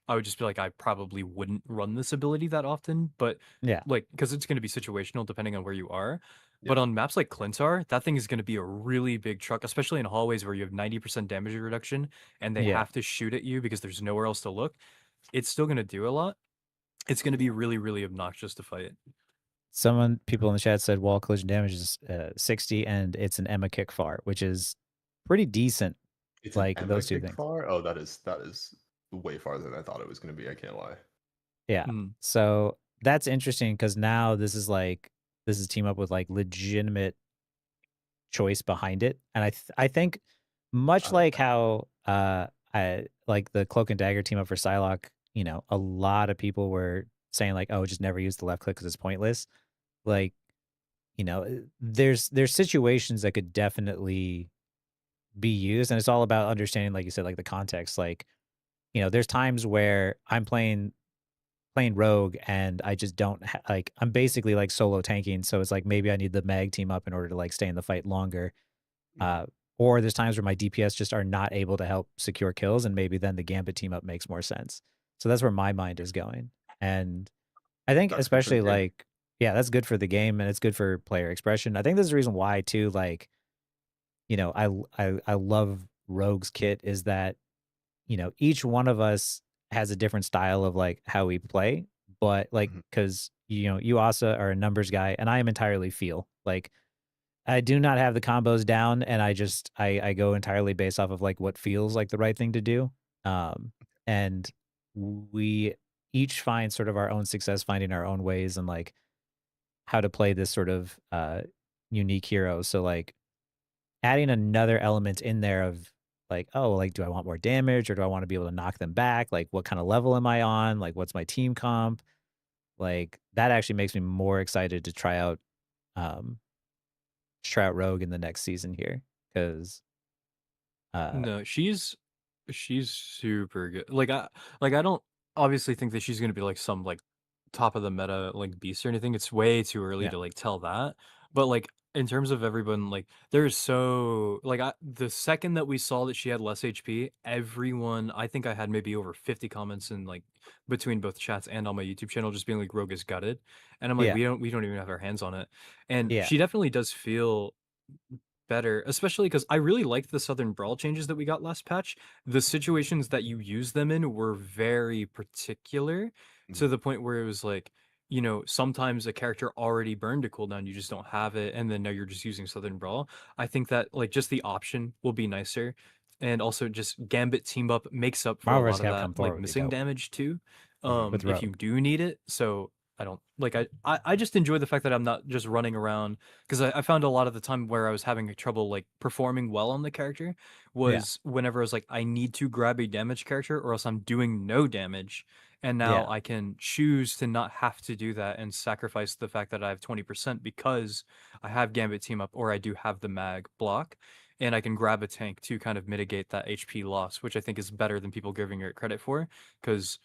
I would just be like, I probably wouldn't run this ability that often, but Yeah. like because it's going to be situational depending on where you are. But Yeah. on maps like Clintar, that thing is going to be a really big truck, especially in hallways where you have 90% damage reduction and they Yeah. have to shoot at you because there's nowhere else to look. It's still going to do a lot. It's going to be really, really obnoxious to fight. People in the chat said wall collision damage is 60, and it's an Emma kick far, which is pretty decent. It's like an those two kick things. far. Oh, that is way farther than I thought it was going to be. I can't lie. Yeah. Mm. So that's interesting because now this is team up with like legitimate choice behind it, and I think much like how I like the Cloak and Dagger team up for Psylocke. You know, a lot of people were saying like, oh, just never use the left click because it's pointless. Like, you know, there's situations that could definitely be used, and it's all about understanding, like you said, like the context. Like, you know, there's times where I'm playing Rogue and I just don't like, I'm basically like solo tanking, so it's like maybe I need the mag team up in order to like stay in the fight longer. Or there's times where my DPS just are not able to help secure kills, and maybe then the Gambit team up makes more sense. So that's where my mind is going. And I think That's good for the especially game. like, yeah, that's good for the game and it's good for player expression. I think this is the reason why too, like, you know, I love Rogue's kit is that, you know, each one of us has a different style of like how we play, but like, Mhm. because, you know, you also are a numbers guy and I am entirely feel. Like, I do not have the combos down, and I go entirely based off of like what feels like the right thing to do. And we each find sort of our own success finding our own ways and like how to play this sort of unique hero. So like adding another element in there of like, oh, like, do I want more damage or do I want to be able to knock them back? Like, what kind of level am I on? Like, what's my team comp? Like, that actually makes me more excited to try out Rogue in the next season here, because No, she's super good. Like I don't obviously think that she's gonna be like some like top of the meta like beast or anything. It's way too early Yeah. to like tell that. But like in terms of everyone, like there's so like the second that we saw that she had less HP, everyone, I think I had maybe over 50 comments in like between both chats and on my YouTube channel just being like Rogue is gutted. And I'm like, Yeah. we don't even have our hands on it. And Yeah. she definitely does feel better, especially because I really liked the Southern Brawl changes that we got last patch. The situations that you use them in were very particular to the point where it was like, you know, sometimes a character already burned a cooldown, you just don't have it, and then now you're just using Southern Brawl. I think that like just the option will be nicer. And also just Gambit team up makes up for Marvel a vs. lot of Capcom that 4 like would be missing dope. damage too. With If you Rogue. do need it. So I don't like I just enjoy the fact that I'm not just running around because I found a lot of the time where I was having trouble like performing well on the character was whenever I was like I need to grab a damage character or else I'm doing no damage, And now Yeah. I can choose to not have to do that and sacrifice the fact that I have 20% because I have Gambit team up or I do have the mag block. And I can grab a tank to kind of mitigate that HP loss, which I think is better than people giving it credit for, because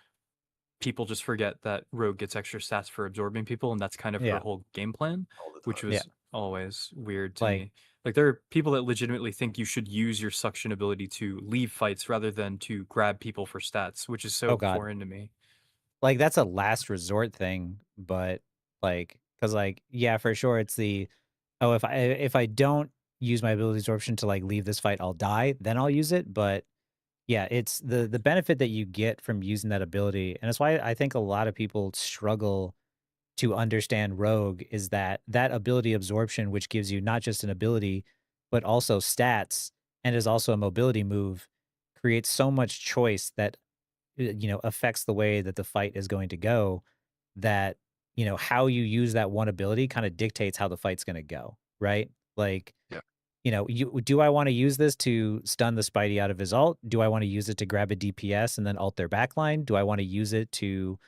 people just forget that Rogue gets extra stats for absorbing people, and that's kind of her Yeah. whole game plan, all the which time. Yeah. was always weird to Like, me. Like, there are people that legitimately think you should use your suction ability to leave fights rather than to grab people for stats, which is oh so God. foreign to me. Like, that's a last resort thing, but like, because like, yeah, for sure, it's the, oh, if I don't use my ability absorption to like leave this fight, I'll die. Then I'll use it. But yeah, it's the benefit that you get from using that ability, and that's why I think a lot of people struggle to understand Rogue is that that ability absorption, which gives you not just an ability, but also stats, and is also a mobility move, creates so much choice that affects the way that the fight is going to go, that how you use that one ability kind of dictates how the fight's going to go, right? Like, Yeah. do I want to use this to stun the Spidey out of his ult? Do I want to use it to grab a DPS and then ult their backline? Do I want to use it to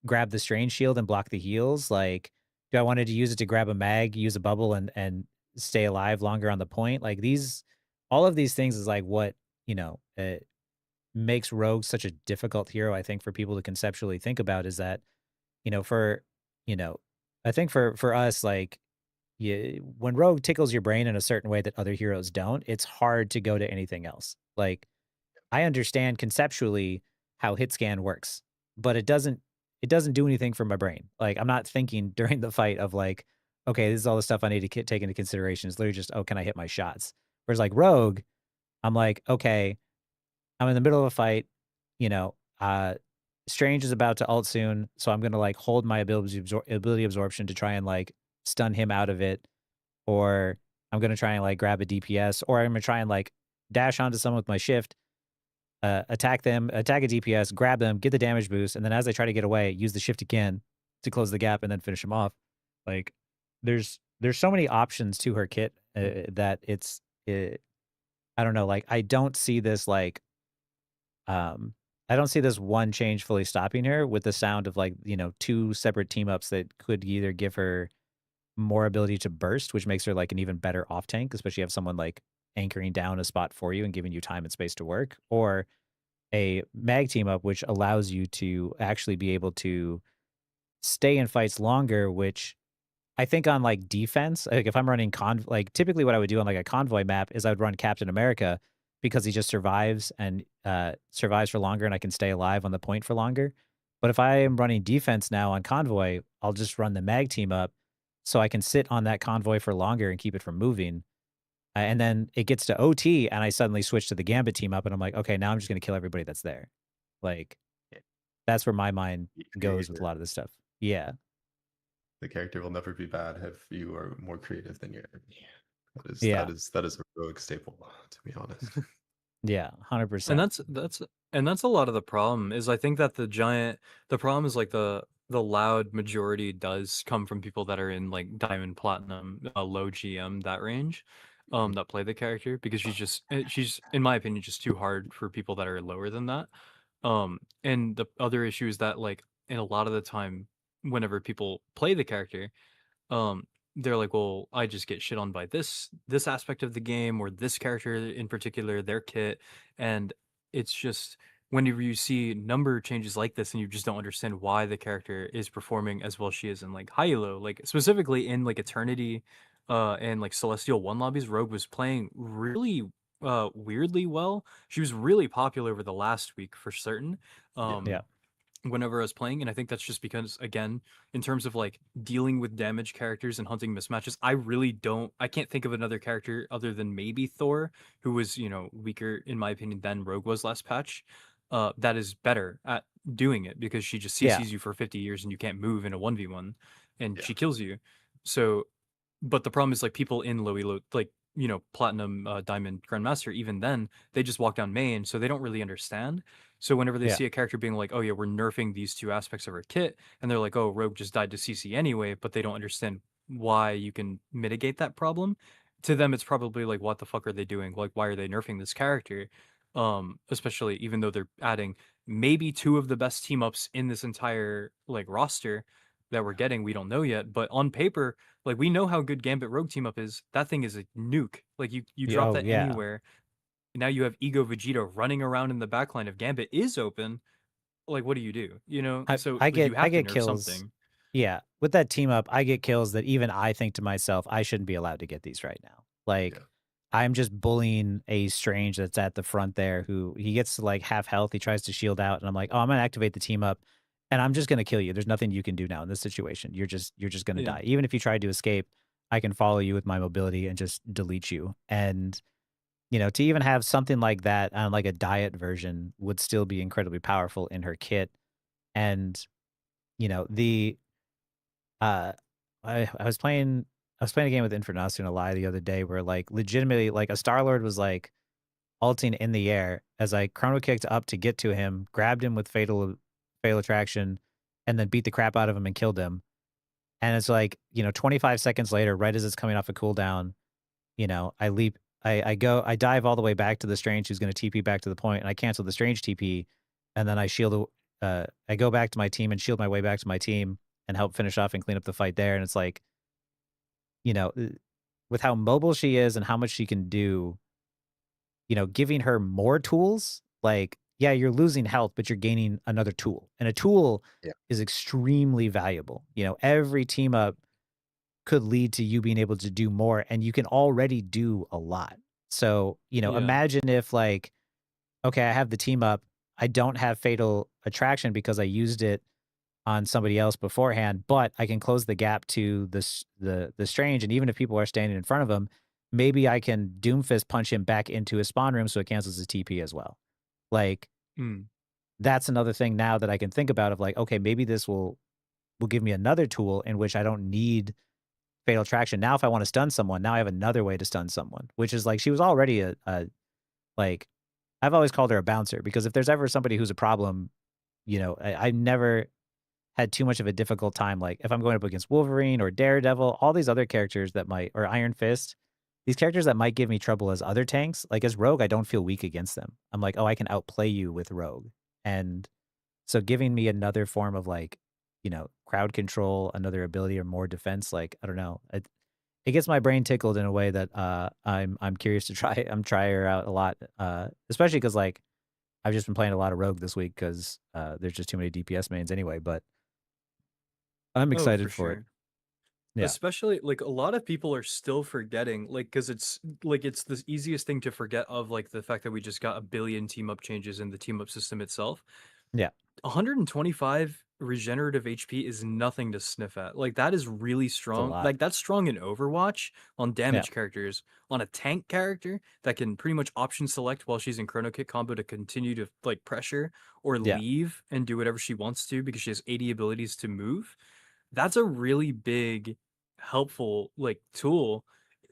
grab the strange shield and block the heals? Like, do I want to use it to grab a mag, use a bubble, and stay alive longer on the point? Like, all of these things is like what makes Rogue such a difficult hero, I think, for people to conceptually think about, is that, for, I think for us, like, when Rogue tickles your brain in a certain way that other heroes don't, it's hard to go to anything else. Like, I understand conceptually how hit scan works, but it doesn't do anything for my brain. Like, I'm not thinking during the fight of like, okay, this is all the stuff I need to take into consideration. It's literally just, oh, can I hit my shots? Whereas like Rogue, I'm like, okay, I'm in the middle of a fight, you know, uh, Strange is about to ult soon, so I'm gonna like hold my ability absorption to try and like stun him out of it, or I'm gonna try and like grab a DPS, or I'm gonna try and like dash onto someone with my shift, attack them, attack a DPS, grab them, get the damage boost, and then as I try to get away, use the shift again to close the gap and then finish him off. Like, there's so many options to her kit that I don't know. Like, I don't see this like I don't see this one change fully stopping her, with the sound of like, two separate team ups that could either give her more ability to burst, which makes her like an even better off tank, especially have someone like anchoring down a spot for you and giving you time and space to work, or a mag team up, which allows you to actually be able to stay in fights longer, which I think on like defense, like if I'm running like typically what I would do on like a convoy map is I would run Captain America, because he just survives and survives for longer and I can stay alive on the point for longer. But if I am running defense now on convoy, I'll just run the mag team up so I can sit on that convoy for longer and keep it from moving. And then it gets to OT and I suddenly switch to the Gambit team up and I'm like, okay, now I'm just going to kill everybody that's there. Like, that's where my mind goes with a lot of this stuff. Yeah. The character will never be bad if you are more creative than your enemy. Yeah. That is a Rogue staple, to be honest. Yeah, 100%. And that's a lot of the problem, is I think that the problem is like the loud majority does come from people that are in like diamond, platinum, low GM, that range, that play the character, because she's in my opinion just too hard for people that are lower than that. And the other issue is that, like, in a lot of the time whenever people play the character, they're like, well, I just get shit on by this aspect of the game, or this character in particular, their kit. And it's just, whenever you see number changes like this and you just don't understand why the character is performing as well she is in like Hilo, like specifically in like Eternity and like Celestial 1 lobbies, Rogue was playing really weirdly well. She was really popular over the last week for certain. Yeah. Whenever I was playing, and I think that's just because, again, in terms of like dealing with damage characters and hunting mismatches, I can't think of another character other than maybe Thor, who was, weaker in my opinion than Rogue was last patch, that is better at doing it, because she just Yeah. CCs you for 50 years and you can't move in a 1v1 and Yeah. she kills you. So, but the problem is like people in low elo, like, platinum, diamond, grandmaster, even then they just walk down main, so they don't really understand. So whenever they Yeah. see a character being like, oh yeah, we're nerfing these two aspects of our kit, and they're like, oh, Rogue just died to CC anyway, but they don't understand why you can mitigate that problem. To them, it's probably like, what the fuck are they doing? Like, why are they nerfing this character? Especially even though they're adding maybe two of the best team ups in this entire like roster that we're getting. We don't know yet, but on paper, like we know how good Gambit Rogue team up is. That thing is a nuke. Like you drop Oh that yeah. anywhere. Now you have Ego Vegeta running around in the backline. If Gambit is open, like what do? You know, so I like, you get have to nerf kills. something. Yeah, with that team up, I get kills that even I think to myself, I shouldn't be allowed to get these right now. Like, Yeah. I'm just bullying a Strange that's at the front there who he gets to like half health. He tries to shield out, and I'm like, oh, I'm gonna activate the team up, and I'm just gonna kill you. There's nothing you can do now in this situation. You're just gonna Yeah. die. Even if you tried to escape, I can follow you with my mobility and just delete you. And you know, to even have something like that on like a diet version would still be incredibly powerful in her kit. And you know, uh, I was playing a game with Infernacion Ally the other day where like legitimately like a Star-Lord was like ulting in the air as I chrono kicked up to get to him, grabbed him with fatal attraction, and then beat the crap out of him and killed him. And it's like, you know, 25 seconds later, right as it's coming off a cooldown, you know, I dive all the way back to the Strange who's going to TP back to the point, and I cancel the Strange TP, and then I I go back to my team and shield my way back to my team and help finish off and clean up the fight there. And it's like, you know, with how mobile she is and how much she can do, you know, giving her more tools, like, yeah, you're losing health, but you're gaining another tool. And a tool Yeah. is extremely valuable. You know, every team up could lead to you being able to do more, and you can already do a lot. So, you know, Yeah. imagine if like, okay, I have the team up. I don't have fatal attraction because I used it on somebody else beforehand, but I can close the gap to the Strange, and even if people are standing in front of him, maybe I can Doomfist punch him back into his spawn room so it cancels his TP as well. Like that's another thing now that I can think about of like, okay, maybe this will give me another tool in which I don't need fatal attraction. Now if I want to stun someone, now I have another way to stun someone, which is like she was already a like I've always called her a bouncer because if there's ever somebody who's a problem, you know, I never had too much of a difficult time. Like if I'm going up against Wolverine or Daredevil, all these other characters that might, or Iron Fist, these characters that might give me trouble as other tanks, like as Rogue, I don't feel weak against them. I'm like, oh, I can outplay you with Rogue. And so giving me another form of like, you know, crowd control, another ability or more defense, like, I don't know. It gets my brain tickled in a way that I'm curious to try. I'm trying her out a lot, especially because like I've just been playing a lot of Rogue this week because there's just too many DPS mains anyway. But I'm excited for it. Yeah. Especially like a lot of people are still forgetting, like, because it's the easiest thing to forget of like the fact that we just got a billion team up changes in the team up system itself. Yeah. 125 regenerative HP is nothing to sniff at. Like that is really strong. lot. Like that's strong in Overwatch on damage characters. On a tank character that can pretty much option select while she's in chrono kick combo to continue to like pressure or Yeah. leave and do whatever she wants to because she has 80 abilities to move. That's a really big helpful like tool.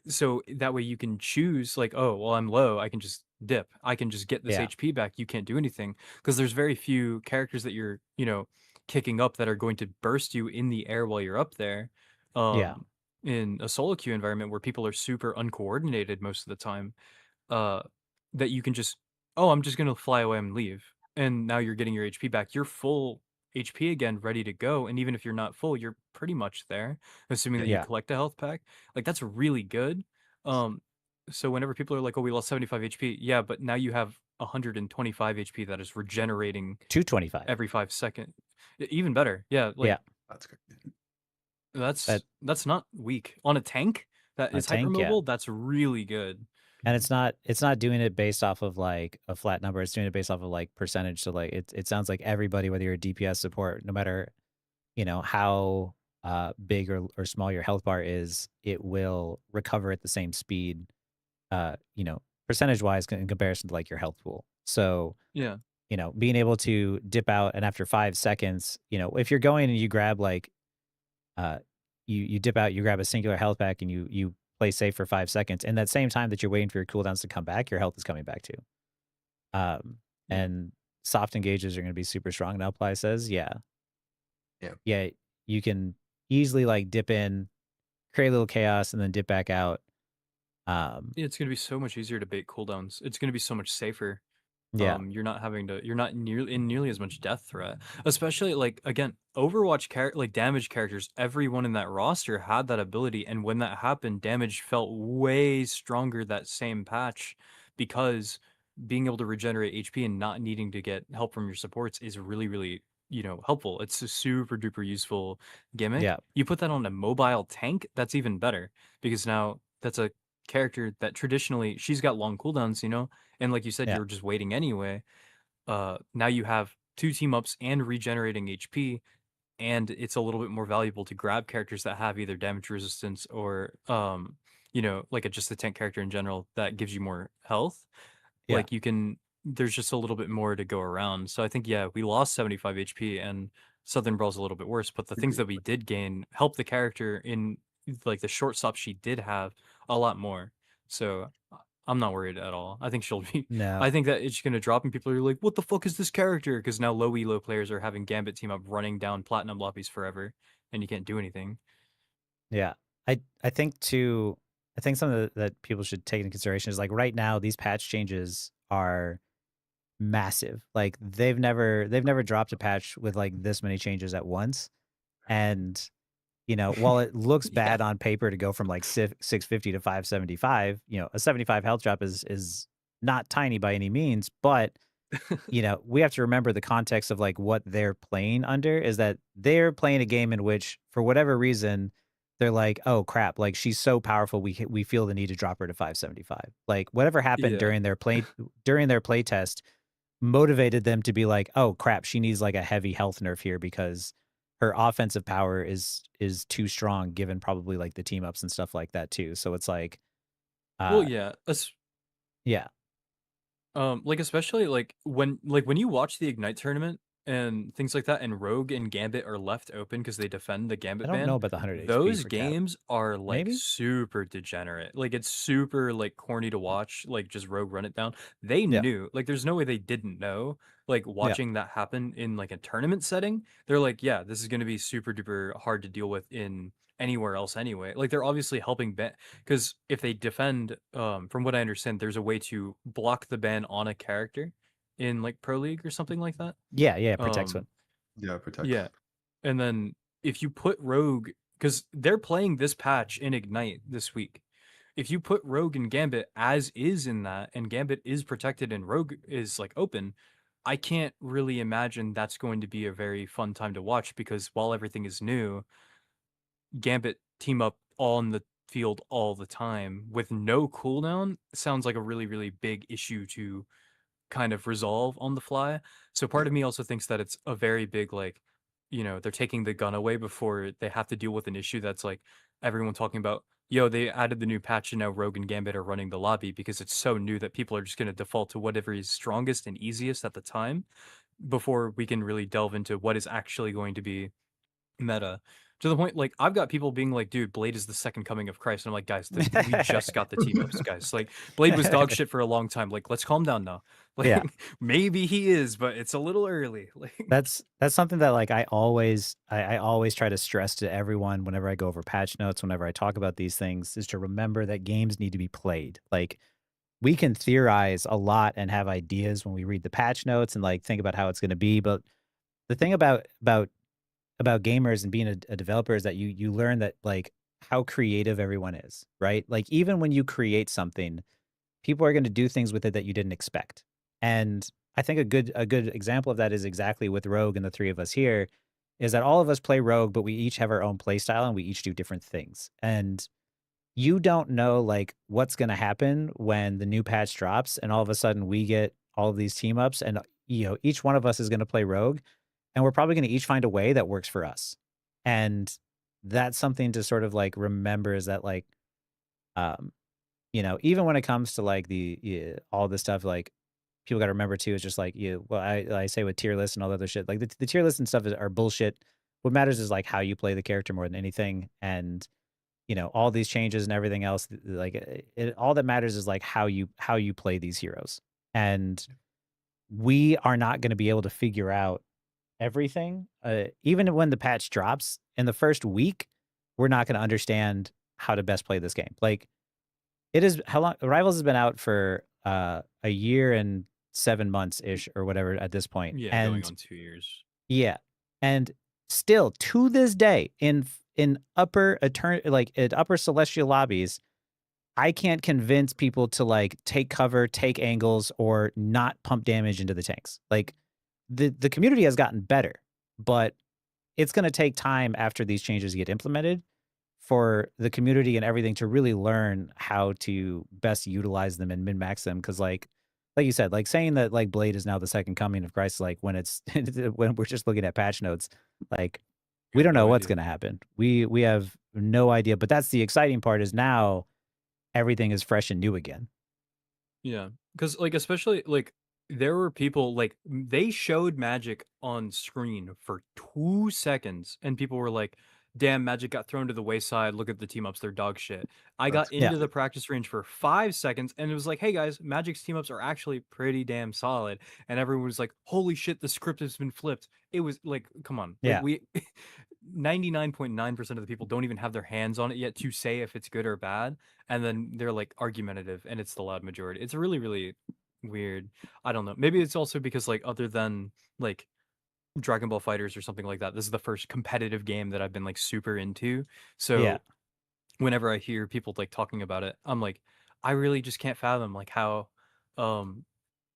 So that way you can choose like, oh, well, I'm low, I can just dip. I can just get this Yeah. HP back. You can't do anything because there's very few characters that you're, you know, kicking up that are going to burst you in the air while you're up there. Yeah. In a solo queue environment where people are super uncoordinated most of the time, that you can just, oh, I'm just gonna fly away and leave, and now you're getting your HP back. You're full HP again, ready to go. And even if you're not full, you're pretty much there, assuming that you Yeah. collect a health pack. Like that's really good. So whenever people are like, "Oh, we lost 75 HP," yeah, but now you have 125 HP that is regenerating 225 every 5 seconds. Even better, yeah. Like Yeah. That's good. that's not weak on a tank that A is hyper tank, yeah. mobile. That's really good. And it's not doing it based off of like a flat number. It's doing it based off of like percentage. So like it sounds like everybody, whether you're a DPS support, no matter, you know, how big or small your health bar is, it will recover at the same speed, you know, percentage wise in comparison to like your health pool. So Yeah. you know, being able to dip out and after 5 seconds, you know, if you're going and you grab like you dip out, you grab a singular health pack and you play safe for 5 seconds. And that same time that you're waiting for your cooldowns to come back, your health is coming back too. And soft engages are going to be super strong. Now Ply says, yeah, you can easily like dip in, create a little chaos, and then dip back out. It's going to be so much easier to bait cooldowns. It's going to be so much safer. Yeah. You're not nearly as much death threat. Especially like again, Overwatch like damage characters, everyone in that roster had that ability, and when that happened, damage felt way stronger that same patch because being able to regenerate HP and not needing to get help from your supports is really, really, helpful. It's a super duper useful gimmick. Yeah. You put that on a mobile tank, that's even better because now that's a character that traditionally she's got long cooldowns, and like you said, Yeah. you're just waiting anyway. Now you have 2 team ups and regenerating HP, and it's a little bit more valuable to grab characters that have either damage resistance or like just a tank character in general that gives you more health. Yeah. Like there's just a little bit more to go around. So I think we lost 75 HP and Southern Brawl's a little bit worse, but the things that we did gain helped the character in like the short stop she did have a lot more. So I'm not worried at all. I think she'll be. No. I think that it's gonna drop, and people are like, "What the fuck is this character?" Because now low elo players are having Gambit team up running down platinum lobbies forever, and you can't do anything. Yeah. I think too, I think something that people should take into consideration is like right now these patch changes are massive. Like they've never dropped a patch with like this many changes at once. And while it looks Yeah. bad on paper to go from like 650 to 575, a 75 health drop is not tiny by any means, but we have to remember the context of like what they're playing under is that they're playing a game in which for whatever reason they're like, oh crap, like she's so powerful we feel the need to drop her to 575. Like whatever happened Yeah. during their play test motivated them to be like, oh crap, she needs like a heavy health nerf here because her offensive power is too strong given probably like the team ups and stuff like that too. So it's like Well, yeah. yeah. Like especially like when you watch the Ignite tournament and things like that, and Rogue and Gambit are left open because they defend the I Gambit don't ban. know about the 100 HP Those for Cap. games are like Maybe? super degenerate. Like it's super like corny to watch. Like just Rogue run it down. They Yeah. knew. Like there's no way they didn't know. Like watching that happen in like a tournament setting, they're like, yeah, this is gonna be super duper hard to deal with in anywhere else anyway. Like they're obviously helping ban because if they defend, from what I understand, there's a way to block the ban on a character in like Pro League or something like that. Yeah, protects one. Yeah, protect. Yeah. And then if you put Rogue, because they're playing this patch in Ignite this week, if you put Rogue and Gambit as is in that, and Gambit is protected and Rogue is like open, I can't really imagine that's going to be a very fun time to watch because while everything is new, Gambit team up on the field all the time with no cooldown sounds like a really, really big issue to kind of resolve on the fly. So part of me also thinks that it's a very big like, they're taking the gun away before they have to deal with an issue that's like everyone talking about, yo, they added the new patch and now Rogue and Gambit are running the lobby because it's so new that people are just going to default to whatever is strongest and easiest at the time before we can really delve into what is actually going to be meta. To the point, like, I've got people being like, dude, Blade is the second coming of Christ. And I'm like, guys, we just got the team ups, guys. Like, Blade was dog shit for a long time. Like, let's calm down now. Like, Yeah. maybe he is, but it's a little early. Like, That's something that like I always try to stress to everyone whenever I go over patch notes, whenever I talk about these things, is to remember that games need to be played. Like we can theorize a lot and have ideas when we read the patch notes and like think about how it's going to be, but the thing about gamers and being a developer is that you learn that like how creative everyone is, right? Like even when you create something, people are going to do things with it that you didn't expect. And I think a good example of that is exactly with Rogue and the three of us here is that all of us play Rogue, but we each have our own play style and we each do different things. And you don't know like what's going to happen when the new patch drops and all of a sudden we get all of these team ups and each one of us is going to play Rogue and we're probably going to each find a way that works for us. And that's something to sort of like remember is that like even when it comes to like all this stuff, like people got to remember too, is just like I say with tier lists and all the other shit, like the tier lists and stuff are bullshit. What matters is like how you play the character more than anything. And all these changes and everything else, like all that matters is like how you play these heroes. And we are not going to be able to figure out everything. Even when the patch drops in the first week, we're not going to understand how to best play this game. Like it is how long Rivals has been out for a year and 7 months ish or whatever at this point. Yeah, And going on 2 years. yeah, and still to this day in upper at upper celestial lobbies, I can't convince people to like take cover, take angles, or not pump damage into the tanks. Like the community has gotten better, but it's going to take time after these changes get implemented for the community and everything to really learn how to best utilize them and min-max them. Because like you said, like saying that like Blade is now the second coming of Christ, like when it's when we're just looking at patch notes, like we have don't know no what's idea. going to happen. We have no idea. But that's the exciting part, is now everything is fresh and new again. Yeah, because like especially like there were people like they showed Magic on screen for 2 seconds, and people were like, "Damn, Magic got thrown to the wayside. Look at the team ups; they're dog shit." I got That's Yeah. into the practice range for 5 seconds, and it was like, "Hey guys, Magic's team ups are actually pretty damn solid." And everyone was like, "Holy shit, the script has been flipped." It was like, come on, Yeah. like we 99.9% of the people don't even have their hands on it yet to say if it's good or bad, and then they're like argumentative, and it's the loud majority. It's really, really weird. I don't know. Maybe it's also because like other than like Dragon Ball Fighters or something like that, this is the first competitive game that I've been like super into. So Yeah. whenever I hear people like talking about it, I'm like, I really just can't fathom like how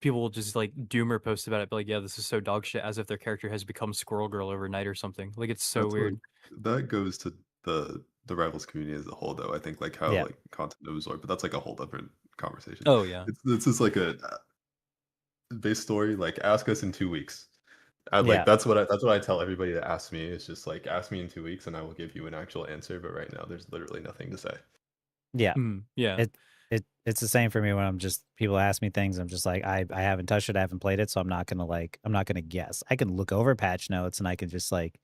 people will just like doomer post about it, but like, yeah, this is so dog shit, as if their character has become Squirrel Girl overnight or something. Like it's so That's weird. like that goes to the Rivals community as a whole, though. I think like how Yeah. like content absorb, but that's like a whole different conversation. Oh yeah. It's just like a base story. Like ask us in 2 weeks. Yeah. Like that's what I tell everybody that asks me. It's just like ask me in 2 weeks and I will give you an actual answer. But right now, there's literally nothing to say. Yeah. Yeah. It's the same for me when people ask me things. I'm just like, I haven't touched it, I haven't played it, so I'm not gonna guess. I can look over patch notes and I can just like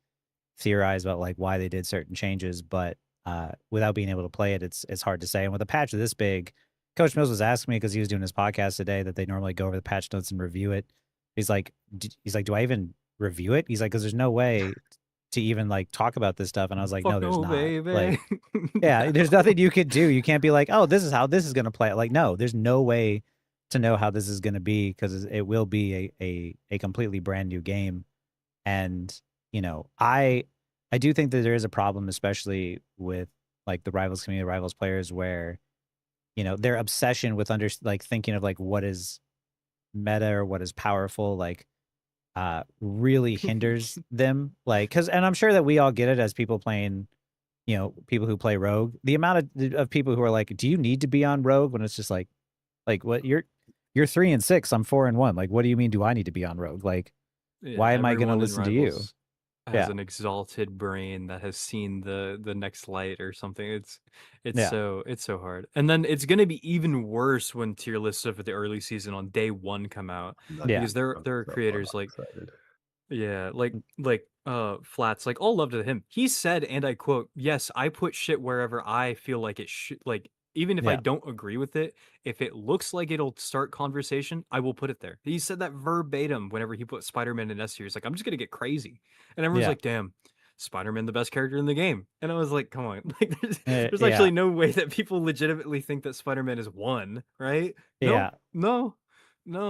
theorize about like why they did certain changes, but without being able to play it, it's hard to say. And with a patch this big, Coach Mills was asking me, because he was doing his podcast today, that they normally go over the patch notes and review it. He's like, do I even review it? He's like, because there's no way to even like talk about this stuff. And I was like, no, Fuck there's no, not. baby. Like, yeah, there's nothing you could do. You can't be like, oh, this is how this is gonna play. Like, no, there's no way to know how this is gonna be, because it will be a completely brand new game. And you know, I do think that there is a problem, especially with like the Rivals community, Rivals players, where you know their obsession with thinking of like what is meta or what is powerful, like really hinders them. Like, and I'm sure that we all get it as people playing, you know, people who play Rogue. The amount of people who are like, do you need to be on Rogue, when it's just like what, you're 3 and 6, I'm 4 and 1. Like, what do you mean, do I need to be on Rogue? Like, Yeah, why am I gonna everyone in listen to you? Rivals has Yeah. an exalted brain that has seen the next light or something. It's Yeah. so hard. And then it's gonna be even worse when tier lists of the early season on day 1 come out. I'm Yeah. Because there so are creators like excited. yeah, like Flats, like all love to him. He said, and I quote, "Yes, I put shit wherever I feel like it should, like even if I Yeah. don't agree with it, if it looks like it'll start conversation, I will put it there." He said that verbatim whenever he put Spider-Man in S tier. He's like, "I'm just gonna get crazy." And everyone's Yeah. like, "Damn, Spider-Man the best character in the game." And I was like, "Come on." Like there's Yeah. actually no way that people legitimately think that Spider-Man is one, right? No, Yeah. no.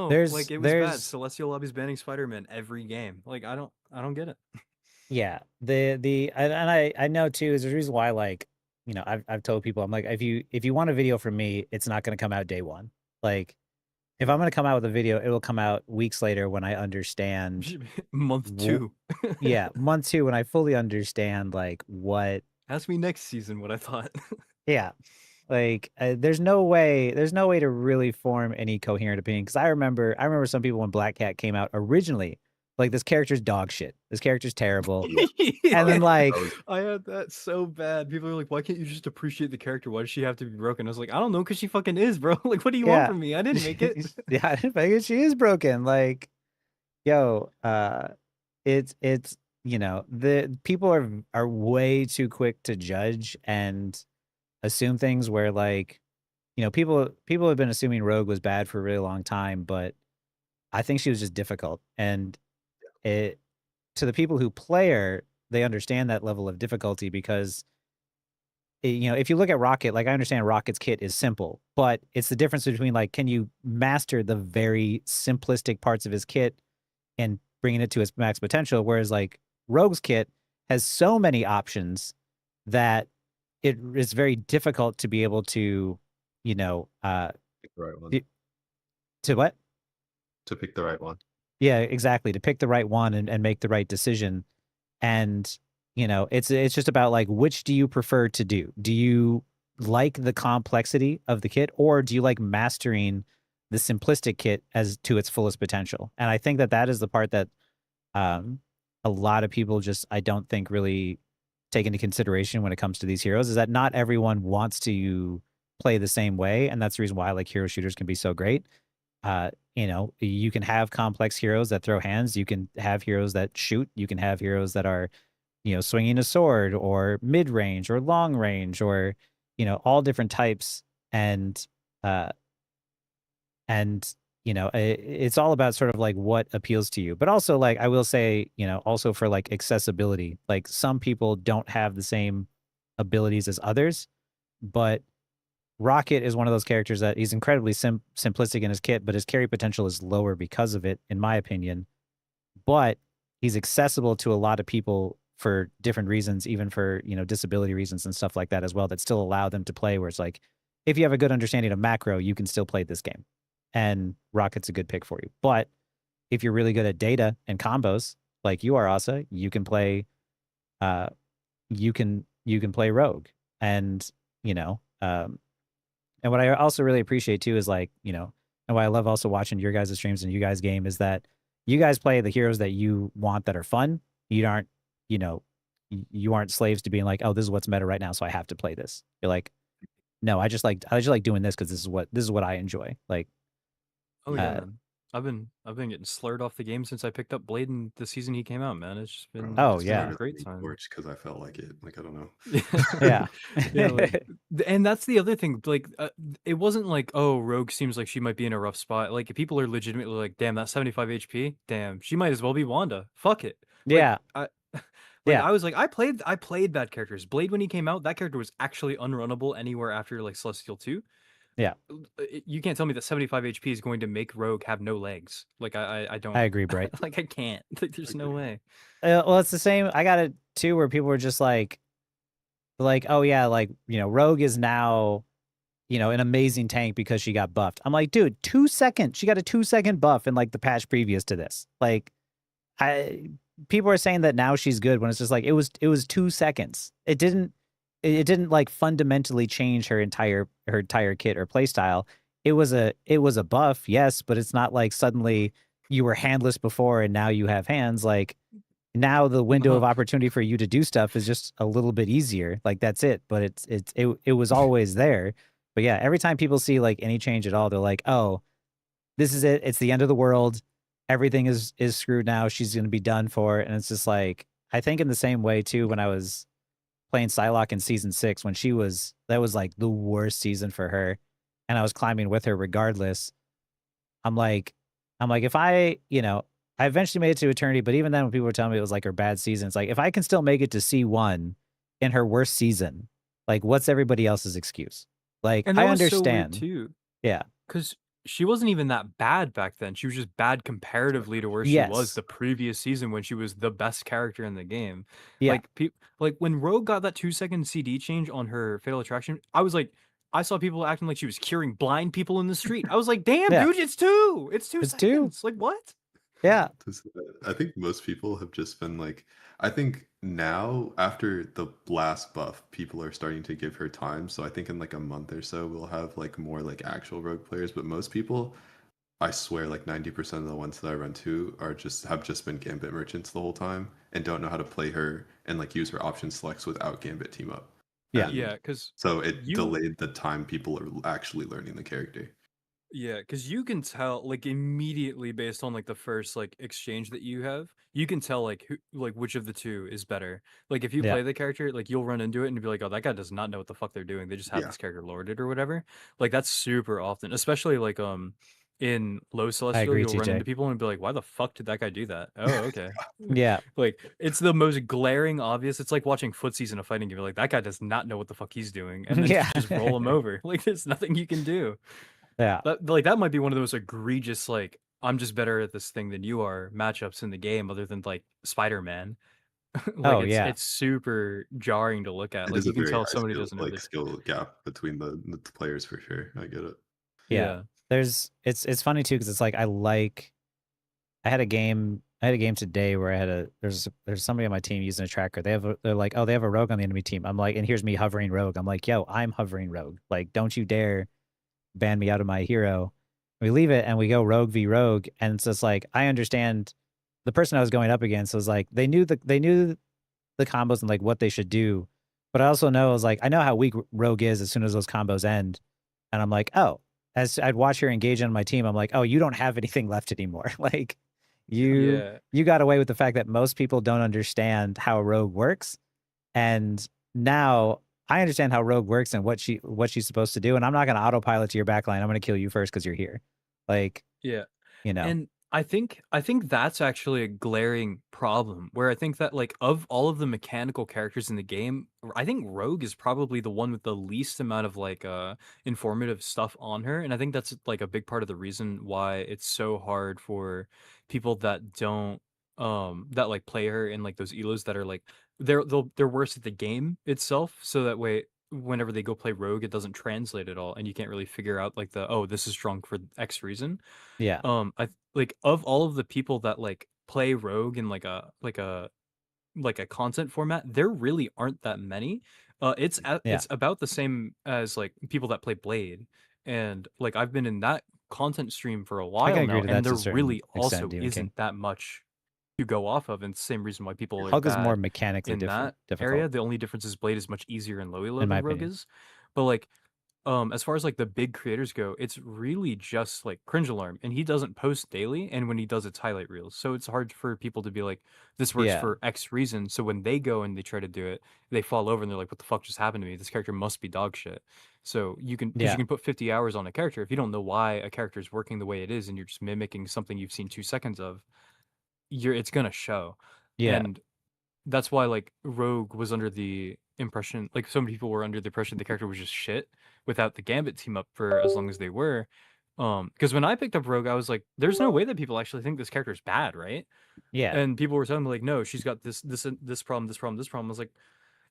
There's- Like it was bad. there's- Celestial Lobby's banning Spider-Man every game. Like I don't get it. Yeah, I know too, is the reason why, like, you know, I've told people, I'm like, if you want a video from me, it's not going to come out day one. Like, if I'm going to come out with a video, it will come out weeks later when I understand. Month 2. Yeah, month 2 when I fully understand like what. Ask me next season what I thought. Yeah, like there's no way to really form any coherent opinion, because I remember some people when Black Cat came out originally, like, this character's dog shit. This character's terrible. And then like I had that so bad. People are like, "Why can't you just appreciate the character? Why does she have to be broken?" I was like, "I don't know, because she fucking is, bro. Like, what do you Yeah. want from me? I didn't make it." Yeah, I didn't make it. She is broken. Like, yo, it's you know, the people are way too quick to judge and assume things, where like, you know, people have been assuming Rogue was bad for a really long time, but I think she was just difficult. And it, to the people who play her, they understand that level of difficulty, because you know, if you look at Rocket, like I understand Rocket's kit is simple, but it's the difference between like, can you master the very simplistic parts of his kit and bringing it to its max potential? Whereas like Rogue's kit has so many options that it is very difficult to be able to, you know, Pick the right one. to what? To pick the right one. Yeah, exactly. To pick the right one and make the right decision. And, you know, it's just about like, which do you prefer to do? Do you like the complexity of the kit, or do you like mastering the simplistic kit as to its fullest potential? And I think that that is the part that a lot of people just, I don't think really take into consideration when it comes to these heroes, is that not everyone wants to play the same way. And that's the reason why like hero shooters can be so great. You know, you can have complex heroes that throw hands. You can have heroes that shoot. You can have heroes that are, you know, swinging a sword or mid range or long range or, you know, all different types. And, you know, it's all about sort of like what appeals to you. But also, like, I will say, you know, also for like accessibility, like some people don't have the same abilities as others, but Rocket is one of those characters that he's incredibly simplistic in his kit, but his carry potential is lower because of it, in my opinion. But he's accessible to a lot of people for different reasons, even for, you know, disability reasons and stuff like that as well, that still allow them to play, where it's like, if you have a good understanding of macro, you can still play this game. And Rocket's a good pick for you. But if you're really good at data and combos, like you are, Asa, you can play you can play Rogue. And, you know, and what I also really appreciate too is like, you know, and why I love also watching your guys' streams and you guys game is that you guys play the heroes that you want that are fun. You aren't, you know, you aren't slaves to being like, oh, this is what's meta right now, so I have to play this. You're like, no, I just like doing this because this is what I enjoy. Like, Oh yeah, man. I've been getting slurred off the game since I picked up Bladen the season he came out, man. It's just been Oh, it's been yeah. a great time. Because I felt like it. Like I don't know. Yeah. Yeah, like, and that's the other thing. Like, it wasn't like, oh, Rogue seems like she might be in a rough spot. Like, if people are legitimately like, damn, that 75 HP, damn, she might as well be Wanda. Fuck it. Like, Yeah. Yeah. I was like, I played bad characters. Blade, when he came out, that character was actually unrunnable anywhere after like Celestial 2. Yeah. You can't tell me that 75 HP is going to make Rogue have no legs. Like, I don't. I agree, Bright. Like, I can't. Like, there's no way. Well, it's the same. I got it too, where people were just like, oh yeah, like, you know, Rogue is now, you know, an amazing tank because she got buffed. I'm like, dude, 2 seconds. She got a 2-second buff in like the patch previous to this. Like, people are saying that now she's good when it's just like it was 2 seconds. It didn't like fundamentally change her entire kit or playstyle. It was a buff, yes, but it's not like suddenly you were handless before and now you have hands. Like, now the window of opportunity for you to do stuff is just a little bit easier. Like, that's it. But it was always there. But yeah, every time people see like any change at all, they're like, oh, this is it. It's the end of the world. Everything is screwed now. She's going to be done for. And it's just like, I think in the same way too, when I was playing Psylocke in season 6, when that was like the worst season for her, and I was climbing with her regardless. I'm like, if I, you know, I eventually made it to Eternity, but even then when people were telling me it was like her bad season, it's like, if I can still make it to C1 in her worst season, like, what's everybody else's excuse? Like, And I that was so weird, understand. too. Yeah. Because she wasn't even that bad back then. She was just bad comparatively to where she was Yes. the previous season when she was the best character in the game. Yeah. Like when Rogue got that 2-second CD change on her Fatal Attraction, I was like, I saw people acting like she was curing blind people in the street. I was like, damn, Yeah. dude, it's 2. It's 2 It's 2. seconds. Like, what? Yeah. I think most people have just been like, I think now after the last buff, people are starting to give her time. So I think in like a month or so, we'll have like more like actual Rogue players. But most people, I swear, like 90% of the ones that I run to have just been Gambit merchants the whole time and don't know how to play her and like use her option selects without Gambit team up. Yeah. And Yeah, because so it delayed the time people are actually learning the character. Yeah, because you can tell like immediately based on like the first like exchange that you have, you can tell like which of the two is better. Like if you Yeah. play the character, like you'll run into it and you'll be like, oh, that guy does not know what the fuck they're doing. They just have Yeah. this character lorded or whatever. Like that's super often, especially like in low celestial, agree, you'll run TJ. into people and be like, "Why the fuck did that guy do that?" Oh, okay. Yeah. Like it's the most glaring obvious. It's like watching footsies in a fighting game. You're like, that guy does not know what the fuck he's doing, and then Yeah. just roll him over. Like there's nothing you can do. Yeah. That might be one of the most egregious, like, I'm just better at this thing than you are matchups in the game, other than like Spider-Man. Like Oh, yeah. it's super jarring to look at. It Like is a you can very tell high somebody skill, doesn't know like this. skill gap between the players for sure. I get it. Yeah. There's it's funny too because it's like I had a game today where there's somebody on my team using a tracker. They're like, oh, they have a rogue on the enemy team. I'm like, and here's me hovering rogue. I'm like, yo, I'm hovering rogue. Like, don't you dare ban me out of my hero. We leave it and we go rogue v rogue, and it's just like I understand the person I was going up against was like they knew the combos and like what they should do, but I also know I know how weak rogue is as soon as those combos end, and I'm like, oh, as I'd watch her engage on my team, I'm like, oh, you don't have anything left anymore. Like you got away with the fact that most people don't understand how a rogue works, and now I understand how rogue works and what she's supposed to do, and I'm not going to autopilot to your backline. I'm going to kill you first because you're here. Like, Yeah. you know. And I think that's actually a glaring problem where I think that like of all of the mechanical characters in the game, I think Rogue is probably the one with the least amount of like informative stuff on her, and I think that's like a big part of the reason why it's so hard for people that don't that like play her in like those elos that are like they're worse at the game itself, so that way whenever they go play Rogue it doesn't translate at all and you can't really figure out like this is strong for X reason. Yeah. I like of all of the people that like play Rogue in like a content format, there really aren't that many. It's about the same as like people that play Blade, and like I've been in that content stream for a while can now, agree to and that to a there certain really extent, also Demon isn't King. that much to go off of, and it's the same reason why people are Hulk is more bad mechanically in that difficult. area. The only difference is Blade is much easier in low elo In my than Rogue opinion. is, but like as far as like the big creators go, it's really just like Cringe Alarm, and he doesn't post daily, and when he does, it's highlight reels. So it's hard for people to be like, this works Yeah. for X reason. So when they go and they try to do it, they fall over and they're like, what the fuck just happened to me? This character must be dog shit. So you can because Yeah. you can put 50 hours on a character. If you don't know why a character is working the way it is, and you're just mimicking something you've seen 2 seconds of, it's gonna show. Yeah. And that's why like Rogue was under the impression, like so many people were under the impression the character was just shit without the Gambit team up for as long as they were. Because when I picked up Rogue, I was like, there's no way that people actually think this character is bad, right? Yeah. And people were telling me like, no, she's got this problem. I was like,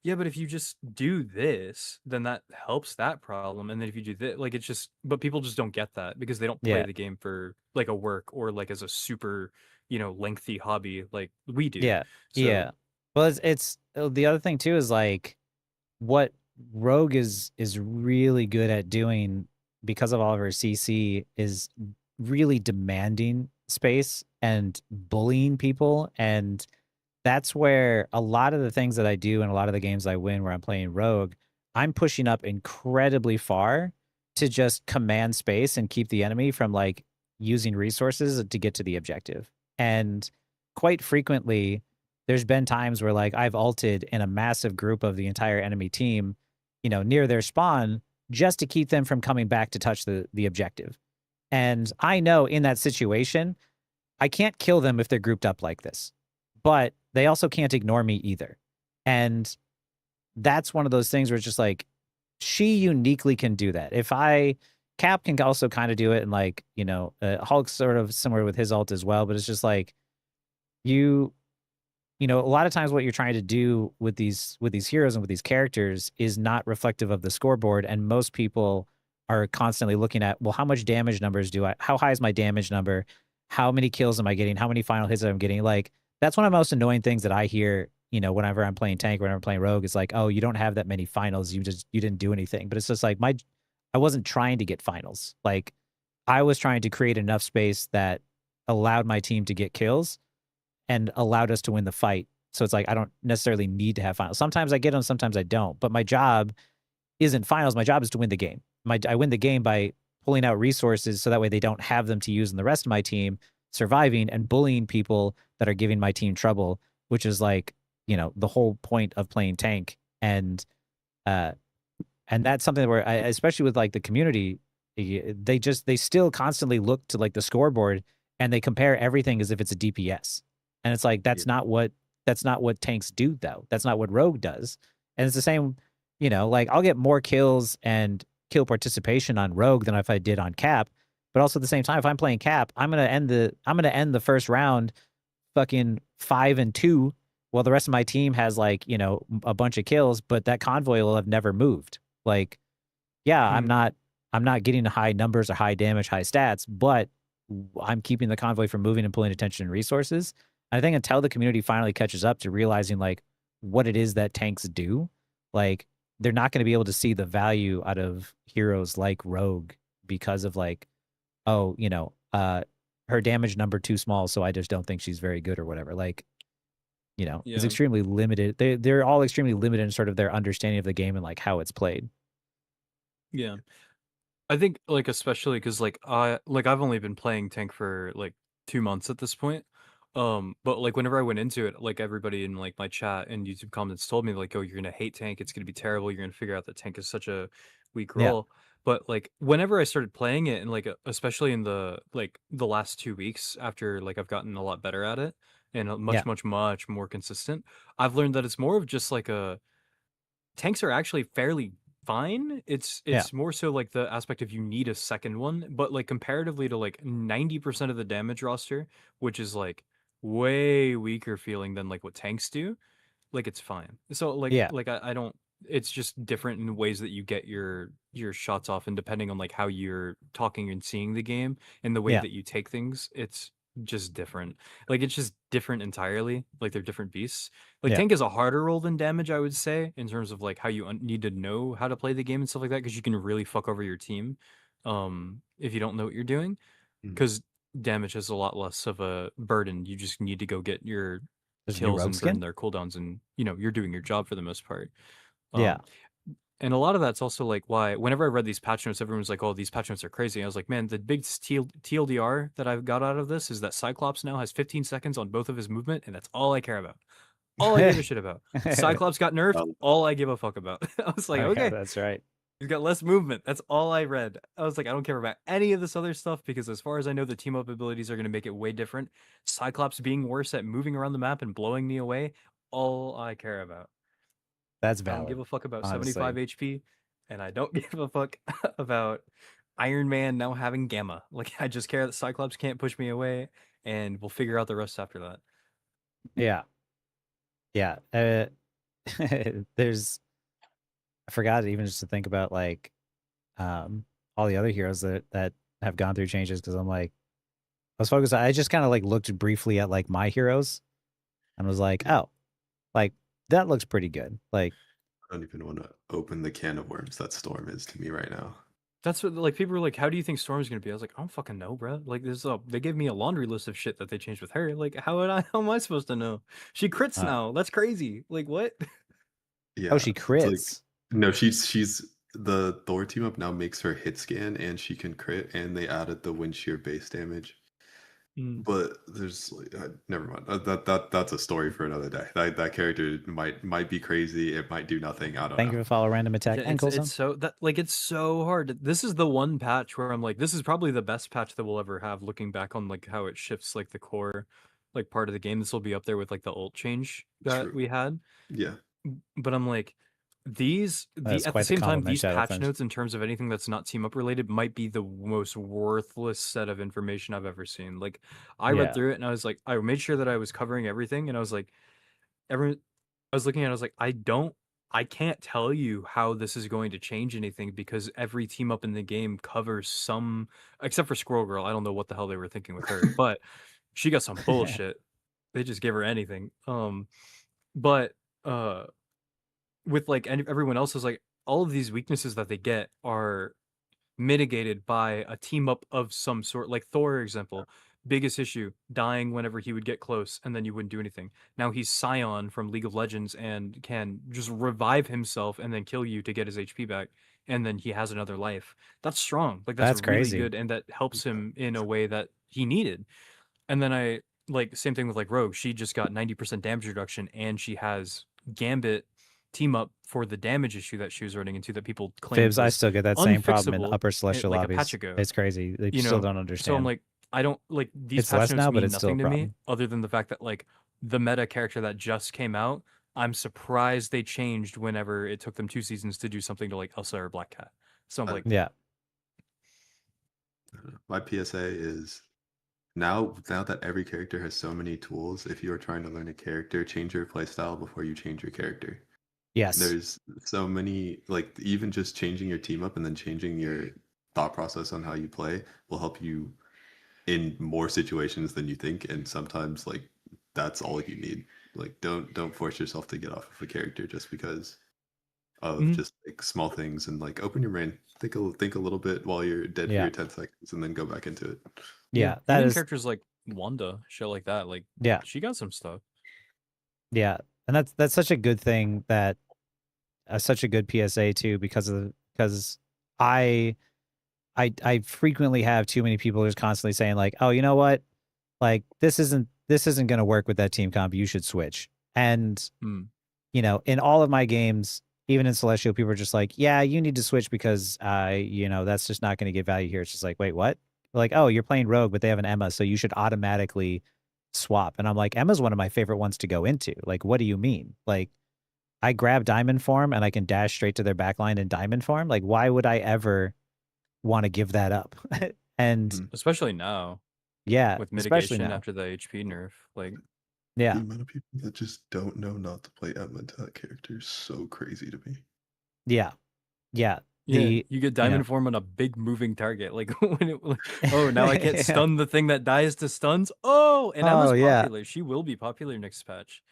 yeah, but if you just do this, then that helps that problem. And then if you do this, like it's just, but people just don't get that because they don't play Yeah. the game for like a work or like as a super, lengthy hobby like we do. Yeah. So, Yeah. Well, it's the other thing too is like what Rogue is really good at doing because of all of her CC is really demanding space and bullying people, and that's where a lot of the things that I do in a lot of the games I win where I'm playing Rogue, I'm pushing up incredibly far to just command space and keep the enemy from like using resources to get to the objective. And quite frequently there's been times where like I've ulted in a massive group of the entire enemy team, near their spawn just to keep them from coming back to touch the objective. And I know in that situation, I can't kill them if they're grouped up like this, but they also can't ignore me either. And that's one of those things where it's just like, she uniquely can do that. Cap can also kind of do it, and like, Hulk's sort of similar with his ult as well, but it's just like, a lot of times what you're trying to do with these heroes and with these characters is not reflective of the scoreboard. And most people are constantly looking at, well, how much damage numbers how high is my damage number? How many kills am I getting? How many final hits am I getting? Like, that's one of the most annoying things that I hear, whenever I'm playing tank, whenever I'm playing rogue, is like, oh, you don't have that many finals. You didn't do anything. But it's just like I wasn't trying to get finals. Like, I was trying to create enough space that allowed my team to get kills and allowed us to win the fight. So it's like, I don't necessarily need to have finals. Sometimes I get them, sometimes I don't. But my job isn't finals. My job is to win the game. I win the game by pulling out resources so that way they don't have them to use in the rest of my team, surviving and bullying people that are giving my team trouble, which is like, the whole point of playing tank. And that's something where especially with like the community They still constantly look to like the scoreboard and they compare everything as if it's a DPS. And it's like that's not what tanks do though. That's not what Rogue does. And it's the same, like I'll get more kills and kill participation on Rogue than if I did on Cap. But also at the same time, if I'm playing Cap, I'm gonna end the first round fucking 5-2, while the rest of my team has like, a bunch of kills, but that convoy will have never moved. Like, yeah, I'm not getting high numbers or high damage, high stats, but I'm keeping the convoy from moving and pulling attention and resources. And I think until the community finally catches up to realizing like what it is that tanks do, like they're not going to be able to see the value out of heroes like Rogue because of like, oh, her damage number too small, so I just don't think she's very good or whatever. Like, it's Yeah. extremely limited. They're all extremely limited in sort of their understanding of the game and like how it's played. Yeah. I think like especially because I've only been playing tank for like 2 months at this point. But like whenever I went into it, like everybody in like my chat and YouTube comments told me like, oh, you're gonna hate tank, it's gonna be terrible, you're gonna figure out that tank is such a weak Yeah. role. But like whenever I started playing it and like especially in the last 2 weeks after like I've gotten a lot better at it and Yeah. much more consistent, I've learned that it's more of just like tanks are actually fairly fine. It's Yeah. more so like the aspect of you need a second one, but like comparatively to like 90% of the damage roster, which is like way weaker feeling than like what tanks do, like it's fine. So like Yeah. I don't, it's just different in ways that you get your shots off, and depending on like how you're talking and seeing the game and the way Yeah. that you take things, it's just different. Like it's just different entirely. Like they're different beasts. Like Yeah. tank is a harder role than damage, I would say, in terms of like how you need to know how to play the game and stuff like that, because you can really fuck over your team if you don't know what you're doing. Mm. Because damage has a lot less of a burden. You just need to go get your There's a new kills Rogue and skin? burn their cooldowns, and you're doing your job for the most part. Yeah. And a lot of that's also like why whenever I read these patch notes, everyone's like, oh, these patch notes are crazy. I was like, man, the big TLDR that I've got out of this is that Cyclops now has 15 seconds on both of his movement, and that's all I care about. All I give a shit about. Cyclops got nerfed, all I give a fuck about. I was like, Oh, yeah, okay, that's right. he's got less movement. That's all I read. I was like, I don't care about any of this other stuff, because as far as I know, the team up abilities are going to make it way different. Cyclops being worse at moving around the map and blowing me away, all I care about. That's I don't valid. give a fuck about honestly. 75 HP, and I don't give a fuck about Iron Man now having Gamma. Like, I just care that Cyclops can't push me away, and we'll figure out the rest after that. Yeah. Yeah. There's I forgot even just to think about like all the other heroes that have gone through changes, because I'm like I was focused. I just kind of like looked briefly at like my heroes and was like, oh, like that looks pretty good. Like I don't even want to open the can of worms that Storm is to me right now. That's what, like, people were like, how do you think Storm's gonna be? I was like, I don't fucking know, bro. Like, they gave me a laundry list of shit that they changed with her. Like, how am I supposed to know? She crits now. That's crazy. Like, what? Yeah. oh, she it's like- crits. no, she's the Thor team up now makes her hit scan and she can crit, and they added the wind shear base damage. But there's like, never mind. That's a story for another day. That character might be crazy. It might do nothing. I don't Thank know. you for follow random attack Yeah, ankles. it's so that like it's so hard. This is the one patch where I'm like, this is probably the best patch that we'll ever have. Looking back on like how it shifts like the core, like part of the game. This will be up there with like the ult change that True. we had. Yeah. But I'm like, at the quite the same time, compliment, these Shadow patch Fringe. notes in terms of anything that's not team up related might be the most worthless set of information I've ever seen. Like, I Yeah. read through it and I was like, I made sure that I was covering everything, and I was like, I was looking at it, I was like, I can't tell you how this is going to change anything, because every team up in the game covers some, except for Squirrel Girl. I don't know what the hell they were thinking with her, but she got some bullshit. They just gave her anything. But with like everyone else is like, all of these weaknesses that they get are mitigated by a team up of some sort. Like Thor, example, biggest issue, dying whenever he would get close, and then you wouldn't do anything. Now he's Scion from League of Legends and can just revive himself and then kill you to get his HP back, and then he has another life. That's strong. Like that's really crazy. good, and that helps him in a way that he needed. And then I like same thing with like Rogue. She just got 90% damage reduction, and she has Gambit team up for the damage issue that she was running into that people claimed Fibs, I was still get that same problem in unfixable upper celestial like a lobbies. patch ago. It's crazy. They You still know, don't so I'm understand. like, I don't like these It's patch less notes now, but mean it's still a nothing to me problem. other than the fact that like the meta character that just came out, I'm surprised they changed whenever it took them 2 seasons to do something to like Elsa or Black Cat. So I'm like, Yeah. My PSA is now that every character has so many tools, if you are trying to learn a character, change your playstyle before you change your character. Yes. There's so many, like even just changing your team up and then changing your thought process on how you play will help you in more situations than you think, and sometimes like that's all you need. Like don't force yourself to get off of a character just because of Mhm. just like small things, and like open your brain, think a little bit while you're dead for Yeah. your 10 seconds and then go back into it. Yeah. That even is. characters like Wanda, shit like that, like Yeah. she got some stuff. Yeah. And that's such a good thing, that such a good PSA too, because I frequently have too many people just constantly saying like, oh, you know what? Like this isn't going to work with that team comp. You should switch. And Mm. you know, in all of my games, even in Celestial, people are just like, yeah, you need to switch because you know, that's just not going to get value here. It's just like, wait, what? Like, oh, you're playing Rogue, but they have an Emma, so you should automatically swap. And I'm like, Emma's one of my favorite ones to go into. Like, what do you mean? Like, I grab diamond form and I can dash straight to their backline in diamond form. Like, why would I ever want to give that up? And Especially now yeah, with especially mitigation now. after the HP nerf. Like, Yeah, The amount of people that just don't know not to play Emma to that character is so crazy to me. yeah, yeah. yeah, The you get know- diamond form on a big moving target. Like, when it, like, oh, now I can't Yeah. stun the thing that dies to stuns. Oh, and Emma's Oh, yeah. popular. She will be popular next patch.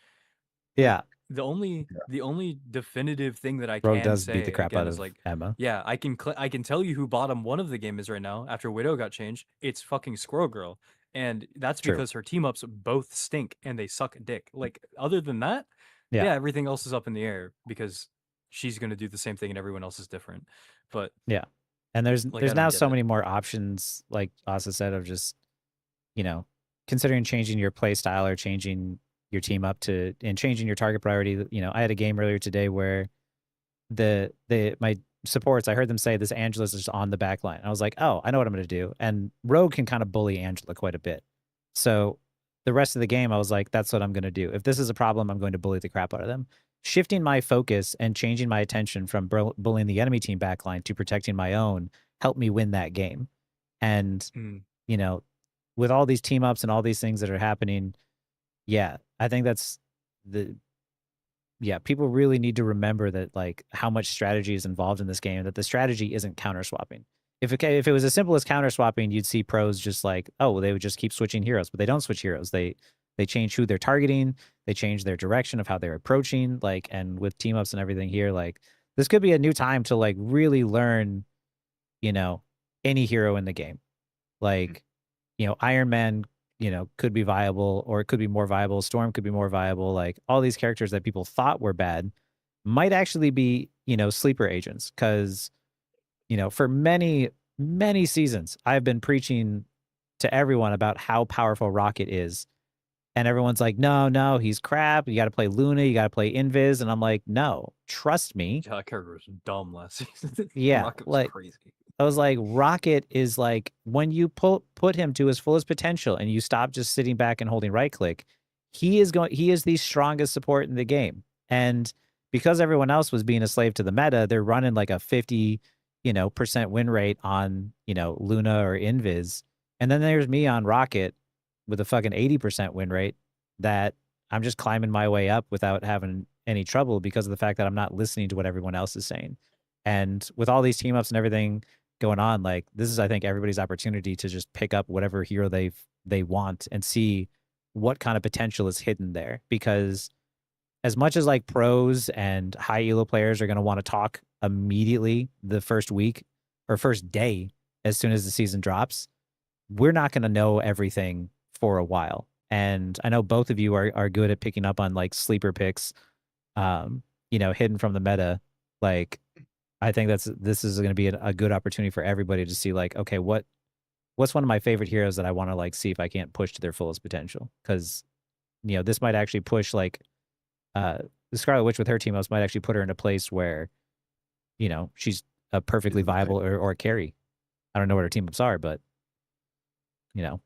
yeah, The only definitive thing that I Rogue can does say beat the crap again out is of like, Emma. yeah, I can tell you who bottom one of the game is right now after Widow got changed. It's fucking Squirrel Girl, and that's True. because her team ups both stink and they suck dick. Like, other than that, Yeah. yeah, everything else is up in the air because she's gonna do the same thing and everyone else is different. But And there's Like, I don't now get so it. many more options, like Asa said, of just, you know, considering changing your play style or changing your team up to and changing your target priority. You know, I had a game earlier today where my supports, I heard them say this Angela's is on the back line. I was like, oh, I know what I'm going to do. And Rogue can kind of bully Angela quite a bit. So the rest of the game, I was like, that's what I'm going to do. If this is a problem, I'm going to bully the crap out of them. Shifting my focus and changing my attention from bullying the enemy team backline to protecting my own helped me win that game. And, you know, with all these team ups and all these things that are happening, yeah, I think that's people really need to remember that, like, how much strategy is involved in this game, that the strategy isn't counter swapping. If it was as simple as counter swapping, you'd see pros just like, oh, well, they would just keep switching heroes, but they don't switch heroes. They change who they're targeting, they change their direction of how they're approaching, like, and with team ups and everything here, like, this could be a new time to like really learn, you know, any hero in the game. Like, you know, Iron Man, you know, could be viable, or it could be more viable. Storm could be more viable. Like, all these characters that people thought were bad might actually be, you know, sleeper agents. Because, you know, for many, many seasons, I've been preaching to everyone about how powerful Rocket is. And everyone's like, no, he's crap. You got to play Luna. You got to play Invis. And I'm like, no, trust me. yeah, that character was dumb last season. Yeah, Rocket was like, crazy. I was like, Rocket is like, when you put him to his fullest potential and you stop just sitting back and holding right click, he is the strongest support in the game. And because everyone else was being a slave to the meta, they're running like a 50%, win rate on, Luna or Invis. And then there's me on Rocket with a fucking 80% win rate that I'm just climbing my way up without having any trouble because of the fact that I'm not listening to what everyone else is saying. And with all these team ups and everything going on, like, this is, I think, everybody's opportunity to just pick up whatever hero they want and see what kind of potential is hidden there. Because as much as like pros and high elo players are going to want to talk immediately the first week or first day as soon as the season drops, we're not going to know everything for a while. And I know both of you are good at picking up on like sleeper picks, hidden from the meta. Like, I think this is going to be a good opportunity for everybody to see, like, okay, what's one of my favorite heroes that I want to like see if I can't push to their fullest potential? Because, this might actually push like the Scarlet Witch with her team ups might actually put her in a place where, you know, she's a perfectly She's amazing. viable or carry. I don't know what her team ups are, but you know,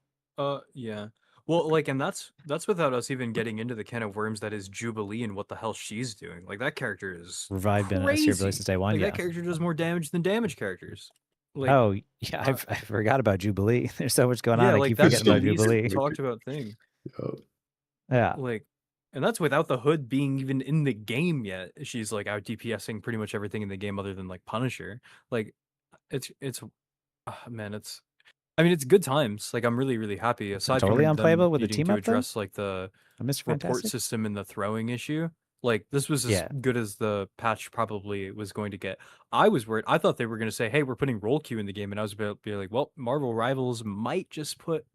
Yeah. Well, like, and that's without us even getting into the can of worms that is Jubilee and what the hell she's doing. Like, that character is revived been a Seer crazy. Ability since day one. Like, Yeah. that character does more damage than damage characters. Like, Oh yeah, I forgot about Jubilee. There's so much going yeah, on. I like keep that's forgetting the about least Jubilee. talked about thing. Oh, Yeah. Like, and that's without the Hood being even in the game yet. She's like out DPSing pretty much everything in the game other than like Punisher. Like, it's man, I mean, it's good times. Like, I'm really, really happy. Aside Totally from unplayable them with the needing team to up, though? address like the Mr. report Fantastic. system and the throwing issue. Like, this was as Yeah. good as the patch probably was going to get. I was worried. I thought they were going to say, "Hey, we're putting roll queue in the game," and I was about to be like, "Well, Marvel Rivals might just put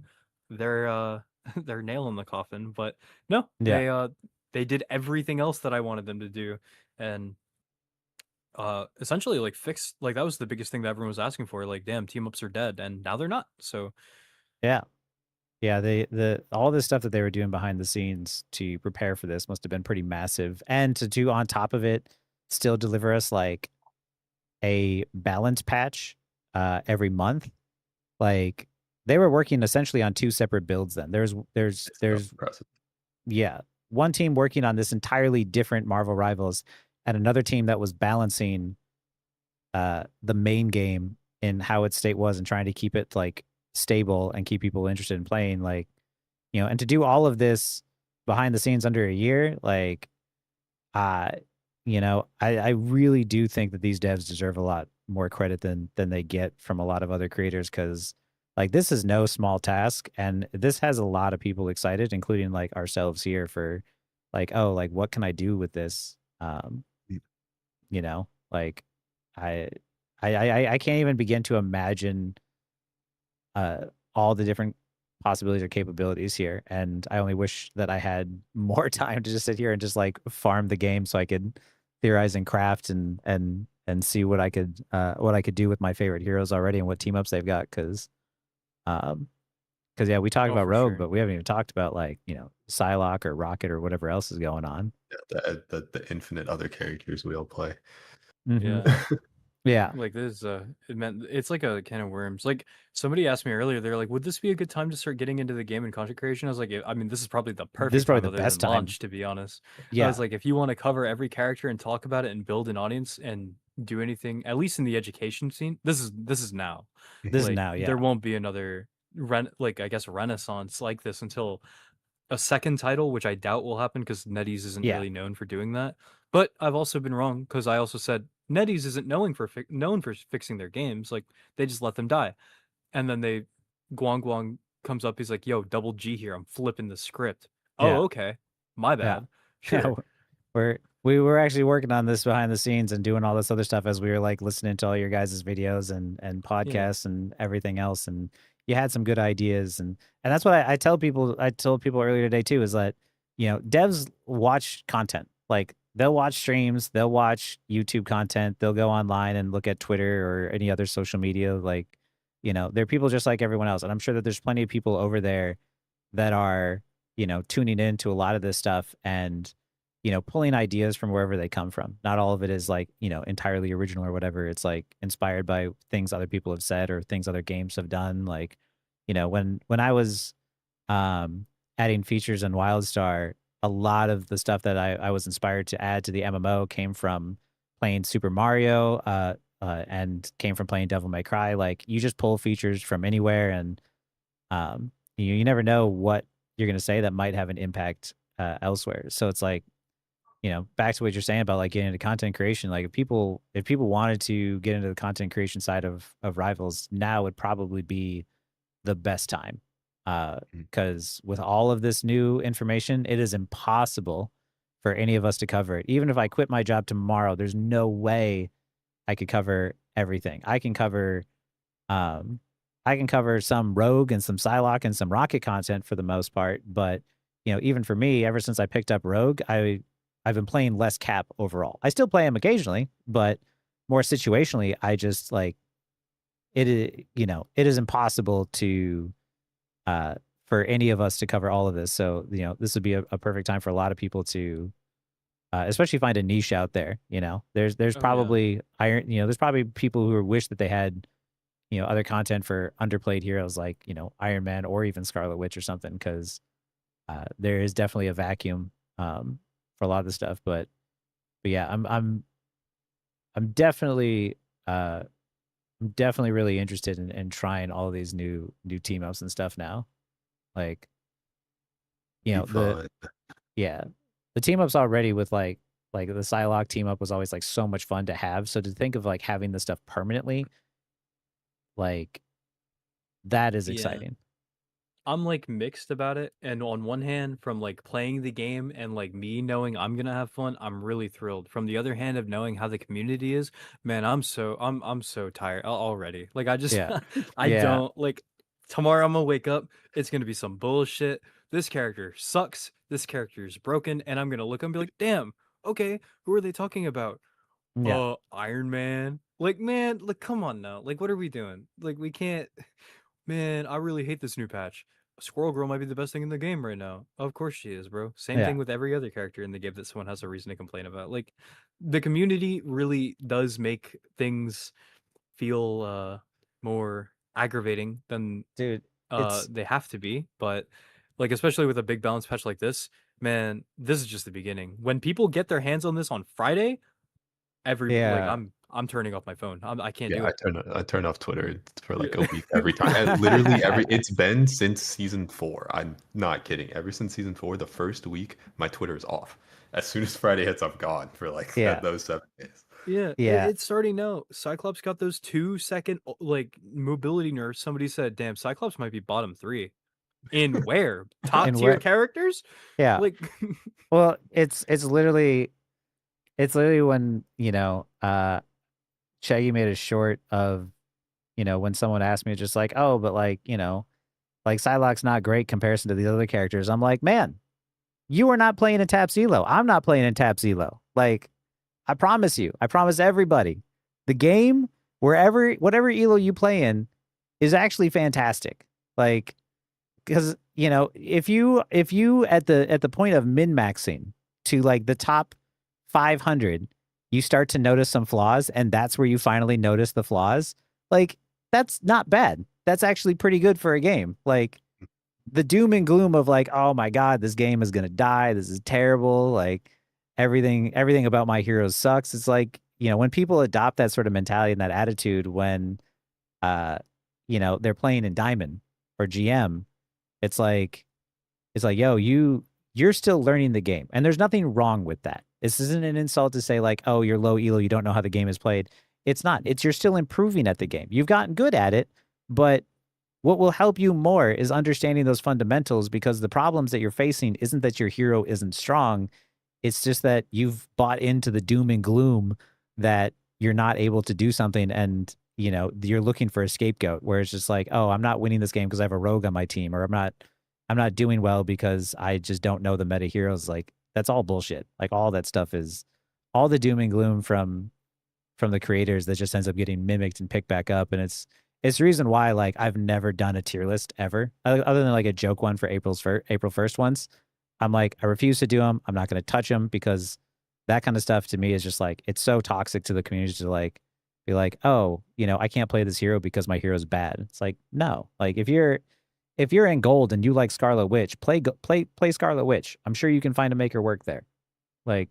their their nail in the coffin." But no, Yeah. they did everything else that I wanted them to do, and essentially like fix, like, that was the biggest thing that everyone was asking for. Like, damn, team ups are dead, and now they're not. So Yeah. Yeah, all this stuff that they were doing behind the scenes to prepare for this must have been pretty massive. And to do on top of it, still deliver us like a balance patch every month. Like they were working essentially on 2 separate builds then. There's Impressive. yeah, one team working on this entirely different Marvel Rivals and another team that was balancing the main game in how its state was and trying to keep it like stable and keep people interested in playing, like, you know, and to do all of this behind the scenes under a year, like, you know, I really do think that these devs deserve a lot more credit than they get from a lot of other creators, because like this is no small task, and this has a lot of people excited, including like ourselves here, for like, oh, like what can I do with this? You know, like I can't even begin to imagine all the different possibilities or capabilities here, and I only wish that I had more time to just sit here and just like farm the game so I could theorize and craft and see what I could do with my favorite heroes already and what team ups they've got, because yeah, we talked Oh, about for Rogue, sure. but we haven't even talked about, like, you know, Psylocke or Rocket or whatever else is going on. Yeah, the infinite other characters we all play. Mhm. Yeah. Yeah. Like, this it meant it's like a can of worms. Like, somebody asked me earlier, they're like, would this be a good time to start getting into the game and content creation? I was like, I mean, this is probably the perfect probably time the other best than time. launch, to be honest. I Yeah. was like, if you want to cover every character and talk about it and build an audience and do anything, at least in the education scene, this is now. This is Like, now, yeah. there won't be another I guess renaissance like this until a second title, which I doubt will happen because NetEase isn't Yeah. really known for doing that. But I've also been wrong, because I also said NetEase isn't known for fixing their games. Like, they just let them die. And then Guang comes up, he's like, "Yo, double G here. I'm flipping the script." Yeah. Oh, okay. My bad. Sure. Yeah, we were actually working on this behind the scenes and doing all this other stuff as we were like listening to all your guys' videos and podcasts and everything else, and you had some good ideas, and that's what I tell people. I told people earlier today too, is that, you know, devs watch content. Like, they'll watch streams, they'll watch YouTube content, they'll go online and look at Twitter or any other social media. Like, you know, they're people just like everyone else, and I'm sure that there's plenty of people over there that are, you know, tuning into a lot of this stuff and, you know, pulling ideas from wherever they come from. Not all of it is like, you know, entirely original or whatever. It's like inspired by things other people have said or things other games have done. Like, you know, when I was adding features in WildStar, a lot of the stuff that I was inspired to add to the MMO came from playing Super Mario and came from playing Devil May Cry. Like, you just pull features from anywhere, and you never know what you're going to say that might have an impact elsewhere. So it's like, you know, back to what you're saying about like getting into content creation. Like, if people wanted to get into the content creation side of Rivals, now would probably be the best time. Because with all of this new information, it is impossible for any of us to cover it. Even if I quit my job tomorrow, there's no way I could cover everything. I can cover some Rogue and some Psylocke and some Rocket content for the most part, but, you know, even for me, ever since I picked up Rogue, I've been playing less Cap overall. I still play him occasionally, but more situationally. I just like it. You know, it is impossible to for any of us to cover all of this. So, you know, this would be a perfect time for a lot of people to especially find a niche out there. There's Oh, yeah. probably there's probably people who wish that they had other content for underplayed heroes like Iron Man or even Scarlet Witch or something, because there is definitely a vacuum for a lot of the stuff. But yeah, I'm definitely really interested in trying all of these new team ups and stuff now. Like, Keep fun. the team ups already with like the Psylocke team up was always like so much fun to have. So to think of like having this stuff permanently, like that is Yeah. exciting. I'm like mixed about it, and on one hand, from like playing the game and like me knowing I'm gonna have fun, I'm really thrilled. From the other hand, of knowing how the community is, man, I'm so tired already. Like I just Yeah. I Yeah. don't like tomorrow. I'm gonna wake up. It's gonna be some bullshit. This character sucks. This character is broken, and I'm gonna look and be like, damn. Okay, who are they talking about? Yeah. Iron Man. Like, man, like, come on now. Like, what are we doing? Like, we can't. Man, I really hate this new patch. Squirrel Girl might be the best thing in the game right now. Of course she is, bro. Same Yeah. thing with every other character in the game that someone has a reason to complain about. Like, the community really does make things feel more aggravating than Dude, it's they have to be. But like, especially with a big balance patch like this, man, this is just the beginning. When people get their hands on this on Friday, Yeah. I'm turning off my phone. I can't do Yeah, it. I turn off Twitter for like Yeah. a week every time. And literally it's been since season 4. I'm not kidding. Ever since season 4, the first week, my Twitter is off. As soon as Friday hits, I'm gone for like Yeah. those 7 days. Yeah, Yeah. it's starting now. Cyclops got those 2-second like mobility nerfs. Somebody said, "Damn, Cyclops might be bottom 3." In where? Top In tier where? characters? Yeah. Like Well, it's literally when, Shaggy made a short of, when someone asked me just like, oh, but like, like Psylocke's not great comparison to the other characters. I'm like, man, you are not playing in Tap Elo. I'm not playing in Tap Elo. Like, I promise you, I promise everybody, the game, whatever Elo you play in is actually fantastic. Like, because, if you at the point of min-maxing to like the top 500, you start to notice some flaws, and that's where you finally notice the flaws. Like, that's not bad. That's actually pretty good for a game. Like, the doom and gloom of like, oh my God, this game is going to die. This is terrible. Like, everything about my heroes sucks. It's like, when people adopt that sort of mentality and that attitude when, they're playing in Diamond or GM, it's like, yo, you're still learning the game. And there's nothing wrong with that. This isn't an insult to say like, oh, you're low elo, you don't know how the game is played. It's not. It's you're still improving at the game. You've gotten good at it, but what will help you more is understanding those fundamentals, because the problems that you're facing isn't that your hero isn't strong. It's just that you've bought into the doom and gloom that you're not able to do something, and you're looking for a scapegoat where it's just like, oh, I'm not winning this game because I have a rogue on my team, or I'm not doing well because I just don't know the meta heroes. Like, that's all bullshit. Like, all that stuff is all the doom and gloom from the creators that just ends up getting mimicked and picked back up. And it's the reason why like I've never done a tier list ever, other than like a joke one for April 1st ones. I'm like, I refuse to do them. I'm not going to touch them, because that kind of stuff to me is just like, it's so toxic to the community to like be like, oh, I can't play this hero because my hero's bad. It's like, no, like if you're in gold and you like Scarlet Witch, play Scarlet Witch. I'm sure you can find a maker work there. Like,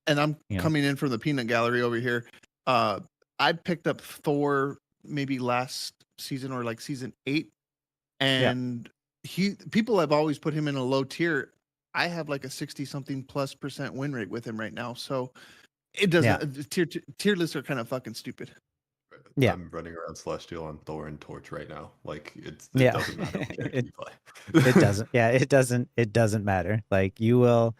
and I'm coming in from the peanut gallery over here. I picked up Thor maybe last season or like season 8, and people have always put him in a low tier. I have like a 60-something+% win rate with him right now, so it doesn't. Tier lists are kind of fucking stupid. Yeah, I'm running around Celestial on Thor and Torch right now. Like, it Yeah. doesn't matter what character you play. it doesn't. Yeah, it doesn't matter. Like, you will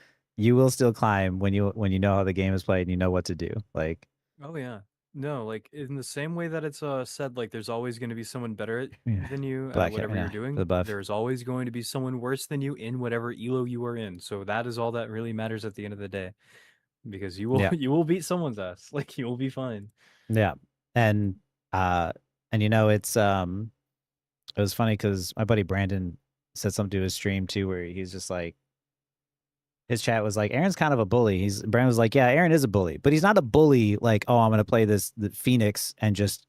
still climb when you know how the game is played and you know what to do. Like, oh yeah. No, like in the same way that it's said, like there's always going to be someone better Yeah. than you at Black- whatever yeah, you're doing. the buff. There's always going to be someone worse than you in whatever elo you are in. So that is all that really matters at the end of the day, because you will Yeah. you will beat someone's ass. Like, you will be fine. Yeah. And it's it was funny because my buddy Brandon said something to his stream too, where he's just like, his chat was like, Aaron's kind of a bully. Brandon was like, yeah, Aaron is a bully, but he's not a bully like, oh, I'm going to play the Phoenix and just,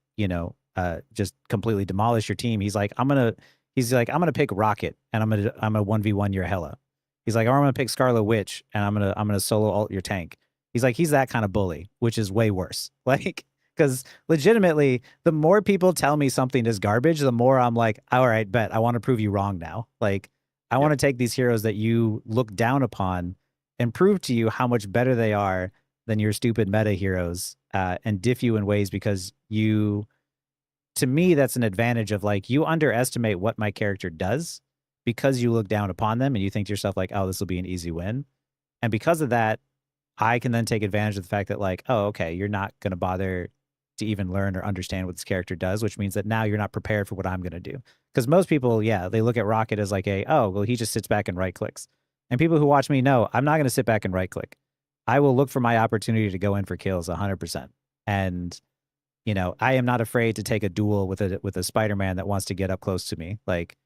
just completely demolish your team. He's like, I'm going to pick Rocket and I'm going to 1v1 your Hela. He's like, or I'm going to pick Scarlet Witch and I'm going to solo ult your tank. He's like, he's that kind of bully, which is way worse. Like, because legitimately, the more people tell me something is garbage, the more I'm like, all right, bet I want to prove you wrong now. Like, I want to take these heroes that you look down upon and prove to you how much better they are than your stupid meta heroes, and diff you in ways because to me, that's an advantage of like, you underestimate what my character does because you look down upon them and you think to yourself like, oh, this will be an easy win. And because of that, I can then take advantage of the fact that like, oh, okay, you're not going to bother to even learn or understand what this character does, which means that now you're not prepared for what I'm going to do. Because most people, they look at Rocket as like he just sits back and right clicks. And people who watch me know I'm not going to sit back and right click. I will look for my opportunity to go in for kills 100%. And, I am not afraid to take a duel with a Spider-Man that wants to get up close to me. Like,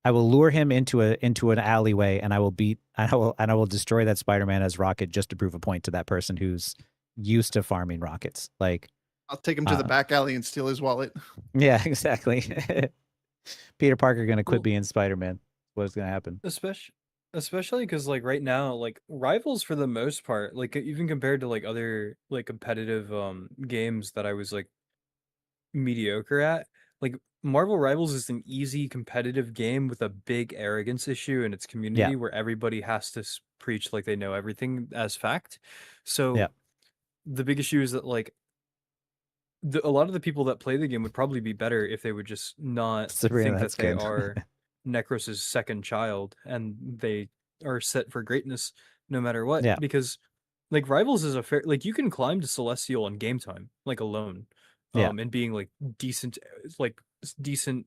I will lure him into an alleyway and I will destroy that Spider-Man as Rocket just to prove a point to that person who's used to farming rockets. Like, I'll take him to the back alley and steal his wallet. Yeah, exactly. Peter Parker going to quit being Spider-Man. What's going to happen? Especially because like right now, like Rivals for the most part, like even compared to like other like competitive games that I was like mediocre at, like Marvel Rivals is an easy competitive game with a big arrogance issue in its community where everybody has to preach like they know everything as fact. So the big issue is that like a lot of the people that play the game would probably be better if they would just not Sabrina, think that they good. are Necros's second child and they are set for greatness no matter what. Yeah. Because like Rivals is a fair, like you can climb to Celestial in game time, like alone. And being like decent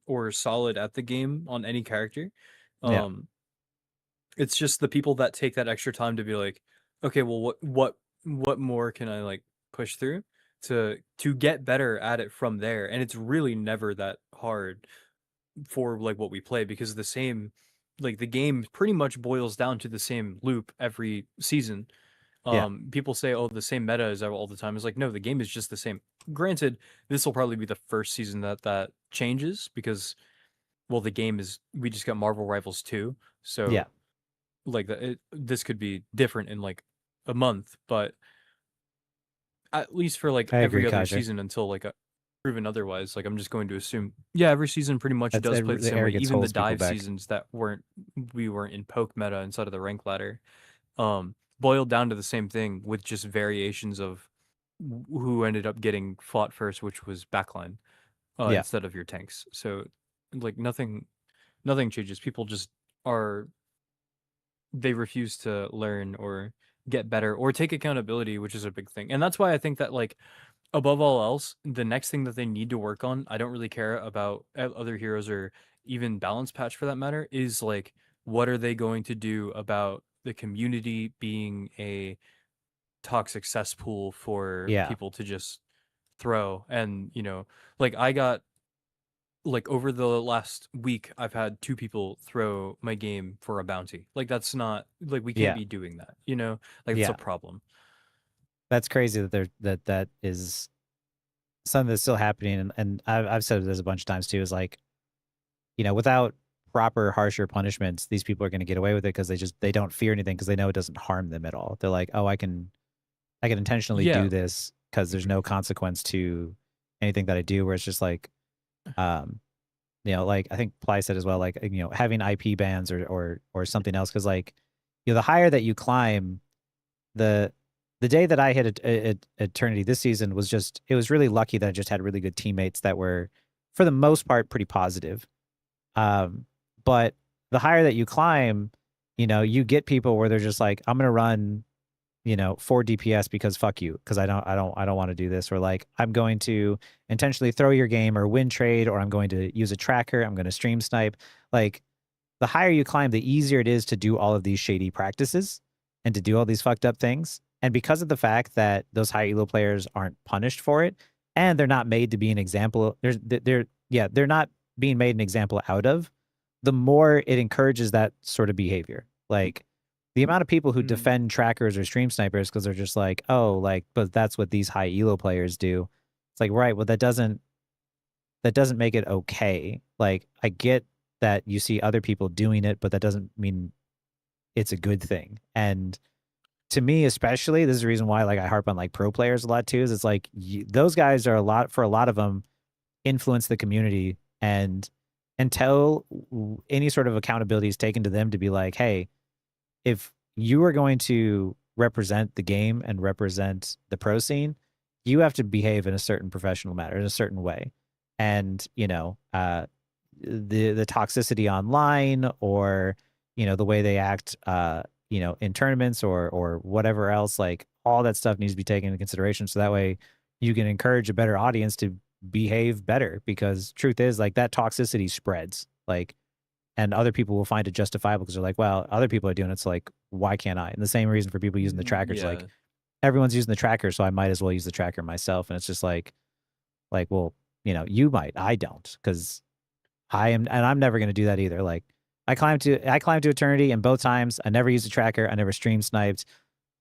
or solid at the game on any character. It's just the people that take that extra time to be like, okay, well what more can I like push through to get better at it from there? And it's really never that hard for like what we play because the game pretty much boils down to the same loop every season. People say, oh, the same meta is all the time. It's like, no, the game is just the same. Granted, this will probably be the first season that changes because, well, we just got Marvel Rivals 2. So like this could be different in like a month, but at least for like every other season until like proven otherwise, like I'm just going to assume, every season pretty much does play the same way. Even the dive seasons that we weren't in poke meta inside of the rank ladder, boiled down to the same thing with just variations of who ended up getting fought first, which was backline instead of your tanks. So like nothing changes. People just they refuse to learn or get better or take accountability, which is a big thing. And that's why I think that like above all else, the next thing that they need to work on, I don't really care about other heroes or even balance patch for that matter, is like what are they going to do about the community being a toxic cesspool for people to just throw. And like I got like over the last week I've had 2 people throw my game for a bounty. Like that's not like we can't be doing that, like it's a problem. That's crazy that that is something that's still happening. And I've said this a bunch of times too, is like, without proper harsher punishments, these people are going to get away with it because they don't fear anything because they know it doesn't harm them at all. They're like, oh, I can intentionally do this because there's no consequence to anything that I do, where it's just like, like I think Ply said as well, like, having IP bans or something else. Cause like, the higher that you climb, the day that I hit Eternity this season it was really lucky that I just had really good teammates that were, for the most part, pretty positive. But the higher that you climb, you get people where they're just like, I'm going to run, 4 DPS because fuck you. Cause I don't want to do this. Or like, I'm going to intentionally throw your game or win trade, or I'm going to use a tracker. I'm going to stream snipe. Like the higher you climb, the easier it is to do all of these shady practices and to do all these fucked up things. And because of the fact that those high elo players aren't punished for it, and they're not made to be an example, they're not being made an example out of, the more it encourages that sort of behavior. Like the amount of people who Mm. defend trackers or stream snipers because they're just like, oh, like, but that's what these high elo players do. It's like, right, well, that doesn't make it okay. Like, I get that you see other people doing it, but that doesn't mean it's a good thing. And to me, especially, this is the reason why like I harp on like pro players a lot too. Is it's like those guys are a lot of them influence the community, and until any sort of accountability is taken to them to be like, hey, if you are going to represent the game and represent the pro scene, you have to behave in a certain professional manner, in a certain way. And, you know, the toxicity online, or, you know, the way they act, you know, in tournaments or whatever else, like all that stuff needs to be taken into consideration. So that way you can encourage a better audience to behave better, because truth is like that toxicity spreads, like, and other people will find it justifiable because they're like, well, other people are doing it, so like, why can't I? And the same reason for people using the trackers, like everyone's using the tracker, so I might as well use the tracker myself. And it's just like, well, you know, you might, I don't, because I am, and I'm never going to do that either. Like I climbed to eternity, and both times I never used a tracker. I never stream sniped.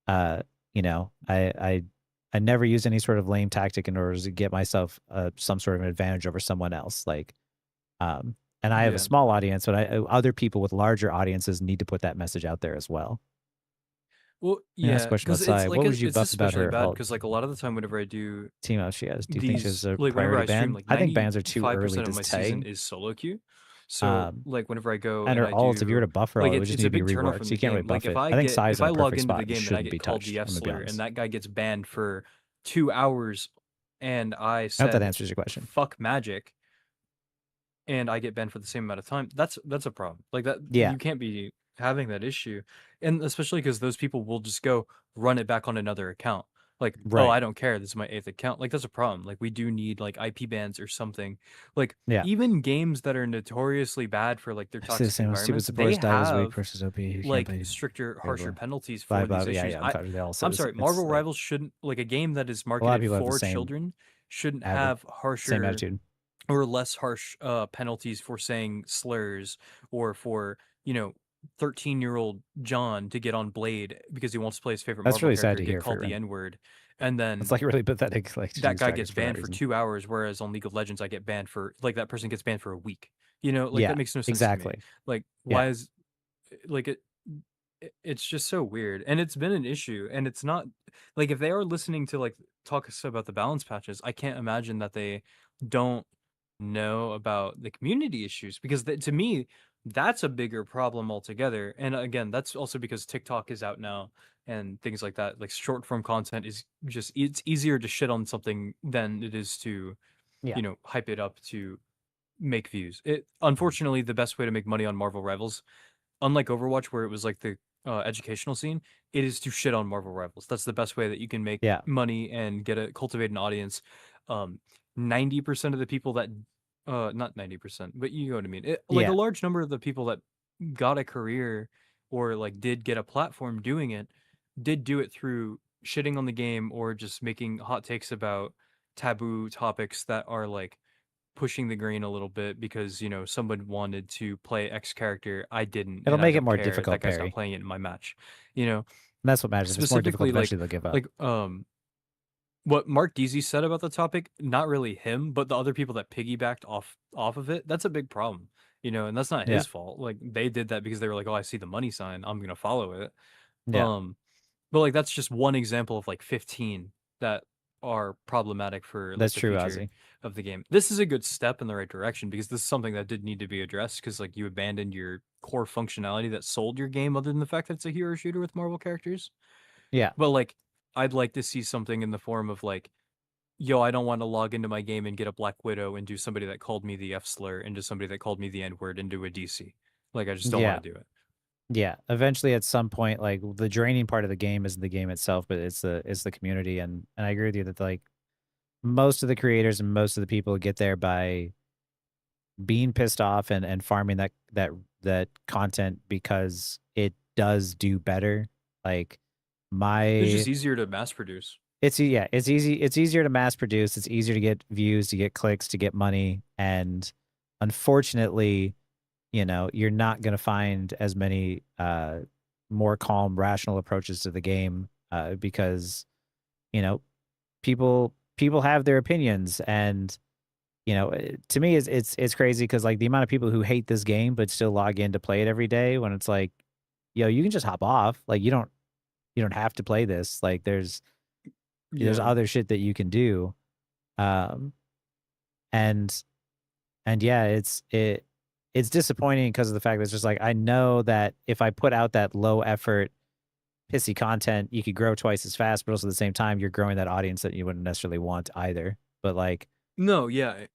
You know, I never used any sort of lame tactic in order to get myself some sort of an advantage over someone else. Like, and I have a small audience, but other people with larger audiences need to put that message out there as well. Well, Last question about because Sai. it's like What would you it's buff about especially her bad ult because like a lot of the time whenever I do team out she has? Do you think she's these, a like whenever I priority stream, ban? like I think bans are too 95% early to of my say. season is solo queue. So Um, like whenever I go and and her I ult, if you were to do buff her like ult, it would just it's need a to be big turn off reworked. from So the you can't really game. Like buff if it. I I think get Sai's if in I a log perfect into the spot. It game and I shouldn't be get called touched. the I'm F gonna be slur honest. and that guy gets banned for 2 hours, and I I hope that said answers your question. fuck magic, and I get banned for the same amount of time, that's a problem. Like that, Yeah. you can't be having that issue, and especially because those people will just go run it back on another account. Like, oh, Right. I don't care. This is my 8th account. Like, that's a problem. Like, we do need like IP bans or something. Like, Yeah. even games that are notoriously bad for like their I say the toxic same with stupid environments, they supporters die this week have versus OP. You can't like play stricter, harsher Halo. penalties for these issues. Yeah, they all say I'm this. sorry, It's Marvel like Rivals shouldn't, like a game that is a lot of marketed people have the for same children shouldn't same have harsher attitude. or less harsh penalties for saying slurs, or for, you know, 13-year-old John to get on Blade because he wants to play his favorite That's Marvel really sad character, to get hear, called the Freeman. N-word, and then It's like really pathetic. Like to that use guy trackers gets for that banned for reason. 2 hours, whereas on League of Legends I get banned for, like, that person gets banned for a week. You know, like Yeah, that makes no sense to me. exactly. Like, Yeah. why is like it's just so weird, and it's been an issue, and it's not like, if they are listening to like talk us about the balance patches, I can't imagine that they don't know about the community issues, because to me that's a bigger problem altogether. And again, that's also because TikTok is out now and things like that. Like short form content is just, it's easier to shit on something than it is to Yeah. you know, hype it up to make views. It unfortunately, the best way to make money on Marvel Rivals, unlike Overwatch where it was like the educational scene, it is to shit on Marvel Rivals. That's the best way that you can make Yeah. money and cultivate an audience. 90% of the people that not 90%, but you know what I mean. Like Yeah. a large number of the people that got a career or like did get a platform doing it did do it through shitting on the game or just making hot takes about taboo topics that are like pushing the grain a little bit because, you know, someone wanted to play X character, I didn't. It'll and I make it don't more care. difficult, That guy's Perry. not playing it in my match. You know, And that's what matters. If it's more difficult, specifically like eventually they'll give up. what Mark Deasy said about the topic, not really him, but the other people that piggybacked off of it, that's a big problem. You know, and that's not Yeah. his fault. Like they did that because they were like, oh, I see the money sign, I'm gonna follow it. Yeah. But like that's just one example of like 15 that are problematic for like, That's the true, future Ozzy. of the game. This is a good step in the right direction because this is something that did need to be addressed, because like you abandoned your core functionality that sold your game, other than the fact that it's a hero shooter with Marvel characters. Yeah. But like I'd like to see something in the form of like, yo, I don't want to log into my game and get a Black Widow and do somebody that called me the F slur into somebody that called me the N-word into a DC. Like I just don't Yeah. want to do it. Yeah. Eventually at some point, like the draining part of the game isn't the game itself, but it's the community. And I agree with you that like most of the creators and most of the people get there by being pissed off and farming that content because it does do better. Like It's just easier to mass produce. it's easier to mass produce. It's easier to get views, to get clicks, to get money. And unfortunately, you know, you're not going to find as many more calm, rational approaches to the game, because you know people have their opinions, and to me it's crazy because like the amount of people who hate this game but still log in to play it every day, when it's like, yo, you can just hop off. Like you don't have to play this. Like there's Yeah. other shit that you can do. Um, and yeah, it's disappointing because of the fact that it's just like, I know that if I put out that low effort, pissy content, you could grow twice as fast, but also at the same time, you're growing that audience that you wouldn't necessarily want either. But like, No, yeah,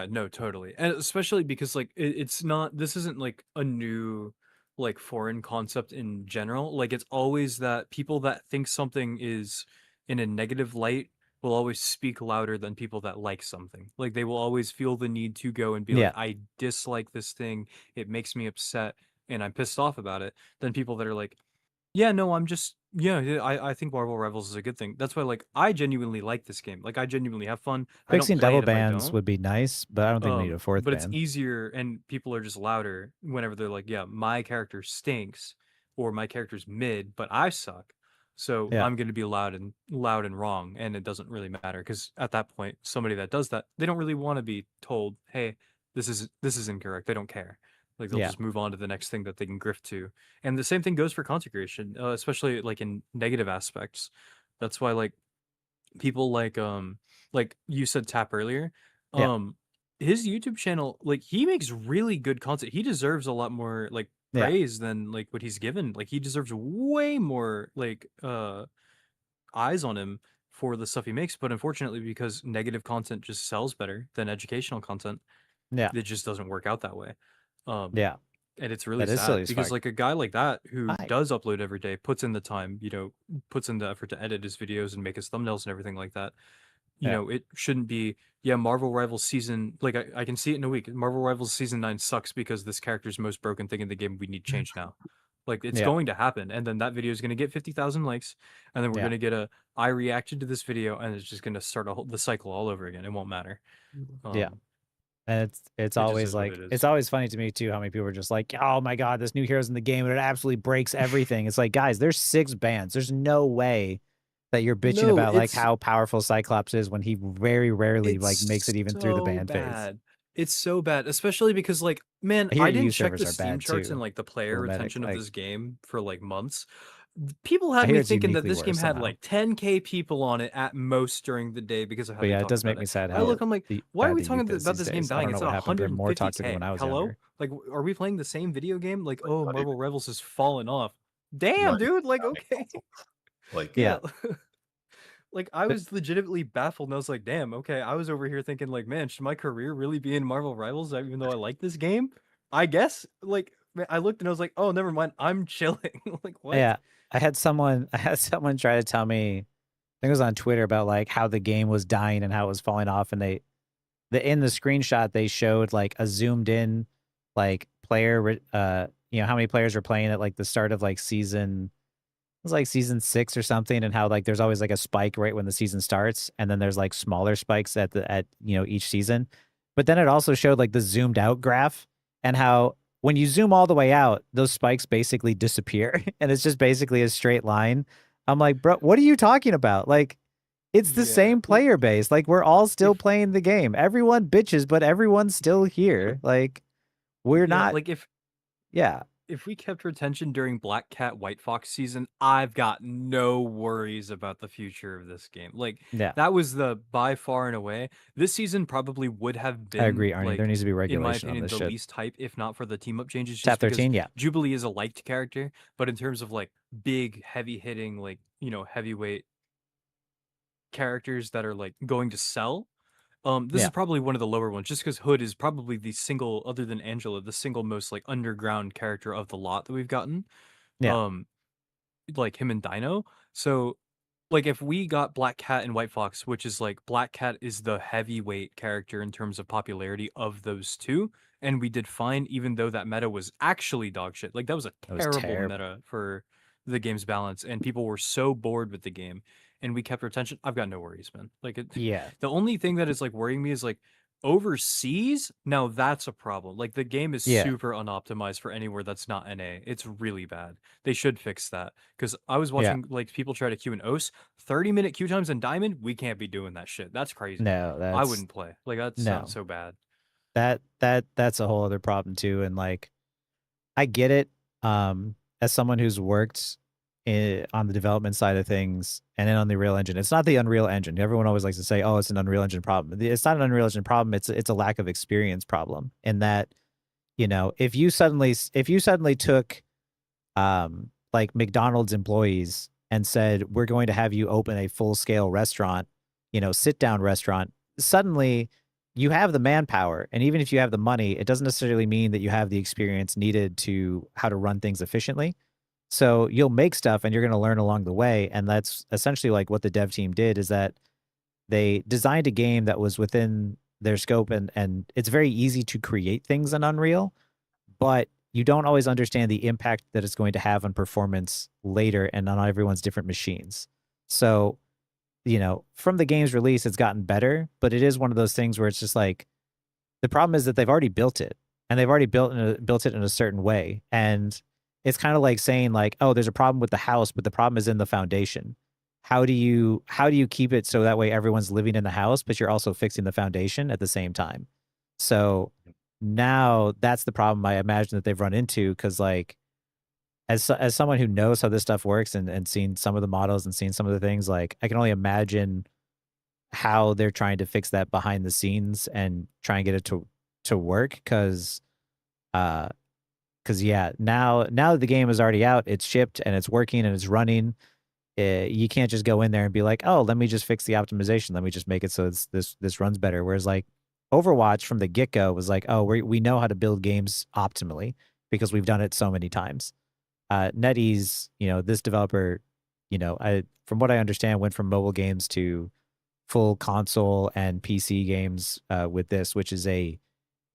no, totally. And especially because like it's not this isn't like a new like foreign concept in general. Like it's always that people that think something is in a negative light will always speak louder than people that like something. Like they will always feel the need to go and be like, yeah, I dislike this thing, it makes me upset, and I'm pissed off about it, than people that are like, yeah, no, I'm just I think Marvel Rivals is a good thing. That's why like I genuinely like this game. Like I genuinely have fun. I don't fixing play double it if I bans don't. would be nice, but I don't think we need a fourth But it's ban. easier and people are just louder whenever they're like, yeah, my character stinks or my character's mid, but I suck. So Yeah, I'm going to be loud and wrong, and it doesn't really matter because at that point somebody that does that, they don't really want to be told, "Hey, this is incorrect." They don't care. Like they'll yeah, just move on to the next thing that they can grift to. And the same thing goes for content creation, especially like in negative aspects. That's why people like you said Tap earlier, yeah, um his YouTube channel, like he makes really good content. He deserves a lot more like yeah, praise than like what he's given. Like he deserves way more like eyes on him for the stuff he makes, but unfortunately because negative content just sells better than educational content, yeah, it just doesn't work out that way. um yeah. and it's really That is silly sad as because fuck. like a guy like that who Hi. does upload every day, puts in the time, puts in the effort to edit his videos and make his thumbnails and everything like that, Yeah. it shouldn't be, yeah, Marvel Rivals season, like I can see it in a week. Marvel Rivals season 9 sucks because this character's the most broken thing in the game. We need change now. Like it's Yeah. going to happen, and then that video is going to get 50,000 likes, and then we're Yeah. going to get a I reacted to this video, and it's just going to start the cycle all over again. It won't matter. Yeah. And it's It just always is what like, it it's is. always funny to me too how many people are just like, oh my god, this new hero's in the game and it absolutely breaks everything. It's like, guys, there's 6 bans. There's no way that you're bitching No, about like it's how powerful Cyclops is when he very rarely like makes it's it even through the so ban phase. bad. It's so bad, especially because like, man, I hear I didn't EU check servers the are Steam bad charts too. and like the player For the medic, retention of like, this game for like months. People I had hear me it's thinking that uniquely this game worse had somehow. like 10K people on it at most during the day because of how But they yeah, it talked does make about me it. sad I how look, I'm like, why are bad we the talking youth is about these this game days. I dying? don't know It's what at happened. They're more toxic than 150K. when I was Hello? younger. Like, are we playing the same video game? Like, oh, Not Marvel even, Rivals has fallen off. Damn, not even dude. Like, counting okay. consoles. Like, Yeah. Like I But was legitimately baffled, and I was like, "Damn, okay." I was over here thinking, like, "Man, should my career really be in Marvel Rivals, even though I like this game?" I guess. Like, man, I looked and I was like, "Oh, never mind. I'm chilling." Like, what? yeah, I had someone try to tell me, I think it was on Twitter, about like how the game was dying and how it was falling off, and in the screenshot they showed like a zoomed in like player how many players were playing at like the start of like season, it was like season 6 or something, and how like there's always like a spike right when the season starts, and then there's like smaller spikes at each season. But then it also showed like the zoomed out graph, and how when you zoom all the way out, those spikes basically disappear and it's just basically a straight line. I'm like, bro, what are you talking about? Like, it's the Yeah. same player base. Like, we're all still If playing the game. Everyone bitches, but everyone's still here. Like, we're yeah, not. like Yeah, if we kept retention during Black Cat White Fox season, I've got no worries about the future of this game. Like yeah. that was the by far and away. This season probably would have I been agree, Arnie. There like, needs to be in my regulation on opinion, this the shit. least hype, if not for the team up changes, Tap just because 13, yeah. Jubilee is a liked character, but in terms of like big, heavy hitting, like, heavyweight characters that are like going to sell, this Yeah. is probably one of the lower ones, just because Hood is probably the single, other than Angela, the single most like underground character of the lot that we've gotten. Yeah. Like him and Dino. So like if we got Black Cat and White Fox, which is like Black Cat is the heavyweight character in terms of popularity of those two, and we did fine, even though that meta was actually dog shit. Like that was a That was terrible terrible. meta for the game's balance, and people were so bored with the game, and we kept our attention. I've got no worries, man. Like Yeah. the only thing that is like worrying me is like overseas, now that's a problem. Like the game is Yeah. super unoptimized for anywhere that's not NA. It's really bad. They should fix that. Because I was Yeah. watching like people try to queue in OS, 30-minute queue times in Diamond. We can't be doing that shit. That's crazy. No, I that's wouldn't play. Like that no. sounds so bad. That's a whole other problem too. And like, I get it. As someone who's worked on the development side of things and then on the Unreal Engine, it's not the Unreal Engine. Everyone always likes to say, "Oh, it's an Unreal Engine problem." It's not an Unreal Engine problem. It's a lack of experience problem. In that, you know, if you suddenly took, like McDonald's employees and said, "We're going to have you open a full scale restaurant, you know, sit down restaurant," suddenly you have the manpower, and even if you have the money, it doesn't necessarily mean that you have the experience needed to how to run things efficiently. So you'll make stuff and you're going to learn along the way. And that's essentially like what the dev team did, is that they designed a game that was within their scope, and it's very easy to create things in Unreal, but you don't always understand the impact that it's going to have on performance later and on everyone's different machines. So, you know, from the game's release, it's gotten better, but it is one of those things where it's just like, the problem is that they've already built it, and they've already built it in a certain way. And it's kind of like saying like, "Oh, there's a problem with the house, but the problem is in the foundation." How do you keep it so that way everyone's living in the house, but you're also fixing the foundation at the same time? So now that's the problem I imagine that they've run into, because like, as someone who knows how this stuff works and seen some of the models and seen some of the things, like I can only imagine how they're trying to fix that behind the scenes and try and get it to work. Because yeah, now that the game is already out, it's shipped and it's working and it's running, you can't just go in there and be like, "Oh, let me just fix the optimization, let me just make it so this runs better." Whereas like Overwatch from the get-go was like, "Oh, we know how to build games optimally because we've done it so many times." NetEase, you know, this developer, you know, from what I understand, went from mobile games to full console and PC games with this, which is a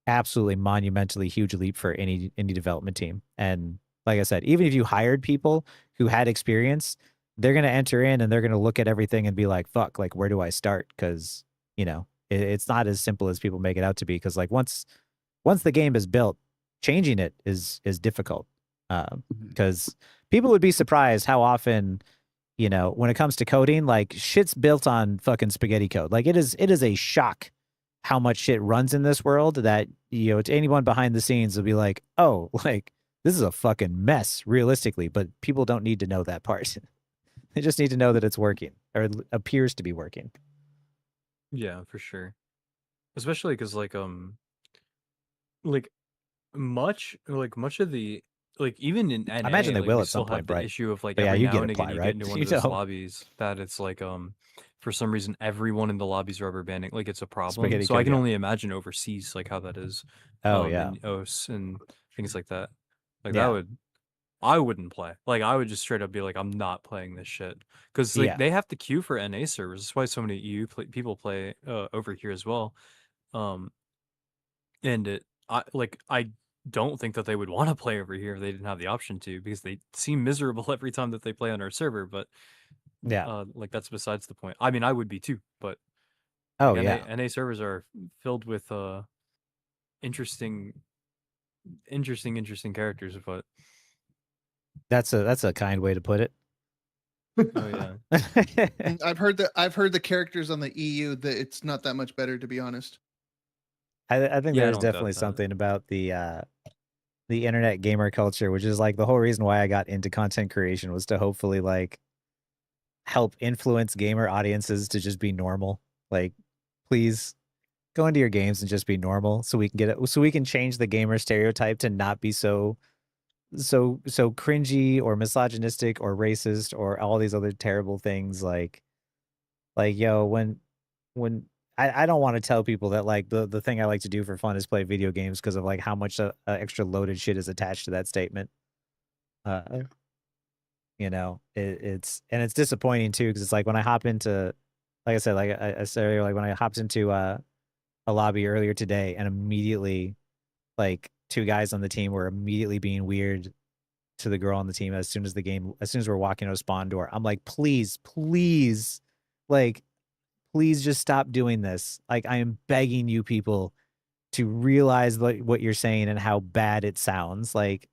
absolutely monumentally huge leap for any development team. And like I said, even if you hired people who had experience, they're going to enter in and they're going to look at everything and be like, "Fuck, like, where do I start?" Because, you know, it's not as simple as people make it out to be. Because like once the game is built, changing it is difficult. Because people would be surprised how often, you know, when it comes to coding, like shit's built on fucking spaghetti code. Like it is a shock how much shit runs in this world, that, you know, to anyone behind the scenes will be like, "Oh, like this is a fucking mess realistically," but people don't need to know that part. They just need to know that it's working, or it appears to be working. Yeah, for sure. Especially because like much of the, like, even in NA, I imagine they like, will we at some still have point, the right? issue of like But yeah, every you now get and again apply, you right? get into one You of those know, lobbies that it's like for some reason everyone in the lobby's rubber banding, like it's a problem. spaghetti So I code. can Yeah. only imagine overseas like how that is. Oh yeah. In OS and things like that. Like Yeah. I wouldn't play. Like I would just straight up be like, "I'm not playing this shit," because like Yeah. they have to queue for NA servers. That's why so many EU people play over here as well. And I don't think that they would want to play over here if they didn't have the option to, because they seem miserable every time that they play on our server. But Yeah. like that's besides the point. I mean, I would be too, but Oh like, yeah. NA servers are filled with interesting characters. But That's a kind way to put it. oh yeah, I've heard the characters on the EU that it's not that much better, to be honest. I think Yeah, I there's don't doubt definitely that. something about the internet gamer culture, which is like the whole reason why I got into content creation, was to hopefully like help influence gamer audiences to just be normal. Like, please go into your games and just be normal, so we can get it, so we can change the gamer stereotype to not be so cringy or misogynistic or racist or all these other terrible things. Like yo, when I don't want to tell people that like the thing I like to do for fun is play video games, because of like how much extra loaded shit is attached to that statement. You know, it's disappointing too, because it's like when I hop into, like I said, like I said earlier, like when I hopped into a lobby earlier today, and immediately like two guys on the team were immediately being weird to the girl on the team as soon as we're walking out a spawn door. I'm like, please, like, please just stop doing this. Like, I am begging you people to realize what you're saying and how bad it sounds. Like,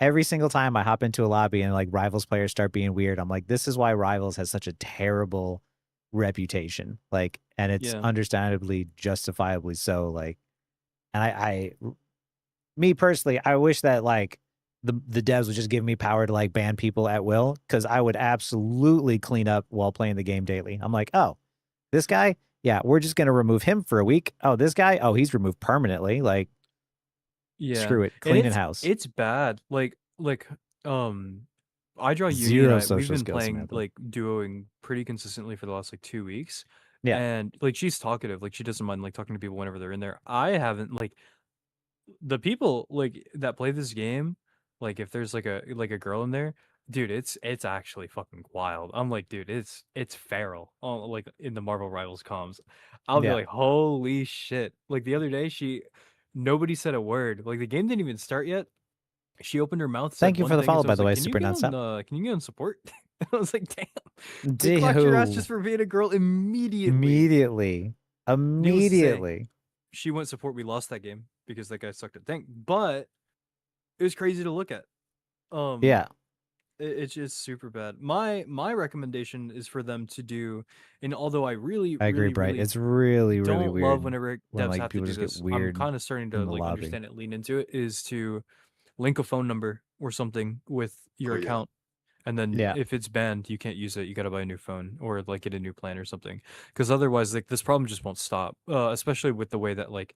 every single time I hop into a lobby and like Rivals players start being weird, I'm like, this is why Rivals has such a terrible reputation. Like, and it's understandably, justifiably so. Like, and me personally, I wish that like the devs would just give me power to like ban people at will, because I would absolutely clean up while playing the game daily. I'm like, oh, this guy, yeah, we're just gonna remove him for a week. Oh, this guy, oh, he's removed permanently. Like, screw it, cleaning house. It's bad. Like I Draw Zero Unite, social we've been skills, playing Samantha. like duoing pretty consistently for the last like 2 weeks. Yeah. And like she's talkative, like she doesn't mind like talking to people whenever they're in there. I haven't like the people like that play this game, like if there's like a girl in there, dude, it's actually fucking wild. I'm like, dude, it's feral. Oh, like in the Marvel Rivals comms. I'll be Yeah. like, holy shit. Like the other day nobody said a word. Like the game didn't even start yet. She opened her mouth. Thank said you one for the thing, follow, and so I by was the like, way, can you super get nonstop. can you get on support? I was like, damn. They clapped your ass Dude. just for being a girl immediately. Immediately. She went support. We lost that game because that guy sucked at tank. But it was crazy to look at. Yeah. It's just super bad. My recommendation is for them to do, and although I agree, really, Bright. really It's really don't weird love whenever when devs like have to people do just get this. I'm weird kind of starting to in the like lobby. understand it, lean into it, is to link a phone number or something with your Oh, yeah. account, and then Yeah. if it's banned, you can't use it. You got to buy a new phone or like get a new plan or something, because otherwise, like this problem just won't stop. Especially with the way that like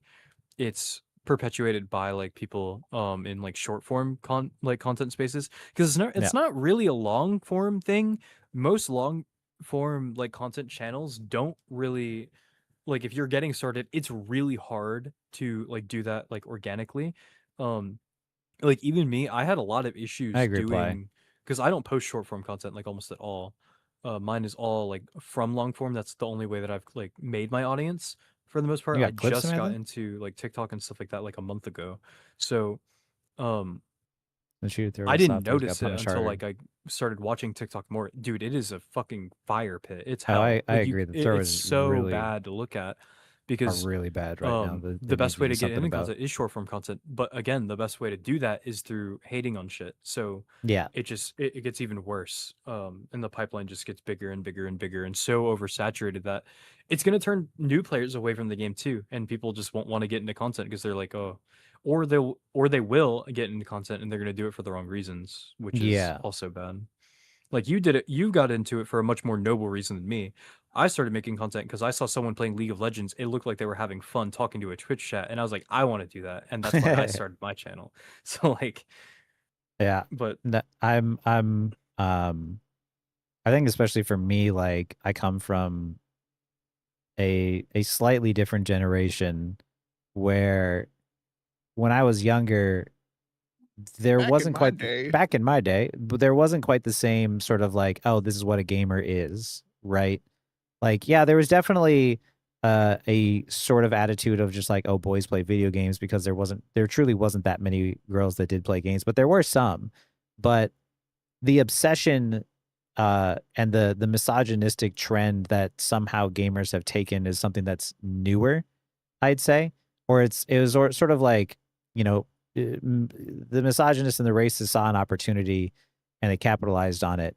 it's perpetuated by like people in like short form content spaces, because it's not really a long form thing. Most long form like content channels don't really, like, if you're getting started, it's really hard to like do that like organically. Like even me, I had a lot of issues I agree, Ply. doing, because I don't post short form content like almost at all. Mine is all like from long form. That's the only way that I've like made my audience for the most part. You I got clips, just got Samantha? into like TikTok and stuff like that like a month ago. So The shoot through I us didn't off, those got notice it punished until hard. like I started watching TikTok more. Dude, it is a fucking fire pit. It's Oh, hell. I Like, agree. The throw it's is so really bad to look at, are because really bad right now. the They best need way do to get something into about. content is short form content. But again, the best way to do that is through hating on shit. So Yeah. it just it gets even worse. And the pipeline just gets bigger and bigger and bigger and so oversaturated that it's gonna turn new players away from the game too. And people just won't want to get into content because they're like, oh, or they will get into content and they're gonna do it for the wrong reasons, which is also bad. Like you got into it for a much more noble reason than me. I started making content because I saw someone playing League of Legends. It looked like they were having fun talking to a Twitch chat, and I was like, I want to do that, and that's why I started my channel. So like, yeah, but I'm I think especially for me, like I come from a slightly different generation where when I was younger, there wasn't quite back in my day, but there wasn't quite the same sort of like, oh, this is what a gamer is, right? Like, yeah, there was definitely a sort of attitude of just like, oh, boys play video games, because there truly wasn't that many girls that did play games, but there were some. But the obsession and the misogynistic trend that somehow gamers have taken is something that's newer, I'd say, or it was sort of like, you know, the misogynists and the racists saw an opportunity and they capitalized on it.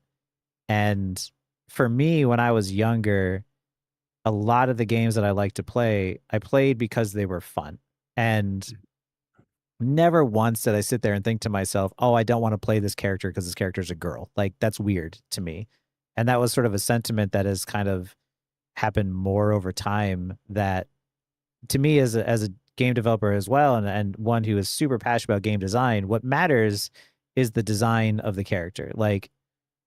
And for me, when I was younger, a lot of the games that I liked to play, I played because they were fun. And never once did I sit there and think to myself, oh, I don't want to play this character because this character is a girl. Like, that's weird to me. And that was sort of a sentiment that has kind of happened more over time, that to me as a game developer as well, and one who is super passionate about game design, what matters is the design of the character. Like,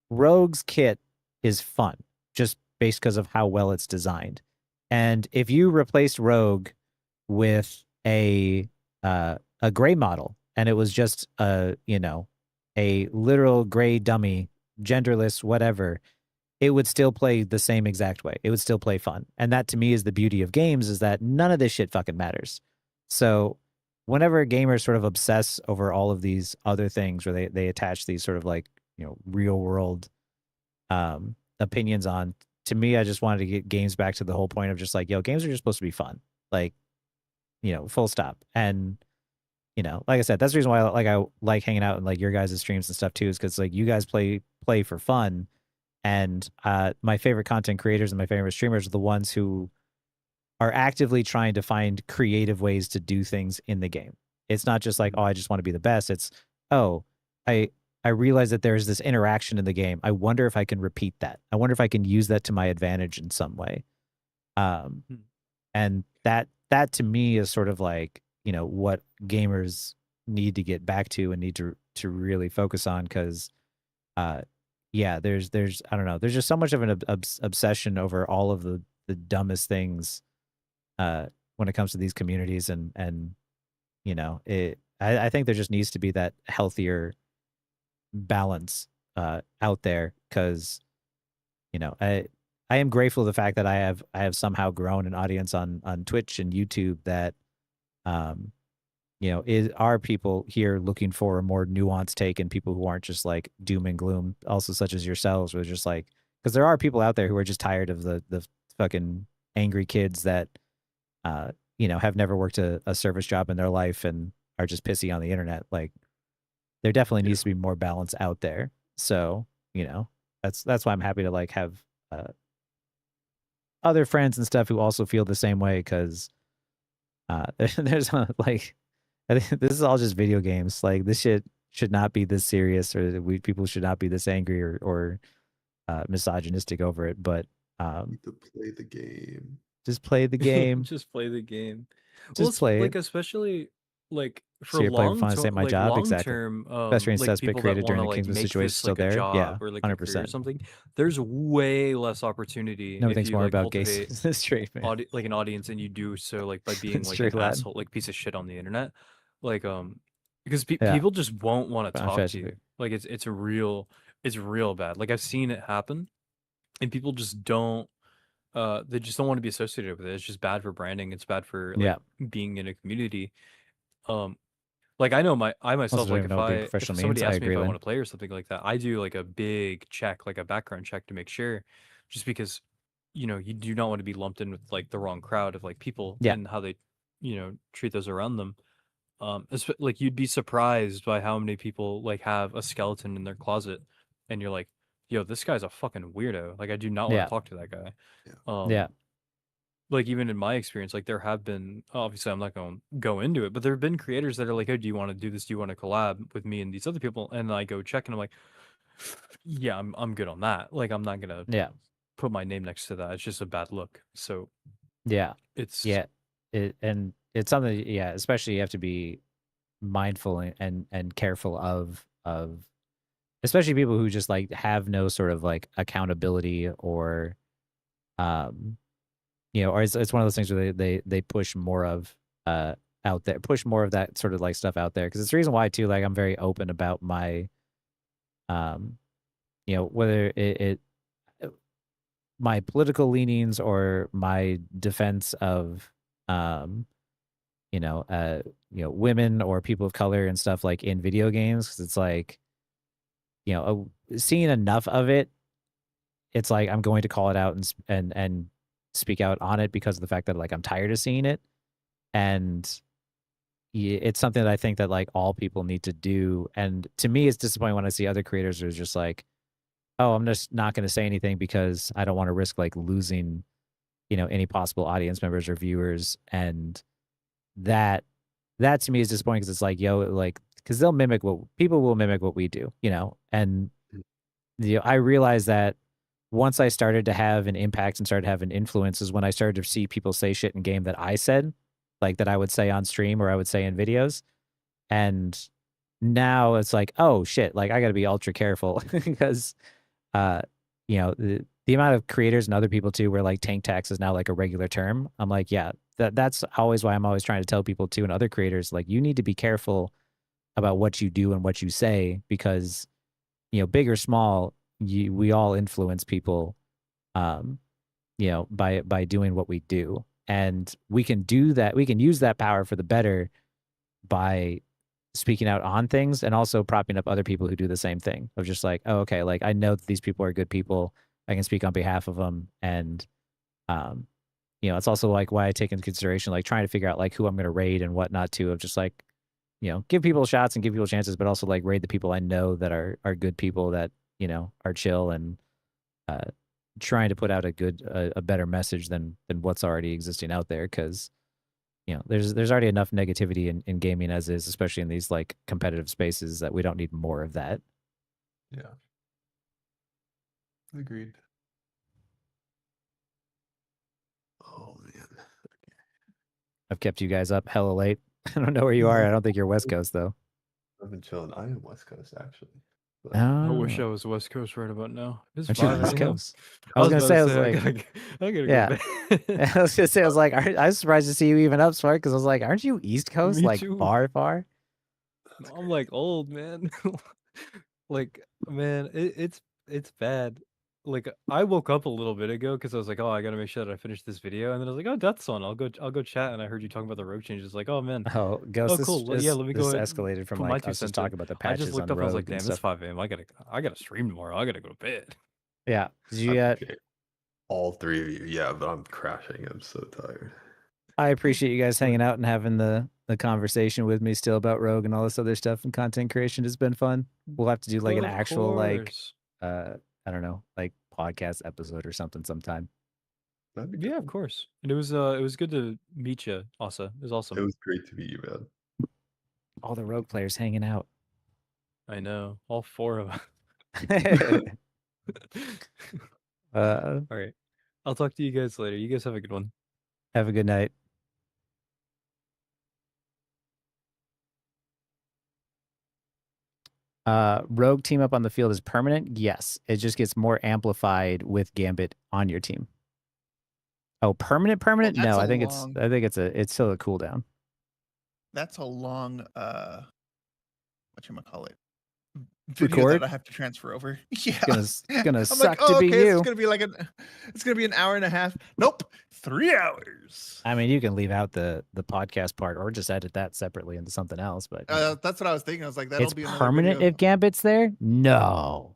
Rogue's kit is fun just based because of how well it's designed. And if you replaced Rogue with a gray model and it was just a literal gray dummy, genderless, whatever, it would still play the same exact way. It would still play fun. And that to me is the beauty of games, is that none of this shit fucking matters. So whenever gamers sort of obsess over all of these other things, where they attach these sort of like, real world opinions on to me, I just wanted to get games back to the whole point of just like, yo, games are just supposed to be fun. Like, you know, full stop. And, you know, like I said, that's the reason why I like hanging out in like your guys' streams and stuff too, is because like you guys play for fun. And my favorite content creators and my favorite streamers are the ones who are actively trying to find creative ways to do things in the game. It's not just like, oh, I just want to be the best. It's, oh, I realize that there's this interaction in the game. I wonder if I can repeat that. I wonder if I can use that to my advantage in some way. And that to me is sort of like, you know, what gamers need to get back to and need to really focus on, because yeah, there's I don't know, there's just so much of an obsession over all of the dumbest things when it comes to these communities, and you know, I think there just needs to be that healthier balance out there, because you know, I am grateful for the fact that I have somehow grown an audience on Twitch and YouTube that you know, are people here looking for a more nuanced take, and people who aren't just like doom and gloom, also such as yourselves, where just like, because there are people out there who are just tired of the fucking angry kids that you know, have never worked a service job in their life and are just pissy on the internet. Like, there definitely needs to be more balance out there. So, you know, that's why I'm happy to like have other friends and stuff who also feel the same way, because there's like, I think this is all just video games. Like, this shit should not be this serious, or people should not be this angry or misogynistic over it. But To play the game. just play the game. Just play the game. Just play like it. especially like for So you're playing for long fun to save my like job? long Exactly. term, Best range like suspect people created that during want the to like Kingsman make situation this still like a there? job Yeah, or like a career or 100%. something. There's way less opportunity No, if thanks you more like about gay cultivate straight man. like an audience, and you do so like by being like Straight an lad. asshole, like piece of shit on the internet, like because Yeah. people just won't want to Found talk to fashion you. big. Like it's real bad. Like I've seen it happen, and people just don't they just don't want to be associated with it. It's just bad for branding. It's bad for like Yeah. being in a community. Like I know I Also myself, don't like even know what being if professional somebody means. I asks me agree, if I Lynn. want to play or something like that, I do like a big check, like a background check to make sure, just because, you know, you do not want to be lumped in with like the wrong crowd of like people Yeah. and how they, you know, treat those around them. Like you'd be surprised by how many people like have a skeleton in their closet, and you're like, yo, this guy's a fucking weirdo. Like I do not want Yeah. to talk to that guy. Yeah. Like even in my experience, like there have been, obviously I'm not going to go into it, but there have been creators that are like, oh, do you want to do this? Do you want to collab with me and these other people? And I go check and I'm like, yeah, I'm good on that. Like I'm not gonna Yeah. put my name next to that. It's just a bad look. So Yeah. it's Yeah. And it's something, yeah, especially you have to be mindful and careful of especially people who just like have no sort of like accountability, or you know, or it's one of those things where they push more of out there, push more of that sort of like stuff out there, because it's the reason why too, like I'm very open about my you know, whether it my political leanings or my defense of you know, women or people of color and stuff like in video games, because it's like, you know, seeing enough of it, it's like I'm going to call it out and speak out on it, because of the fact that like I'm tired of seeing it, and it's something that I think that like all people need to do. And to me, it's disappointing when I see other creators who are just like, oh, I'm just not going to say anything because I don't want to risk like losing, you know, any possible audience members or viewers. And that to me is disappointing, because it's like, yo, like, because they'll mimic what people will mimic what we do, you know. And you know, I realized that once I started to have an impact and started to have an influence is when I started to see people say shit in game that I said, like that I would say on stream or I would say in videos. And now it's like, oh shit, like I got to be ultra careful because you know, the amount of creators and other people too, where like tank tax is now like a regular term. I'm like, yeah, that's always why I'm always trying to tell people too, and other creators, like, you need to be careful about what you do and what you say, because, you know, big or small, we all influence people, you know, by doing what we do. And we can do that. We can use that power for the better by speaking out on things, and also propping up other people who do the same thing, of just like, oh, okay, like I know that these people are good people. I can speak on behalf of them, and you know, it's also like why I take into consideration like trying to figure out like who I'm going to raid and what not to, of just like, you know, give people shots and give people chances, but also like raid the people I know that are good people that, you know, are chill, and trying to put out a better message than what's already existing out there, because you know there's already enough negativity in gaming as is, especially in these like competitive spaces, that we don't need more of that. Yeah. Agreed. Oh man. I've kept you guys up hella late. I don't know where you are. I don't think you're West Coast though. I've been chilling. I am West Coast actually. But I wish I Oh, was West Coast right about now. It's aren't you 5 East a.m. Coast? I was gonna say, I was like, I gotta yeah. go to bed. I was gonna say, I was like, I was surprised to see you even up, Smart, because I was like, aren't you East Coast? Me Like too. far? I'm like old, man. Like, man, it's bad. Like, I woke up a little bit ago because I was like, oh, I gotta make sure that I finish this video, and then I was like, oh, Death's on. I'll go chat, and I heard you talking about the rogue changes. Like, oh man, Oh, Ghost, oh cool. Yeah, let me this go ahead escalated from put my like 2 us just cents in. talking about the I just patches looked on up. I was like, Rogue and damn, it's stuff. 5 a.m. I gotta stream tomorrow. I gotta go to bed. Yeah. Did you okay. All three of you, yeah, but I'm crashing. I'm so tired. I appreciate you guys hanging out and having the conversation with me still about Rogue and all this other stuff, and content creation has been fun. We'll have to do like an Of actual like course. I don't know, like podcast episode or something sometime. That'd be Yeah, of cool. course. And it was good to meet you, Asa. It was awesome. It was great to meet you, man. All the Rogue players hanging out. I know. All 4 of us. Have All right. I'll talk to you guys later. You guys have a good one. a good night. Rogue team up on the field is permanent. Yes, it just gets more amplified with Gambit on your team. Oh, permanent? that's No, a I think long- it's still a cooldown. That's a long whatchamacallit video Record? that I have to transfer over. Yeah. Gonna I'm suck like, to oh, be okay, you. it's gonna be an hour and a half. Nope, 3 hours. I mean, you can leave out the podcast part or just edit that separately into something else, but you know. That's what I was thinking. I was like, that'll It's be another permanent video. if Gambit's there? No.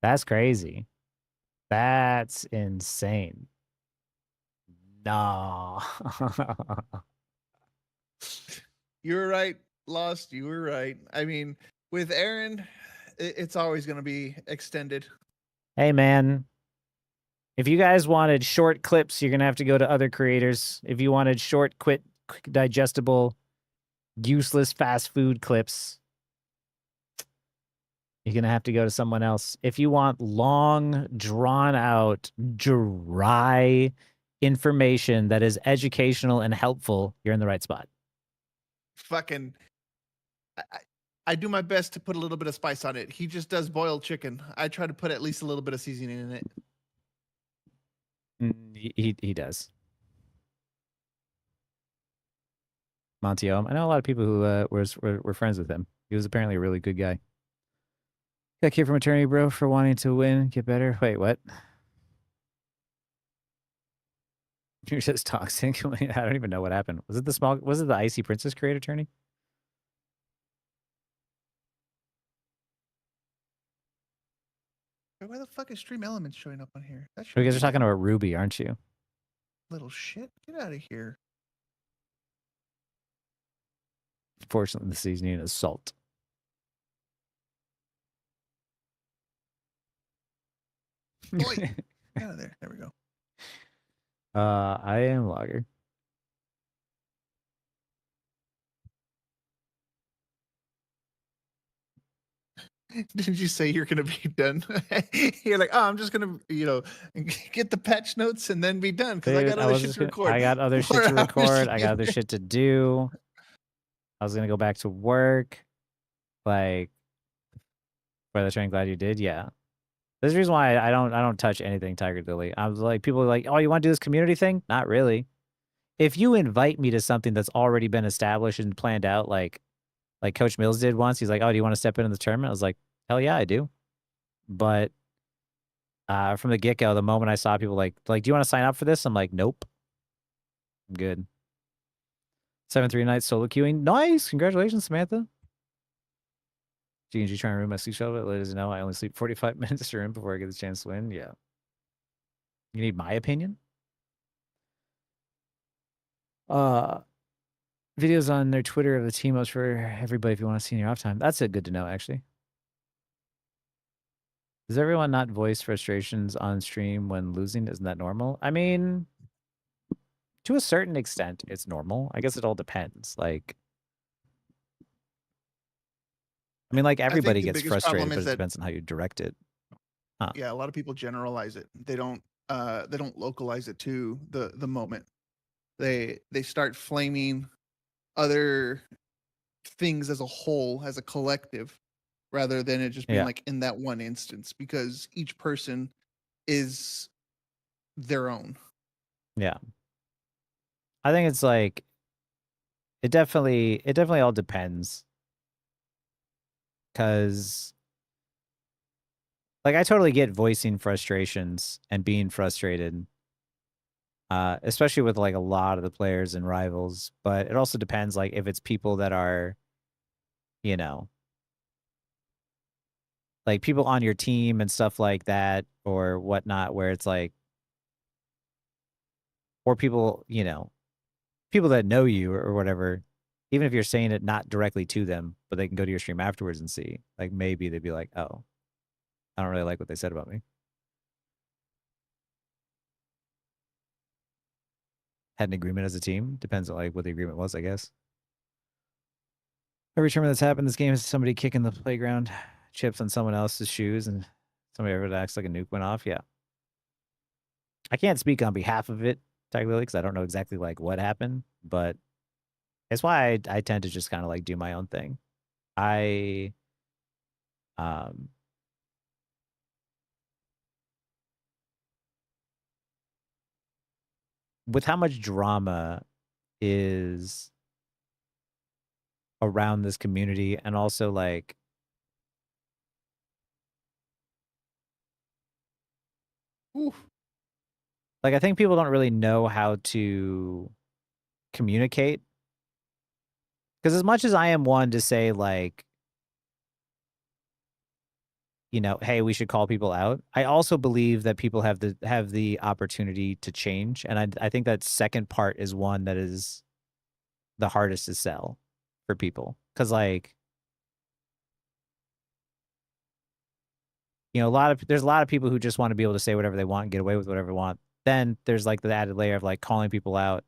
That's crazy. That's insane. No. You were right, Lost. You were right. I mean, with Aaron, it's always going to be extended. Hey, man. If you guys wanted short clips, you're going to have to go to other creators. If you wanted short, quick digestible, useless fast food clips, you're going to have to go to someone else. If you want long, drawn out, dry information that is educational and helpful, you're in the right spot. Fucking, I do my best to put a little bit of spice on it. He just does boiled chicken. I try to put at least a little bit of seasoning in it. He does. Montiel, I know a lot of people who were friends with him. He was apparently a really good guy. Got kicked from eternity, bro, for wanting to win, get better. Wait, what? You're just toxic. I don't even know what happened. Was it the Icy Princess creator attorney? Why the fuck is Stream Elements showing up on here? That You guys are should talking about Ruby, aren't you? little shit. Get out of here. Fortunately, the seasoning is salt. Boy, get out of there. There we go. I am Logger. Did you say you're gonna be done? You're like, oh, I'm just gonna, get the patch notes and then be done because I Dude, got other was shit just to gonna- record. I got other shit to Or I'm just record. I got other gonna- shit to do. I was gonna go back to work. Like, brother, I'm glad you did. Yeah, there's a reason why I don't touch anything Tiger Lily. I was like, people are like, oh, you want to do this community thing? Not really. If you invite me to something that's already been established and planned out, like Coach Mills did once, he's like, oh, do you want to step into the tournament? I was like, hell yeah, I do. But from the get-go, the moment I saw people like, do you want to sign up for this? I'm like, nope. I'm good. 7-3 nights solo queuing. Nice. Congratulations, Samantha. G&G trying to ruin my sleep schedule. Let us know I only sleep 45 minutes to room before I get the chance to win. Yeah. You need my opinion? Videos on their Twitter of the team ups for everybody if you want to see in your off time. That's good to know, actually. Does everyone not voice frustrations on stream when losing? Isn't that normal? I mean, to a certain extent, it's normal. I guess it all depends. Like, I mean, like everybody the gets biggest problem frustrated, but is it that depends on how you direct it. yeah, a lot of people generalize it. They don't localize it to the moment. They start flaming other things as a whole, as a collective, rather than it just being Yeah. like in that one instance, because each person is their own. Yeah. I think it's like it definitely all depends. Cause like I totally get voicing frustrations and being frustrated. Especially with like a lot of the players and rivals, but it also depends like if it's people that are, you know, like people on your team and stuff like that or whatnot, where it's like, or people, you know, people that know you or whatever, even if you're saying it not directly to them, but they can go to your stream afterwards and see, like maybe they'd be like, oh, I don't really like what they said about me. Had an agreement as a team. Depends on like what the agreement was, I guess. Every tournament that's happened this game is somebody kicking the playground chips on someone else's shoes and somebody ever acts like a nuke went off. Yeah. I can't speak on behalf of it, technically, because I don't know exactly like what happened, but it's why I tend to just kind of like do my own thing. With how much drama is around this community and also like like I think people don't really know how to communicate, because as much as I am one to say like, you know, hey, we should call people out, I also believe that people have the opportunity to change, and I think that second part is one that is the hardest to sell for people, because like, you know, there's a lot of people who just want to be able to say whatever they want and get away with whatever they want. Then there's like the added layer of like calling people out,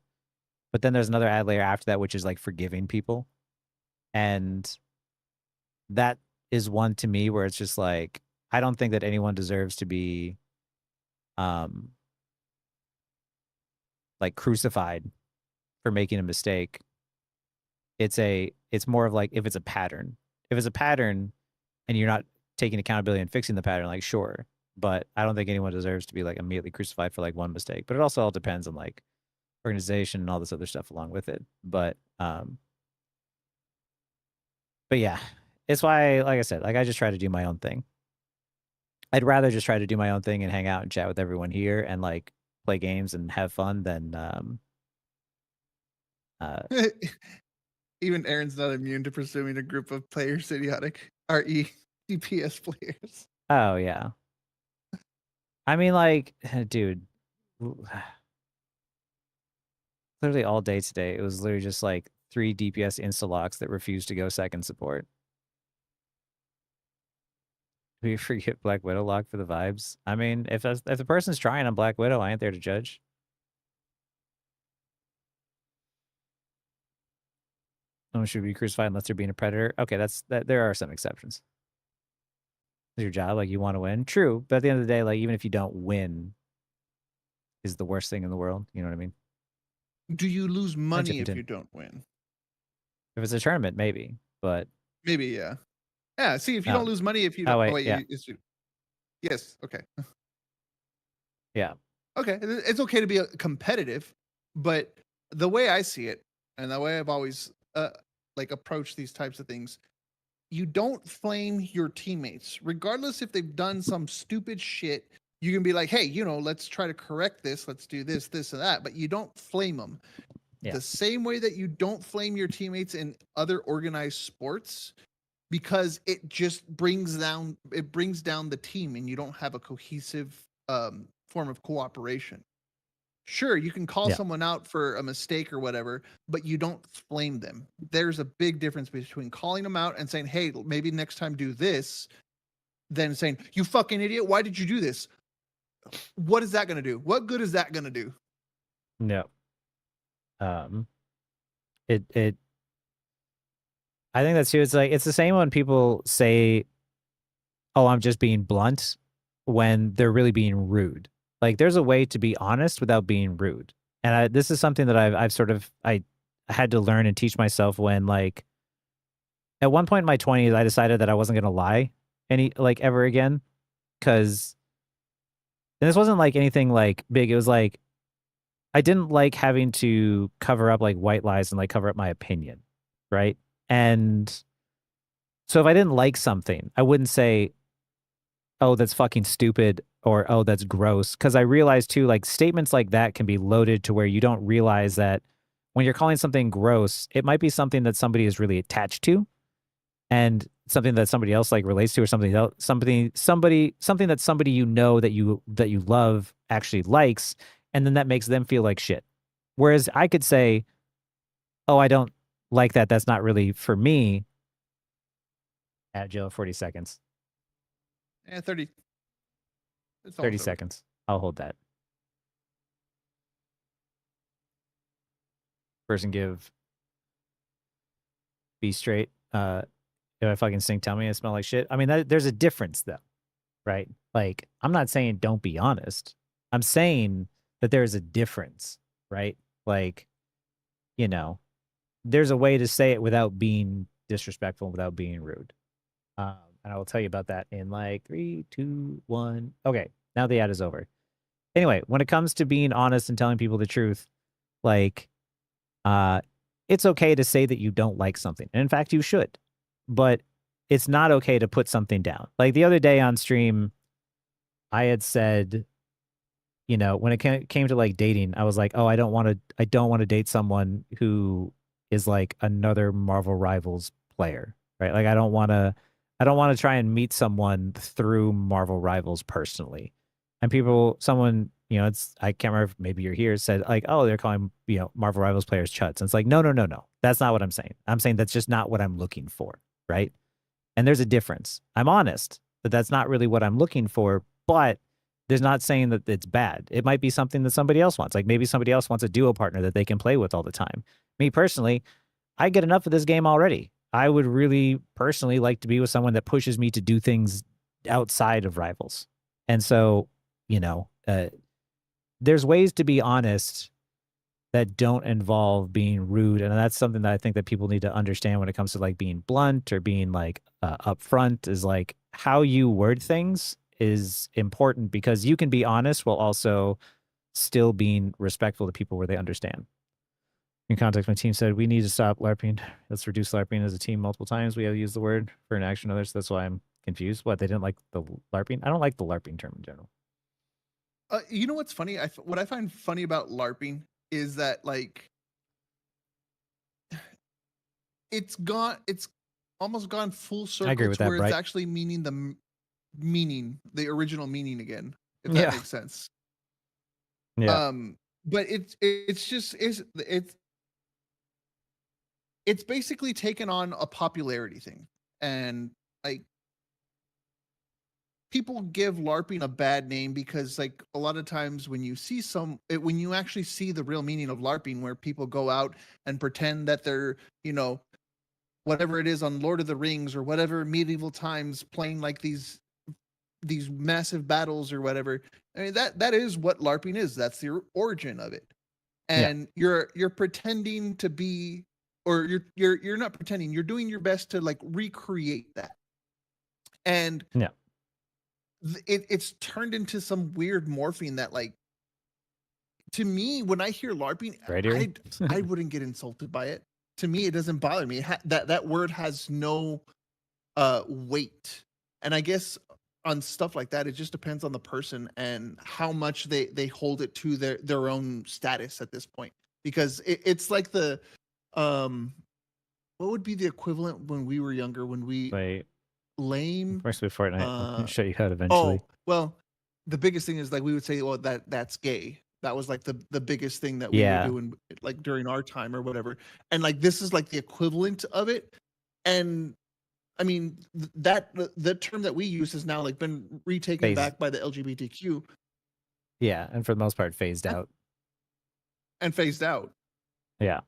but then there's another added layer after that, which is like forgiving people, and that is one to me where it's just like, I don't think that anyone deserves to be like crucified for making a mistake. It's more of like, if it's a pattern and you're not taking accountability and fixing the pattern, like sure, but I don't think anyone deserves to be like immediately crucified for like one mistake. But it also all depends on like organization and all this other stuff along with it. But yeah, it's why, like I said, like I just try to do my own thing. I'd rather just try to do my own thing and hang out and chat with everyone here and like play games and have fun than Even Aaron's not immune to pursuing a group of players, idiotic DPS players. Oh yeah. I mean, like, dude, literally all day today, it was literally just like 3 DPS insta-locks that refused to go second support. We forget Black Widow lock for the vibes. I mean, if the person's trying on Black Widow, I ain't there to judge. No one should be crucified unless they're being a predator. Okay, there are some exceptions. It's your job, like you want to win. True, but at the end of the day, like even if you don't win, is the worst thing in the world. You know what I mean? Do you lose money if you don't win? If it's a tournament, maybe, but maybe, yeah. Yeah, see, if you don't lose money, if you don't... Oh, wait, yeah. Yes, okay. Yeah. Okay, it's okay to be competitive, but the way I see it, and the way I've always like approached these types of things, you don't flame your teammates, regardless if they've done some stupid shit. You can be like, hey, you know, let's try to correct this. Let's do this, this, and that. But you don't flame them. Yeah. The same way that you don't flame your teammates in other organized sports, because it just brings down the team, and you don't have a cohesive form of cooperation. Sure, you can call Yeah. someone out for a mistake or whatever, but you don't flame them. There's a big difference between calling them out and saying, "Hey, maybe next time do this," than saying, "You fucking idiot, why did you do this?" What is that going to do? What good is that going to do? No. It I think that's too. It's like, it's the same when people say, "Oh, I'm just being blunt," when they're really being rude. Like, there's a way to be honest without being rude. And this is something that I've sort of, I had to learn and teach myself when, like, at one point in my 20s, I decided that I wasn't going to lie ever again. Cause, and this wasn't like anything like big. It was like, I didn't like having to cover up like white lies and like cover up my opinion. Right. And so if I didn't like something, I wouldn't say, "Oh, that's fucking stupid," or "Oh, that's gross." Because I realized too, like, statements like that can be loaded to where you don't realize that when you're calling something gross, it might be something that somebody is really attached to, and something that somebody else like relates to, or something else, something that somebody that you love actually likes, and then that makes them feel like shit. Whereas I could say, "Oh, I don't like that. That's not really for me." At jail 40 seconds. 30. It's 30 almost over. seconds. I'll hold that. Person be straight. If I fucking stink, tell me I smell like shit. I mean, there's a difference though, right? Like, I'm not saying don't be honest. I'm saying that there's a difference, right? Like, there's a way to say it without being disrespectful, without being rude. And I will tell you about that in like 3, 2, 1. Okay, now the ad is over. Anyway, when it comes to being honest and telling people the truth, like, it's okay to say that you don't like something. And in fact, you should. But it's not okay to put something down. Like the other day on stream, I had said, when it came to like dating, I was like, "Oh, I don't want to date someone who is like another Marvel Rivals player." Right? Like I don't want to try and meet someone through Marvel Rivals personally. And someone, I can't remember if maybe you're here, said like, "Oh, they're calling, Marvel Rivals players chuds." And it's like, no. That's not what I'm saying. I'm saying that's just not what I'm looking for. Right? And there's a difference. I'm honest that that's not really what I'm looking for, but there's not saying that it's bad. It might be something that somebody else wants. Like maybe somebody else wants a duo partner that they can play with all the time. Me personally, I get enough of this game already. I would really personally like to be with someone that pushes me to do things outside of Rivals. And so, there's ways to be honest that don't involve being rude. And that's something that I think that people need to understand when it comes to like being blunt or being like upfront, is like how you word things is important, because you can be honest while also still being respectful to people where they understand. In context, my team said, "We need to stop LARPing. Let's reduce LARPing as a team multiple times. We have used the word for an action others." That's why I'm confused. What, they didn't like the LARPing? I don't like the LARPing term in general. You know what's funny? What I find funny about LARPing is that like it's almost gone full circle. I agree with to that, where Bright. it's actually meaning the original meaning again, if Yeah. that makes sense. Yeah. But it's basically taken on a popularity thing, and like people give LARPing a bad name because like a lot of times when you actually see the real meaning of LARPing, where people go out and pretend that they're, whatever it is on Lord of the Rings or whatever medieval times, playing like these massive battles or whatever. I mean, that is what LARPing is. That's the origin of it. And you're pretending to be, or you're not pretending, you're doing your best to like recreate that. And it's turned into some weird morphine that, like, to me, when I hear LARPing, I wouldn't get insulted by it. To me, it doesn't bother me. That word has no weight. And I guess on stuff like that, it just depends on the person and how much they hold it to their own status at this point. Because it's like the what would be the equivalent when we were younger? When we Wait, lame? works with Fortnite. I'll Uh, show you how to eventually. Oh, well, the biggest thing is like we would say, well, that's gay. That was like the biggest thing that we were Yeah. doing like during our time or whatever. And like this is like the equivalent of it. And I mean that the term that we use has now like been retaken Phased. back by the LGBTQ Yeah, and for the most part, phased out. and phased out. Yeah.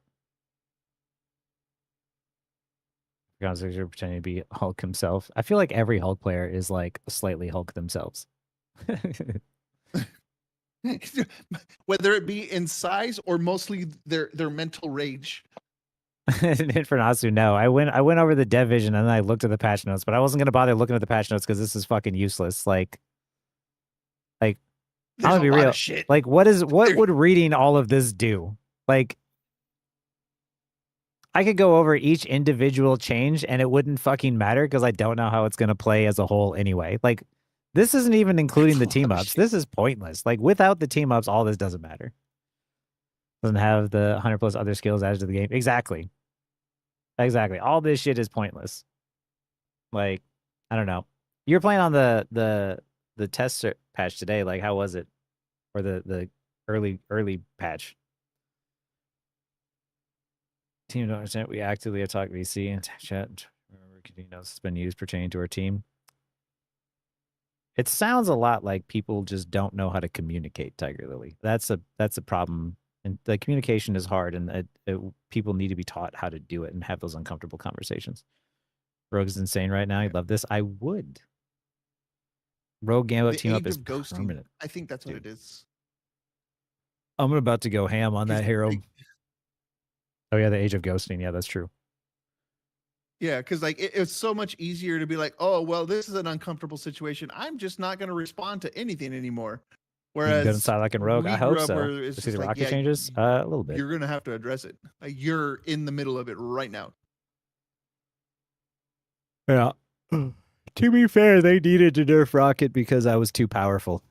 Because they're pretending to be Hulk himself. I feel like every Hulk player is like slightly Hulk themselves. Whether it be in size or mostly their mental rage. And for Nasu, no. I went over the dev vision and then I looked at the patch notes, but I wasn't gonna bother looking at the patch notes because this is fucking useless. Like There's gonna a be lot real. of shit. Like what would reading all of this do? Like I could go over each individual change and it wouldn't fucking matter because I don't know how it's gonna play as a whole anyway. Like this isn't even including the That's a lot team of ups. shit. This is pointless. Like without the team ups, all this doesn't matter. Doesn't have the 100 plus other skills added to the game. Exactly. All this shit is pointless. Like, I don't know. You're playing on the test patch today. Like, how was it? Or the early patch? Team don't understand. We actively attack VC and chat. Remember, it's been used pertaining to our team. It sounds a lot like people just don't know how to communicate, Tiger Lily. That's a problem. And the communication is hard, and people need to be taught how to do it and have those uncomfortable conversations. Rogue is insane right now. You'd love this. I would. Rogue Gambit The team up age is of ghosting. permanent. I think that's what Dude. it is. I'm about to go ham on that 'Cause, hero. like, Oh yeah, the age of ghosting. Yeah, that's true. yeah, because like it's so much easier to be like, oh well, this is an uncomfortable situation. I'm just not going to respond to anything anymore. You can go Whereas inside like in Rogue. we I grew hope up so. where it's To see just the like, rocket yeah, changes? A little bit. you're gonna have to address it. Like you're in the middle of it right now. Yeah. To be fair, they needed to nerf Rocket because I was too powerful.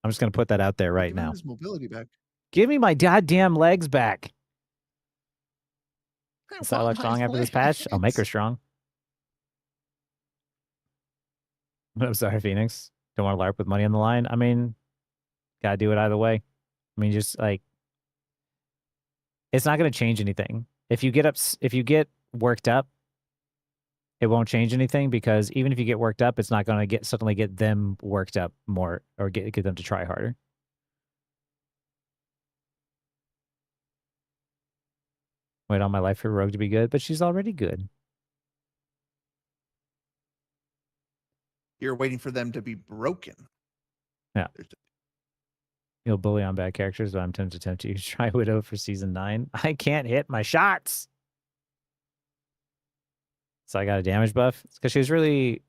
I'm just gonna put that out there right Give him now. his mobility back. Give me my goddamn legs back. I Is Psylocke want strong my after this patch? I'll make her legs. strong. I'm sorry, Phoenix. Don't want to LARP with money on the line. I mean, gotta do it either way. I mean, just like it's not gonna change anything. If you get worked up, it won't change anything because even if you get worked up, it's not gonna suddenly get them worked up more or get them to try harder. Wait all my life for Rogue to be good, but she's already good. You're waiting for them to be broken. Yeah. There's- You'll bully on bad characters, but I'm tempted to try Widow for season 9. I can't hit my shots. So I got a damage buff. It's because she was really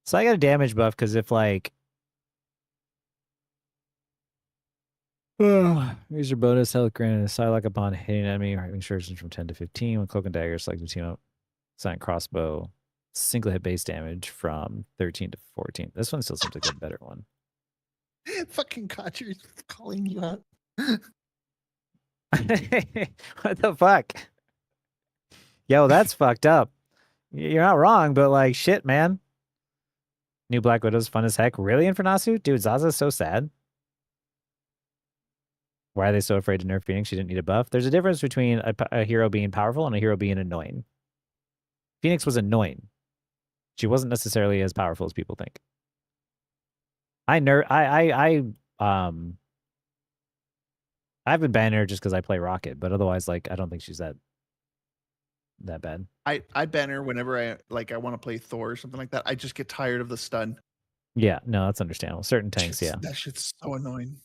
so I got a damage buff because if like user bonus health granted Psylocke upon hitting enemy or having surgeons from 10 to 15 when cloak and dagger select the team up. Silent crossbow. Single hit base damage from 13 to 14. This one still seems like a better one. Fucking Kotcher's calling you out. What the fuck? Yo, that's fucked up. You're not wrong, but like shit, man. New Black Widow's fun as heck. Really, Infernasu? Dude, Zaza's so sad. Why are they so afraid to nerf Phoenix? She didn't need a buff. There's a difference between a hero being powerful and a hero being annoying. Phoenix was annoying. She wasn't necessarily as powerful as people think. I've been banning her just because I play Rocket, but otherwise, like, I don't think she's that bad. I ban her whenever I want to play Thor or something like that. I just get tired of the stun. Yeah, no, that's understandable. Certain tanks, yeah. That shit's so annoying.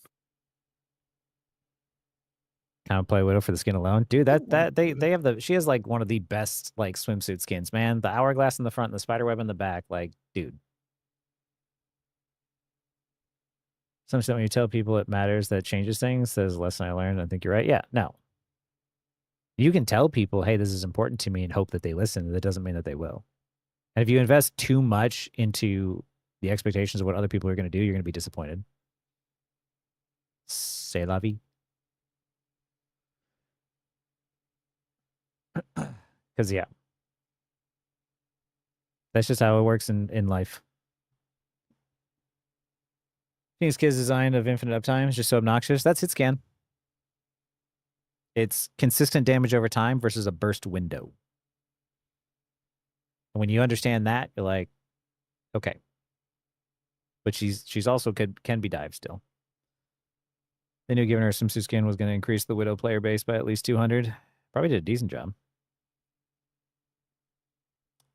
Kind of play Widow for the skin alone, dude. They have she has like one of the best like swimsuit skins, man. The hourglass in the front, and the spider web in the back, like, dude. Sometimes when you tell people it matters, that changes things. There's a lesson I learned. I think you're right. Yeah, no. You can tell people, hey, this is important to me, and hope that they listen. That doesn't mean that they will. And if you invest too much into the expectations of what other people are going to do, you're going to be disappointed. C'est la vie. Because, yeah. That's just how it works in life. Phoenix Kid's design of infinite uptime is just so obnoxious. That's hit scan. It's consistent damage over time versus a burst window. And when you understand that, you're like, okay. But she's also can be dive still. They knew giving her some skin was going to increase the Widow player base by at least 200. Probably did a decent job.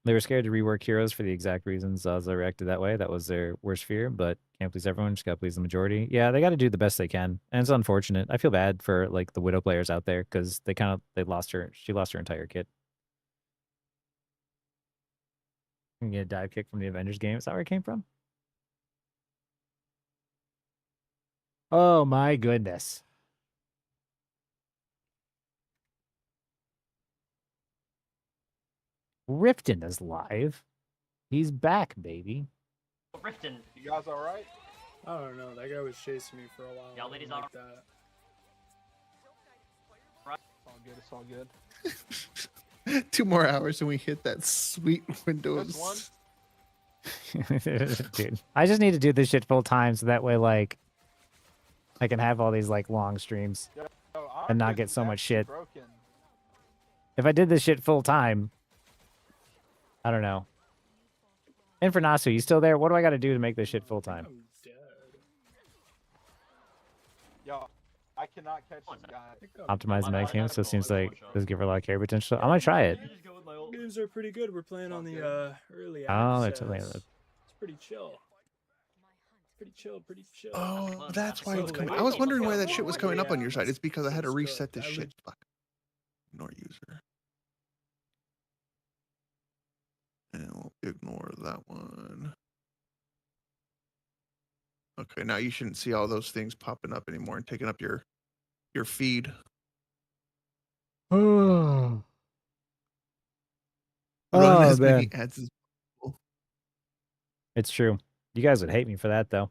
They were scared to rework heroes for the exact reasons Zaza reacted that way. That was their worst fear, but can't please everyone. Just got to please the majority. Yeah, they got to do the best they can. And it's unfortunate. I feel bad for like the Widow players out there because they lost her. She lost her entire kit. You can get a dive kick from the Avengers game. Is that where it came from? Oh my goodness. Riften is live. He's back, baby. Riften. You guys all right? I don't know. That guy was chasing me for a while. Y'all ladies like all that. It's all good. 2 more hours and we hit that sweet window of Just one? Dude, I just need to do this shit full time so that way, like, I can have all these like long streams and not get so much shit. Broken. If I did this shit full time, I don't know. Infernasu, you still there? What do I got to do to make this shit full time? I'm dead. Yo, I cannot catch this guy. Optimize the max game, so it seems like does give her a lot of carry potential. I'm gonna try it. Games are pretty good. We're playing on the early Oh, they're access. totally. It's pretty chill. Pretty chill. Oh, that's why it's coming. I was wondering why that shit was coming up on your side. It's because I had to reset this shit. Fuck. Ignore user. And we'll ignore that one. Okay, now you shouldn't see all those things popping up anymore and taking up your feed. Oh, Run as man. many ads as possible. It's true. You guys would hate me for that, though.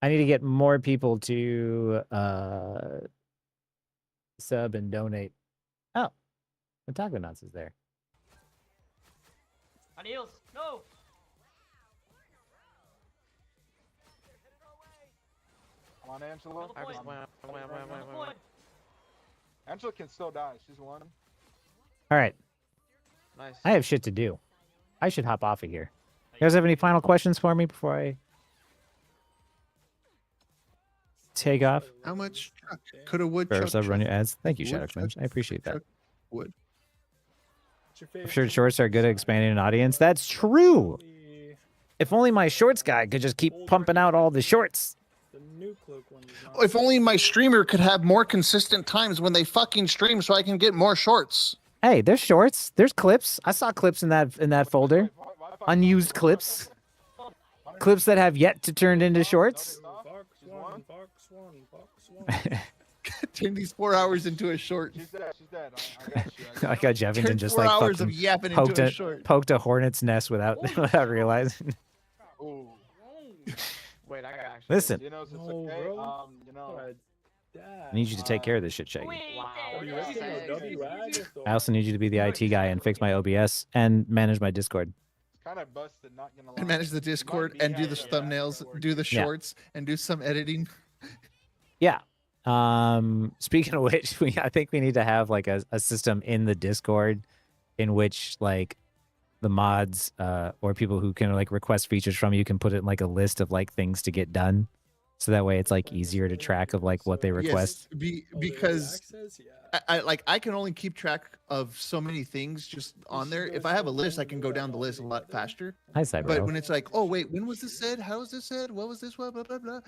I need to get more people to sub and donate. Oh, the Taco Nuts is there. Adios. No. Come on, Angela. Kill the point. Angela can still die. She's one. All right. Nice. I have shit to do. I should hop off of here. You guys have any final questions for me before I take off? How much could a woodchuck First, I'll run your ads. Thank you, Shadow Woodchuck- Clinch. I appreciate that. wood? I'm sure shorts are good at expanding an audience. That's true. If only my shorts guy could just keep pumping out all the shorts. The new cloak one is not. If only my streamer could have more consistent times when they fucking stream so I can get more shorts. Hey, there's shorts. There's clips. I saw clips in that folder. Unused clips. Clips that have yet to turn into shorts. Box one. Turn these 4 hours into a short. She's dead. I got you. Like how Jevington Turn just 4 like hours of fucking yapping poked into a a short. poked a hornet's nest without without realizing. Ooh. Wait, I got actually. Listen, You know, it's No, okay. bro. You know. I need you to take care of this shit, Shaggy. I I also need you to be the IT guy and fix my OBS and manage my Discord. Kind of busted, not gonna lie. And manage the Discord and do the thumbnails, do the Yeah. shorts, and do some editing. Yeah. Speaking of which, I think we need to have like a system in the Discord in which like the mods or people who can like request features from you can put it in like a list of like things to get done. So that way it's like easier to track of like what they request. Yes, because I can only keep track of so many things just on there. If I have a list, I can go down the list a lot faster. Hi, Cyber. But when it's like, oh wait, when was this said? How was this said? What was this? What? Blah blah blah.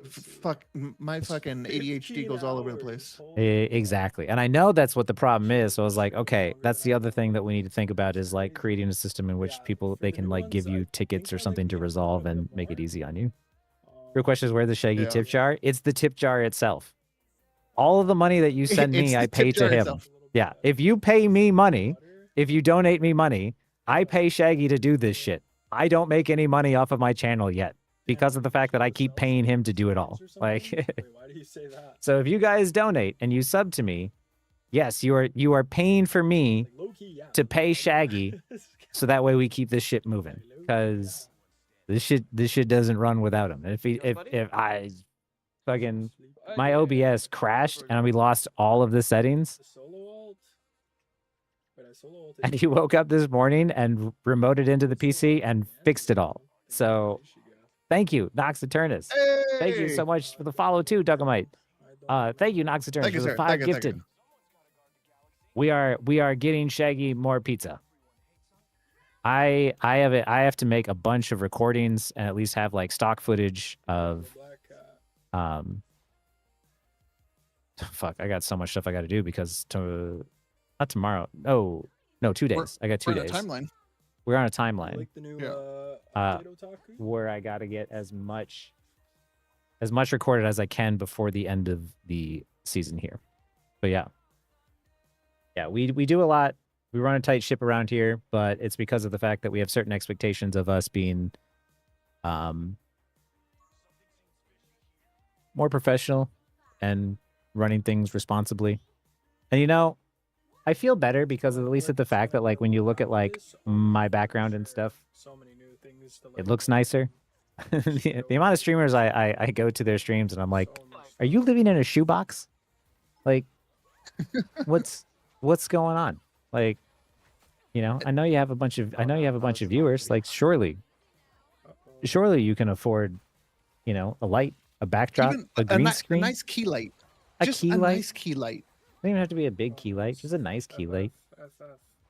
Fuck, my fucking ADHD goes all over the place. Exactly. And I know that's what the problem is. So I was like, okay, that's the other thing that we need to think about is like creating a system in which people, they can like give you tickets or something to resolve and make it easy on you. Your question is where the Shaggy Yeah. tip jar? It's the tip jar itself. All of the money that you send It's me, the I pay tip to jar him. itself. Yeah. If you pay me money, if you donate me money, I pay Shaggy to do this shit. I don't make any money off of my channel yet because of the fact that I keep paying him to do it all. Like, why do you say that? so if you guys donate and you sub to me, Yes, you are paying for me to pay Shaggy, so that way we keep this shit moving. Because this shit doesn't run without him. If I fucking my OBS crashed and we lost all of the settings, and he woke up this morning and remoted into the PC and fixed it all. So thank you, Nox Eternus. Thank you so much for the follow too, Duggamite. Thank you, Nox Eternus, for the 5 gifted. We are getting Shaggy more pizza. I have to make a bunch of recordings and at least have like stock footage of fuck, I got so much stuff I got to do because not tomorrow. No, 2 days. I got 2 days. Timeline. We're on a timeline. Like the new, where I got to get as much recorded as I can before the end of the season here. But yeah, we do a lot. We run a tight ship around here, but it's because of the fact that we have certain expectations of us being more professional and running things responsibly. And I feel better because of at least at the fact that like when you look at like my background and stuff, it looks nicer. the amount of streamers I go to their streams and I'm like, are you living in a shoebox? Like, what's going on? Like, I know you have a bunch of viewers. Like, surely you can afford, a light, a backdrop, Even a green screen, a nice key light. Just a nice key light. Doesn't even have to be a big key light. Just a nice key light.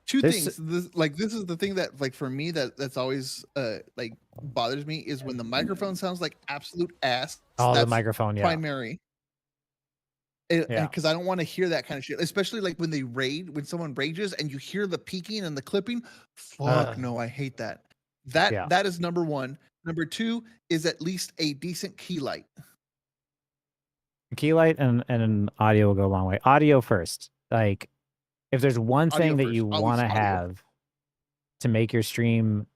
Two things. This is the thing that like for me that's always like bothers me is when the microphone sounds like absolute ass. Oh, that's the microphone, yeah. Primary. Because I don't want to hear that kind of shit, especially like when when someone rages and you hear the peaking and the clipping. Fuck no, I hate that. That is number one. Number two is at least a decent key light. Key light and an audio will go a long way. Audio first. Like, if there's one thing that you want to have to make your stream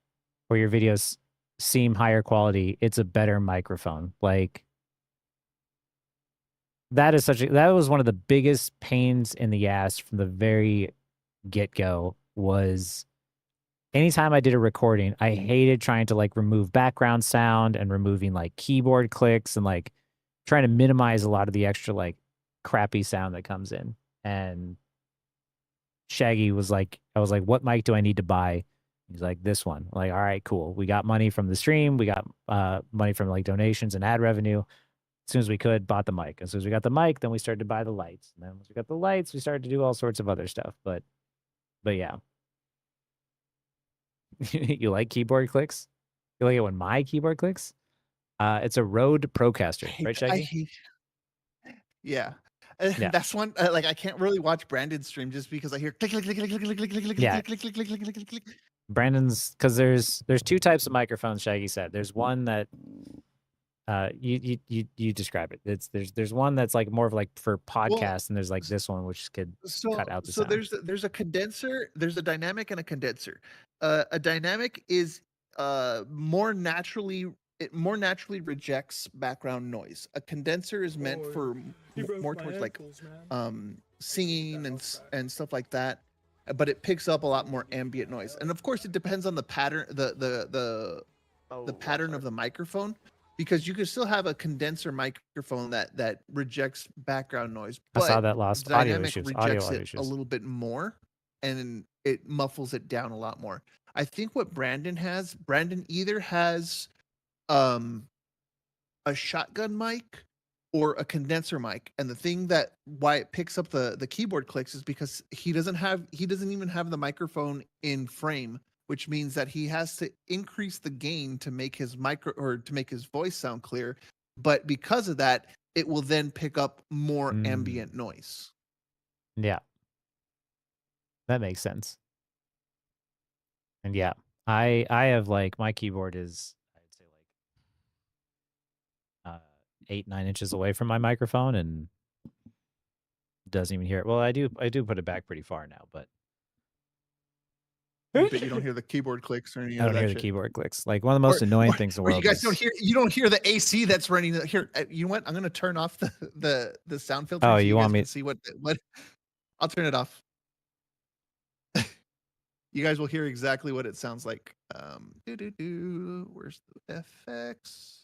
or your videos seem higher quality, it's a better microphone. Like, that was one of the biggest pains in the ass from the very get-go. Was anytime I did a recording, I hated trying to like remove background sound and removing like keyboard clicks and like trying to minimize a lot of the extra like crappy sound that comes in. And Shaggy was like, I was like, what mic do I need to buy? He's like, this one. I'm like, all right, cool. We got money from the stream. We got money from like donations and ad revenue. As soon as we could, bought the mic. As soon as we got the mic, then we started to buy the lights. And then once we got the lights, we started to do all sorts of other stuff. But yeah. You like keyboard clicks? You like it when my keyboard clicks? It's a Rode Procaster, right, Shaggy? Yeah. That's one. Like I can't really watch Brandon's stream just because I hear click click click click click click click click click click click click click click click. Brandon's, because there's two types of microphones. Shaggy said there's one that you describe it. There's one that's like more of like for podcasts, and there's like this one which could cut out the sound. There's a condenser. There's a dynamic and a condenser. A dynamic is more naturally rejects background noise. A condenser is meant for more towards like singing and stuff like that, but it picks up a lot more ambient noise. And of course, it depends on the pattern, the pattern of the microphone, because you could still have a condenser microphone that rejects background noise. But I saw that lost audio issues. Rejects it a little bit more, and it muffles it down a lot more. I think what Brandon either has a shotgun mic or a condenser mic, and the thing that why it picks up the keyboard clicks is because he doesn't even have the microphone in frame, which means that he has to increase the gain to make his voice sound clear. But because of that, it will then pick up more ambient noise. Yeah, that makes sense. And yeah, I have like my keyboard is, I'd say like 8-9 inches away from my microphone and doesn't even hear it. Well, I do put it back pretty far now, but you don't hear the keyboard clicks or anything. I don't hear the keyboard clicks. Like one of the most annoying things in the world. You guys don't hear the AC that's running here. You know what? I'm gonna turn off the sound filter. Oh, you want me to see what I'll turn it off. You guys will hear exactly what it sounds like. Where's the FX?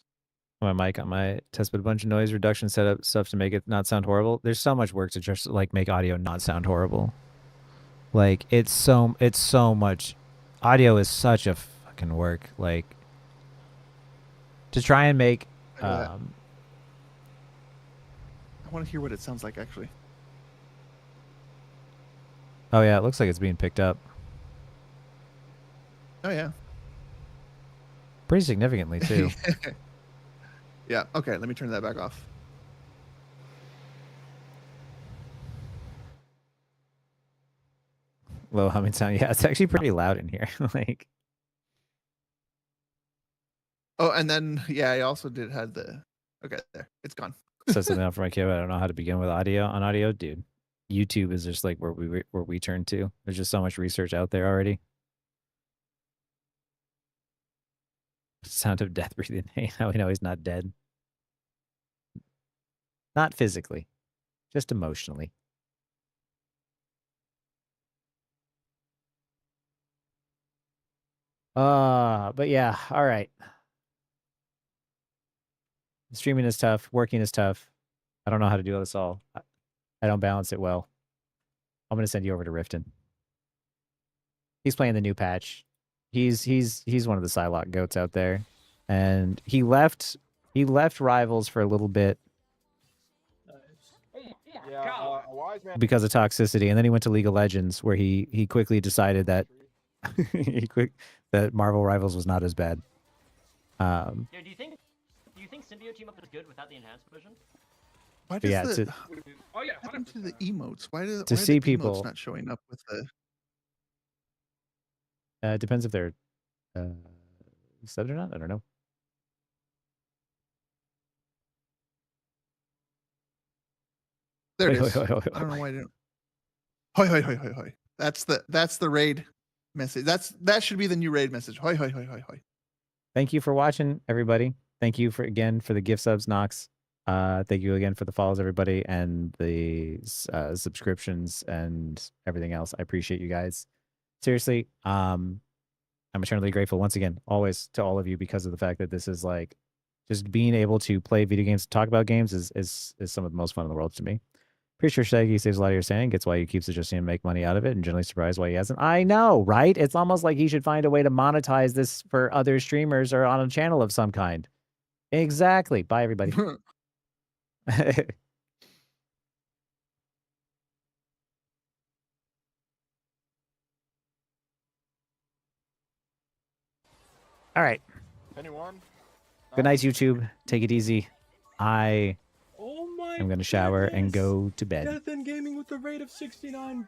My mic on my test, but a bunch of noise reduction setup stuff to make it not sound horrible. There's so much work to just like make audio not sound horrible. Like it's so much. Audio is such a fucking work. Like to try and make. I want to hear what it sounds like actually. Oh yeah, it looks like it's being picked up Oh yeah. pretty significantly too. Yeah. Okay. Let me turn that back off. Low humming sound. Yeah, it's actually pretty loud in here. Like, Oh, and then yeah, I also did have the. Okay, there. It's gone. set something up for my kid. But I don't know how to begin with audio. On audio, dude, YouTube is just like where we turn to. There's just so much research out there already. Sound of death breathing. Hey, how we know he's not dead. Not physically, just emotionally. But yeah, all right. Streaming is tough. Working is tough. I don't know how to do this all. I don't balance it well. I'm gonna send you over to Riften. He's playing the new patch. He's one of the Psylocke goats out there, and he left Rivals for a little bit Yeah, a wise man. because of toxicity, and then he went to League of Legends, where he quickly decided that that Marvel Rivals was not as bad. Yeah, do you think Symbiote team up is good without the enhanced version? Why does yeah, the Oh yeah, what happened to the emotes? Why To why are see the emotes people- not showing up with the? It depends if they're subbed or not. I don't know. There it Hoi, is. hoi, hoi, hoi, I don't know hoi. why I didn't. Hoi hoi hoi hoi hoi. That's the raid message. That should be the new raid message. Hoi hoi hoi hoi hoi. Thank you for watching, everybody. Thank you for the gift subs, Nox. Thank you again for the follows, everybody, and the subscriptions and everything else. I appreciate you guys. Seriously, I'm eternally grateful once again, always, to all of you, because of the fact that this is like just being able to play video games, talk about games is some of the most fun in the world to me. Pretty sure Shaggy saves a lot of your saying, gets why he keeps suggesting to make money out of it, and generally surprised why he hasn't. I know, right? It's almost like he should find a way to monetize this for other streamers or on a channel of some kind. Exactly. Bye, everybody. All right. Anyone? Good night, YouTube. Take it easy. I Oh my am going to shower and goodness. go to bed. Death End Gaming with a rate of 69 billion.